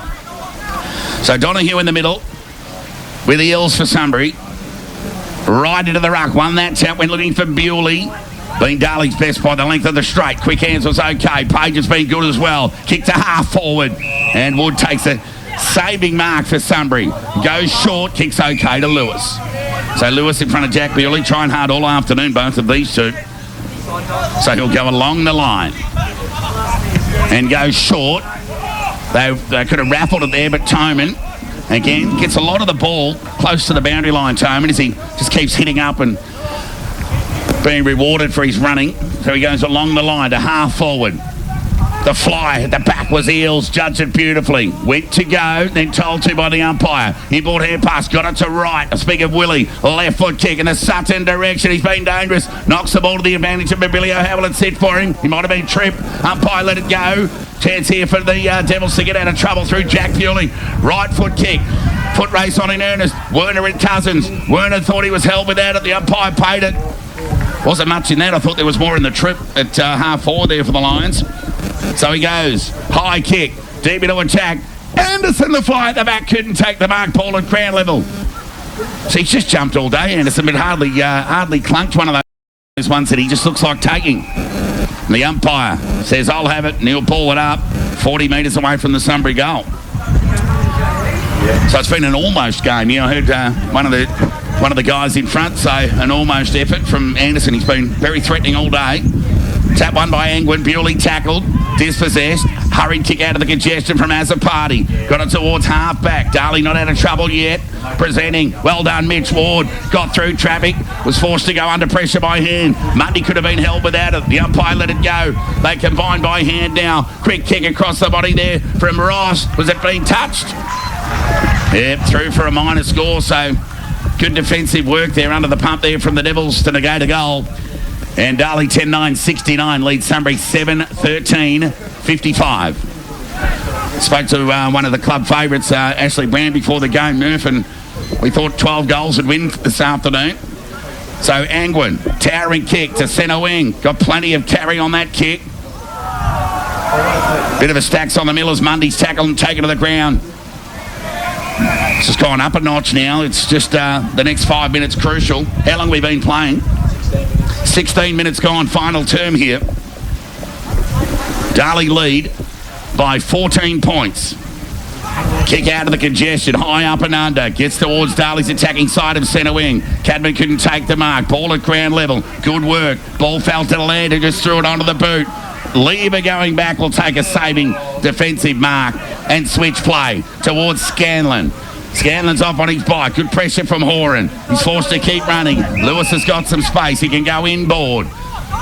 S1: So Donahue in the middle with the Eels for Sunbury. Right into the ruck. Won that tap, went looking for Bewley. Been Darley's best by the length of the straight. Quick hands was okay. Page has been good as well. Kick to half forward. And Wood takes a saving mark for Sunbury. Goes short. Kicks okay to Lewis. So Lewis in front of Jack Bewley. Trying hard all afternoon, both of these two. So he'll go along the line. And goes short. They could have raffled it there, but Toman, again, gets a lot of the ball close to the boundary line, Toman, as he just keeps hitting up and being rewarded for his running. So he goes along the line to half forward. The fly at the back was Eels, judged it beautifully. Went to go, then told to by the umpire. Inboard hand pass, got it to right. I speak of Willie, left foot kick in the Sutton direction. He's been dangerous. Knocks the ball to the advantage of Mobilio. Howell set for him. He might have been tripped. Umpire let it go. Chance here for the Devils to get out of trouble through Jack Bewley. Right foot kick. Foot race on in earnest. Werner and Cousins. Werner thought he was held without it. The umpire paid it. Wasn't much in that. I thought there was more in the trip at half forward there for the Lions. So he goes. High kick. Deep into attack. Anderson, the fly at the back, couldn't take the mark. Ball at ground level. So he's just jumped all day, Anderson, but hardly clunked one of those ones that he just looks like taking. And the umpire says, I'll have it, and he'll pull it up 40 metres away from the Sunbury goal. So it's been an almost game. I heard one of the guys in front say an almost effort from Anderson. He's been very threatening all day. Tap one by Angwin. Bewley tackled. Dispossessed. Hurried kick out of the congestion from Azapati. Got it towards half back. Darley not out of trouble yet. Presenting. Well done, Mitch Ward. Got through traffic. Was forced to go under pressure by hand. Mundy could have been held without it. The umpire let it go. They combine by hand now. Quick kick across the body there from Ross. Was it being touched? Yep, through for a minor score. So good defensive work there under the pump there from the Devils to negate a goal. And Darley 10-9-69 leads Sunbury 7-13-55. Spoke to one of the club favourites, Ashley Brand, before the game, Murph, and we thought 12 goals would win this afternoon. So Angwin, towering kick to centre wing. Got plenty of carry on that kick. Bit of a stacks on the Millers. Mundy's tackle and taken to the ground. It's just gone up a notch now. It's just the next 5 minutes crucial. How long have we been playing? 16 minutes gone, final term here. Darley lead by 14 points. Kick out of the congestion, high up and under. Gets towards Darley's attacking side of centre wing. Cadman couldn't take the mark. Ball at ground level. Good work. Ball fell to the land and just threw it onto the boot. Lever going back will take a saving defensive mark and switch play towards Scanlon. Scanlon's off on his bike. Good pressure from Horan. He's forced to keep running. Lewis has got some space. He can go inboard.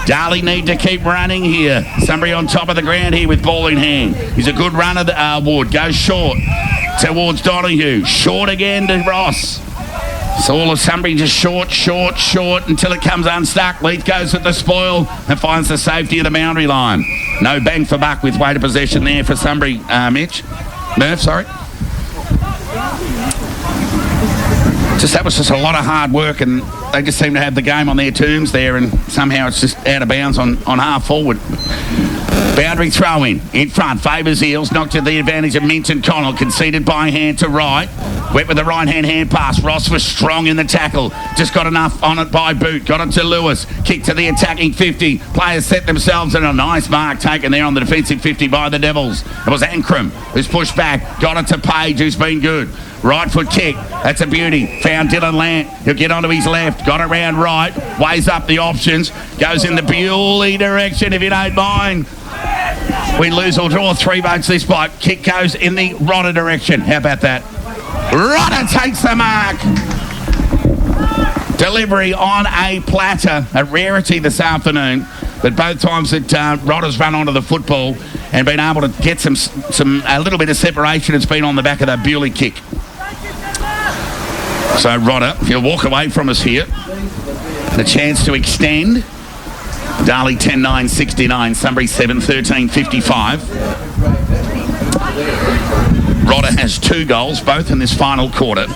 S1: Darley need to keep running here. Sunbury on top of the ground here with ball in hand. He's a good runner, Wood. Goes short towards Donahue. Short again to Ross. So all of Sunbury just short until it comes unstuck. Leith goes with the spoil and finds the safety of the boundary line. No bang for buck with weight of possession there for Sunbury, Murph, sorry. That was just a lot of hard work, and they just seem to have the game on their terms there, and somehow it's just out of bounds on half forward. Boundary throw in front, favours Eels, knocked to the advantage of Minton Connell, conceded by hand to right. Went with the right-hand hand pass. Ross was strong in the tackle. Just got enough on it by boot. Got it to Lewis. Kick to the attacking 50. Players set themselves in a nice mark taken there on the defensive 50 by the Devils. It was Ankrum who's pushed back. Got it to Page, who's been good. Right foot kick. That's a beauty. Found Dylan Lant. He'll get onto his left. Got around right. Weighs up the options. Goes in the Bewley direction, if you don't mind. We lose or draw 3 votes this spot. Kick goes in the Rodder direction. How about that? Rodder takes the mark. Delivery on a platter. A rarity this afternoon. But both times that Rodder's run onto the football and been able to get a little bit of separation, it's been on the back of that Bewley kick. So Rodder, he'll walk away from us here. The chance to extend. Darley 10-9-69, Sunbury 7-13-55. Rodder has 2 goals, both in this final quarter.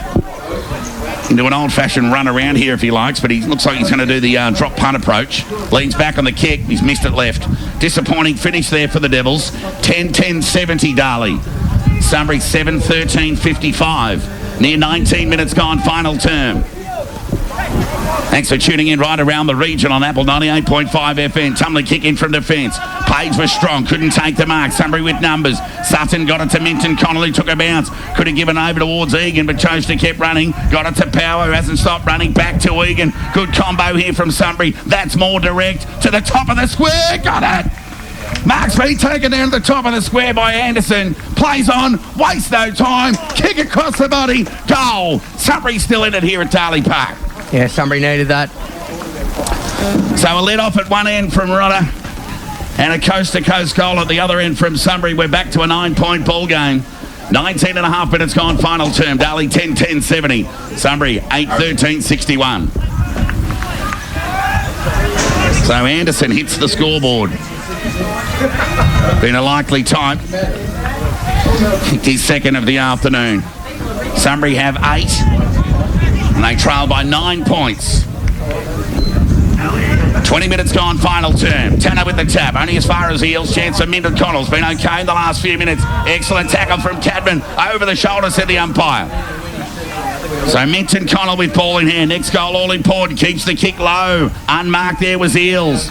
S1: Into an old-fashioned run around here if he likes, but he looks like he's going to do the drop punt approach. Leans back on the kick. He's missed it left. Disappointing finish there for the Devils. 10-10-70 Darley. Sunbury 7-13-55. Near 19 minutes gone, final term. Thanks for tuning in right around the region on Apple 98.5 FM. Tumley kick in from defence. Page was strong, couldn't take the mark. Sunbury with numbers. Sutton got it to Minton. Connolly took a bounce. Could have given over towards Egan, but chose to keep running. Got it to Power, who hasn't stopped running. Back to Egan. Good combo here from Sunbury. That's more direct. To the top of the square. Got it! Mark's been taken down to the top of the square by Anderson. Plays on. Waste no time. Kick across the body. Goal. Sunbury still in it here at Darley Park.
S2: Yeah, Sunbury needed that.
S1: So a let off at one end from Rodder and a coast-to-coast goal at the other end from Sunbury. We're back to a 9-point ball game. 19 and a half minutes gone, final term. Darley 10-10-70. Sunbury 8-13-61. So Anderson hits the scoreboard. Been a likely type. Kicked his second of the afternoon. Sunbury have 8. And they trail by 9 points. 20 minutes gone, final term. Tanner with the tap, only as far as Eels. Chance for Minton Connell's been okay in the last few minutes. Excellent tackle from Cadman. Over the shoulder, said the umpire. So Minton Connell with ball in hand. Next goal, all important. Keeps the kick low. Unmarked there was Eels.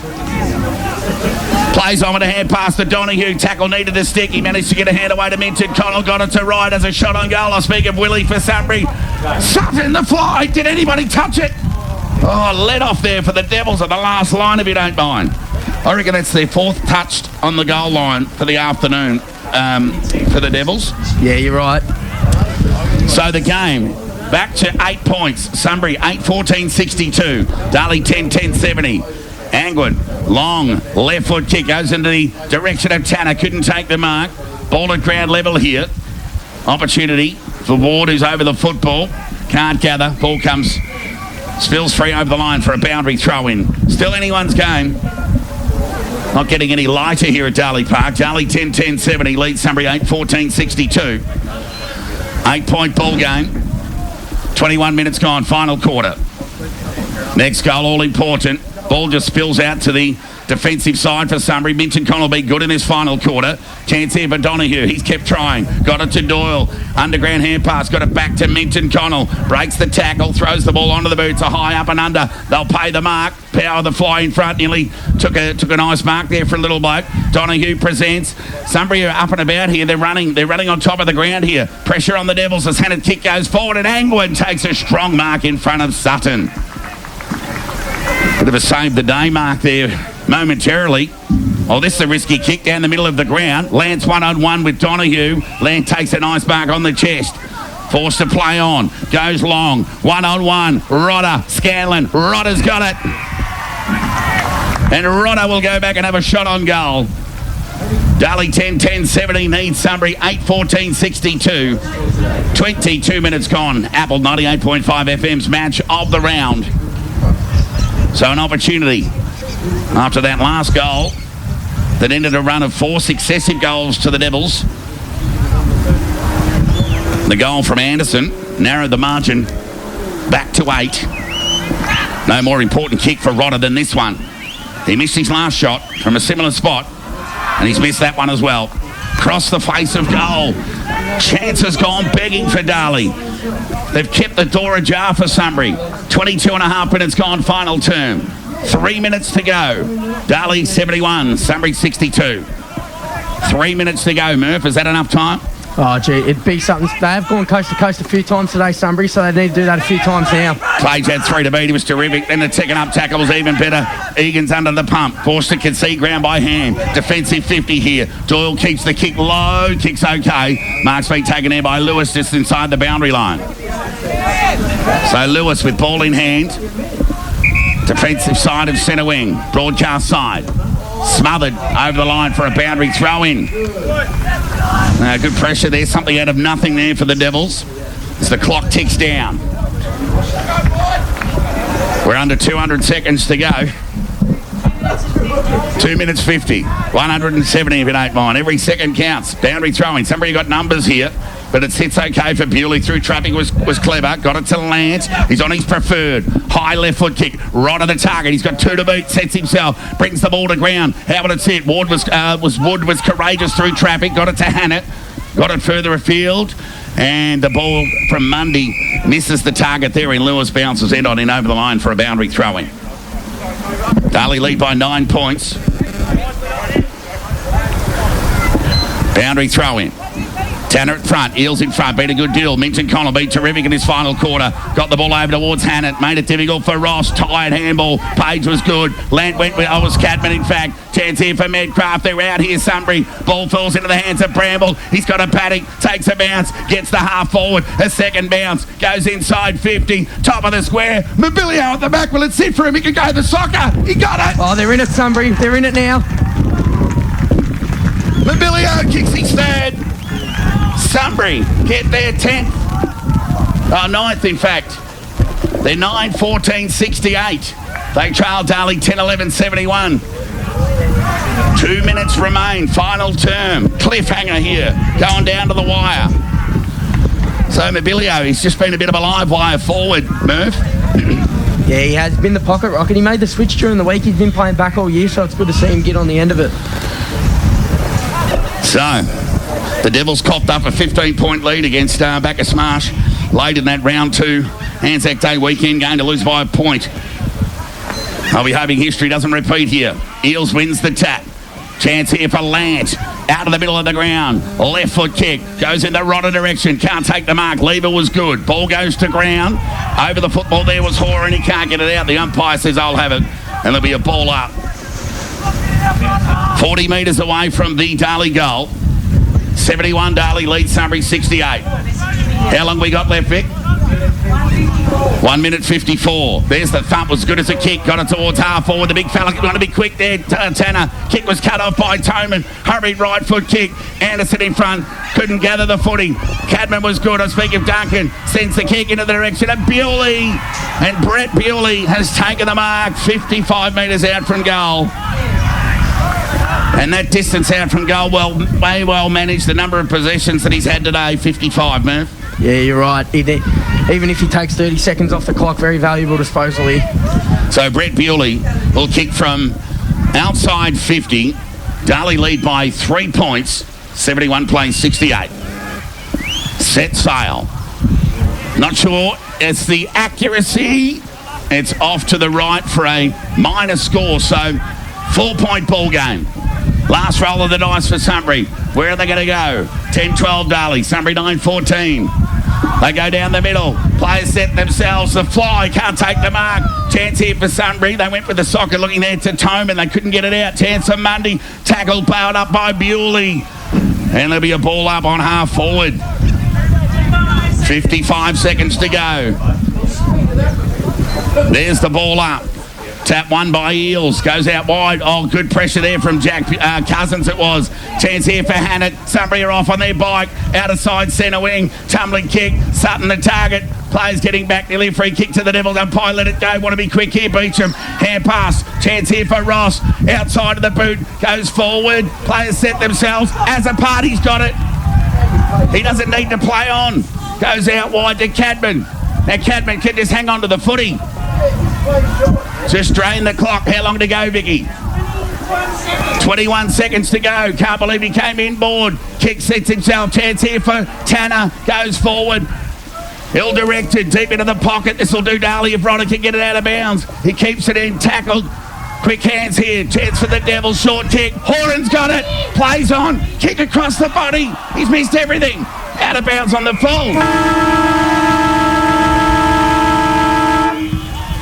S1: Plays on with a hand pass to Donahue. Tackle needed to stick. He managed to get a hand away to Minton. Connell got it to right as a shot on goal. I speak of Willie for Sunbury. Sutton the fly. Did anybody touch it? Oh, let off there for the Devils at the last line, if you don't mind. I reckon that's their 4th touched on the goal line for the afternoon for the Devils.
S2: Yeah, you're right.
S1: So the game back to 8 points. Sunbury 8-14-62. Darley 10-10-70. Angwin, long left foot kick, goes into the direction of Tanner. Couldn't take the mark. Ball at ground level here. Opportunity for Ward, who's over the football. Can't gather. Ball comes, spills free over the line for a boundary throw in. Still anyone's game. Not getting any lighter here at Darley Park. Darley 10-10-70 leads Sunbury 8-14-62. 8-point ball game. 21 minutes gone, final quarter. Next goal, all important. Ball just spills out to the defensive side for Sunbury. Minton Connell be good in this final quarter. Chance here for Donahue. He's kept trying. Got it to Doyle. Underground hand pass. Got it back to Minton Connell. Breaks the tackle. Throws the ball onto the boots. A high up and under. They'll pay the mark. Power the fly in front. Nearly took a nice mark there for a little bloke. Donahue presents. Sunbury are up and about here. They're running on top of the ground here. Pressure on the Devils. The centre kick goes forward and Angwin takes a strong mark in front of Sutton. Bit of a save the day mark there momentarily. Oh, this is a risky kick down the middle of the ground. Lance 1-on-1 with Donahue. Lance takes a nice mark on the chest. Forced to play on. Goes long. 1-on-1. Rodder. Scanlon. Rodder's got it. And Rodder will go back and have a shot on goal. Darley 10-10-70 needs Sunbury 8-14-62. 22 minutes gone. Apple 98.5 FM's match of the round. So an opportunity after that last goal that ended a run of 4 successive goals to the Devils. The goal from Anderson narrowed the margin back to 8. No more important kick for Rodder than this one. He missed his last shot from a similar spot and he's missed that one as well. Cross the face of goal. Chance has gone begging for Darley. They've kept the door ajar for Sunbury. 22 and a half minutes gone, final term. 3 minutes to go. Darley 71, Sunbury 62. 3 minutes to go, Murph. Is that enough time?
S2: Oh, gee, it'd be something. They have gone coast to coast a few times today, Sunbury, so they need to do that a few times now.
S1: Page had 3 to beat. He was terrific. Then the second up tackle was even better. Egan's under the pump. Forced to concede ground by hand. Defensive 50 here. Doyle keeps the kick low. Kick's okay. Mark's been taken there by Lewis just inside the boundary line. So Lewis with ball in hand. Defensive side of centre wing. Broadcast side. Smothered over the line for a boundary throw in. Good pressure there. Something out of nothing there for the Devils as the clock ticks down. We're under 200 seconds to go. 2 minutes 50. 170 if you don't mind. Every second counts. Boundary throwing. Somebody got numbers here, but it sits okay for Bewley. Through traffic was clever. Got it to Lance. He's on his preferred. High left foot kick. Right on the target. He's got 2 to beat. Sets himself. Brings the ball to ground. How would it sit? Wood was courageous through traffic. Got it to Hannett. Got it further afield. And the ball from Mundy misses the target there. And Lewis bounces in on in over the line for a boundary throwing. Darley lead by 9 points. Boundary throw in. Tanner at front, Eels in front, beat a good deal. Minton Connell beat terrific in his final quarter. Got the ball over towards Hannett, made it difficult for Ross. Tired handball, Page was good. Lant went with, was Cadman in fact. Chance here for Medcraft, they're out here, Sunbury. Ball falls into the hands of Bramble. He's got a paddock, takes a bounce, gets the half forward. A second bounce, goes inside 50, top of the square. Mobilio at the back, will it sit for him? He can go to soccer, he got it.
S2: Oh, they're in it, Sunbury, they're in it now.
S1: Mobilio kicks his third. Sunbury get their 10th. 9th, in fact. They're 9-14-68. They trail Darley 10-11-71. 2 minutes remain. Final term. Cliffhanger here. Going down to the wire. So Mobilio, he's just been a bit of a live wire forward, Murph.
S2: Yeah, he has been the pocket rocket. He made the switch during the week. He's been playing back all year, so it's good to see him get on the end of it.
S1: So, the Devils copped up a 15-point lead against Bacchus Marsh late in that round 2 Anzac Day weekend game to lose by a point. I'll be hoping history doesn't repeat here. Eels wins the tap. Chance here for Lance. Out of the middle of the ground. Left foot kick. Goes in the Rodder direction. Can't take the mark. Lever was good. Ball goes to ground. Over the football there was Hoare and he can't get it out. The umpire says, I'll have it. And there'll be a ball up. 40 metres away from the Darley goal. 71 Darley leads Sunbury 68. How long we got left, Vic? 1 minute 54. There's the thump, was good as a kick. Got it towards half forward. The big fella going to be quick there. Tanner. Kick was cut off by Toman. Hurried right foot kick. Anderson in front. Couldn't gather the footing. Cadman was good. I speak of Duncan. Sends the kick into the direction of Bewley. And Brett Bewley has taken the mark 55 metres out from goal. And that distance out from goal, way well managed. The number of possessions that he's had today, 55, Murph.
S2: Yeah, you're right. Even if he takes 30 seconds off the clock, very valuable disposal here.
S1: So Brett Bewley will kick from outside 50. Darley lead by 3 points. 71 plays 68. Set sail. Not sure it's the accuracy. It's off to the right for a minor score. So 4-point ball game. Last roll of the dice for Sunbury. Where are they going to go? 10-12 Darley. Sunbury 9-14. They go down the middle. Players set themselves. The fly can't take the mark. Chance here for Sunbury. They went with the soccer looking there to Tome and they couldn't get it out. Chance for Mundy. Tackle powered up by Bewley. And there'll be a ball up on half forward. 55 seconds to go. There's the ball up. Tap won by Eels. Goes out wide. Oh, good pressure there from Jack Cousins it was. Chance here for Hannett. Sunbury are off on their bike. Out of side centre wing. Tumbling kick. Sutton the target. Players getting back. Nearly a free kick to the Devils. Umpire let it go. Want to be quick here. Beecham. Hand pass. Chance here for Ross. Outside of the boot. Goes forward. Players set themselves. As a party's got it. He doesn't need to play on. Goes out wide to Cadman. Now Cadman can just hang on to the footy. Just drain the clock. How long to go, Vicky? 21 seconds to go. Can't believe he came inboard. Kick sets himself. Chance here for Tanner. Goes forward. Ill-directed. Deep into the pocket. This will do Darley if Rodder can get it out of bounds. He keeps it in. Tackled. Quick hands here. Chance for the Devils. Short kick. Horan's got it. Plays on. Kick across the body. He's missed everything. Out of bounds on the full.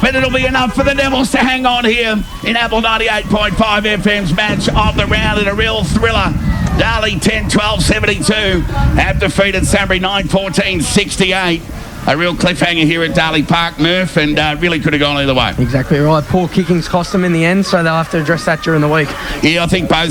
S1: But it'll be enough for the Devils to hang on here in Apple 98.5 FM's match of the round in a real thriller. Darley 10-12-72 have defeated Sunbury 9-14-68. A real cliffhanger here at Darley Park, Murph, and really could have gone either way.
S2: Exactly right. Poor kickings cost them in the end, so they'll have to address that during the week.
S1: Yeah, I think both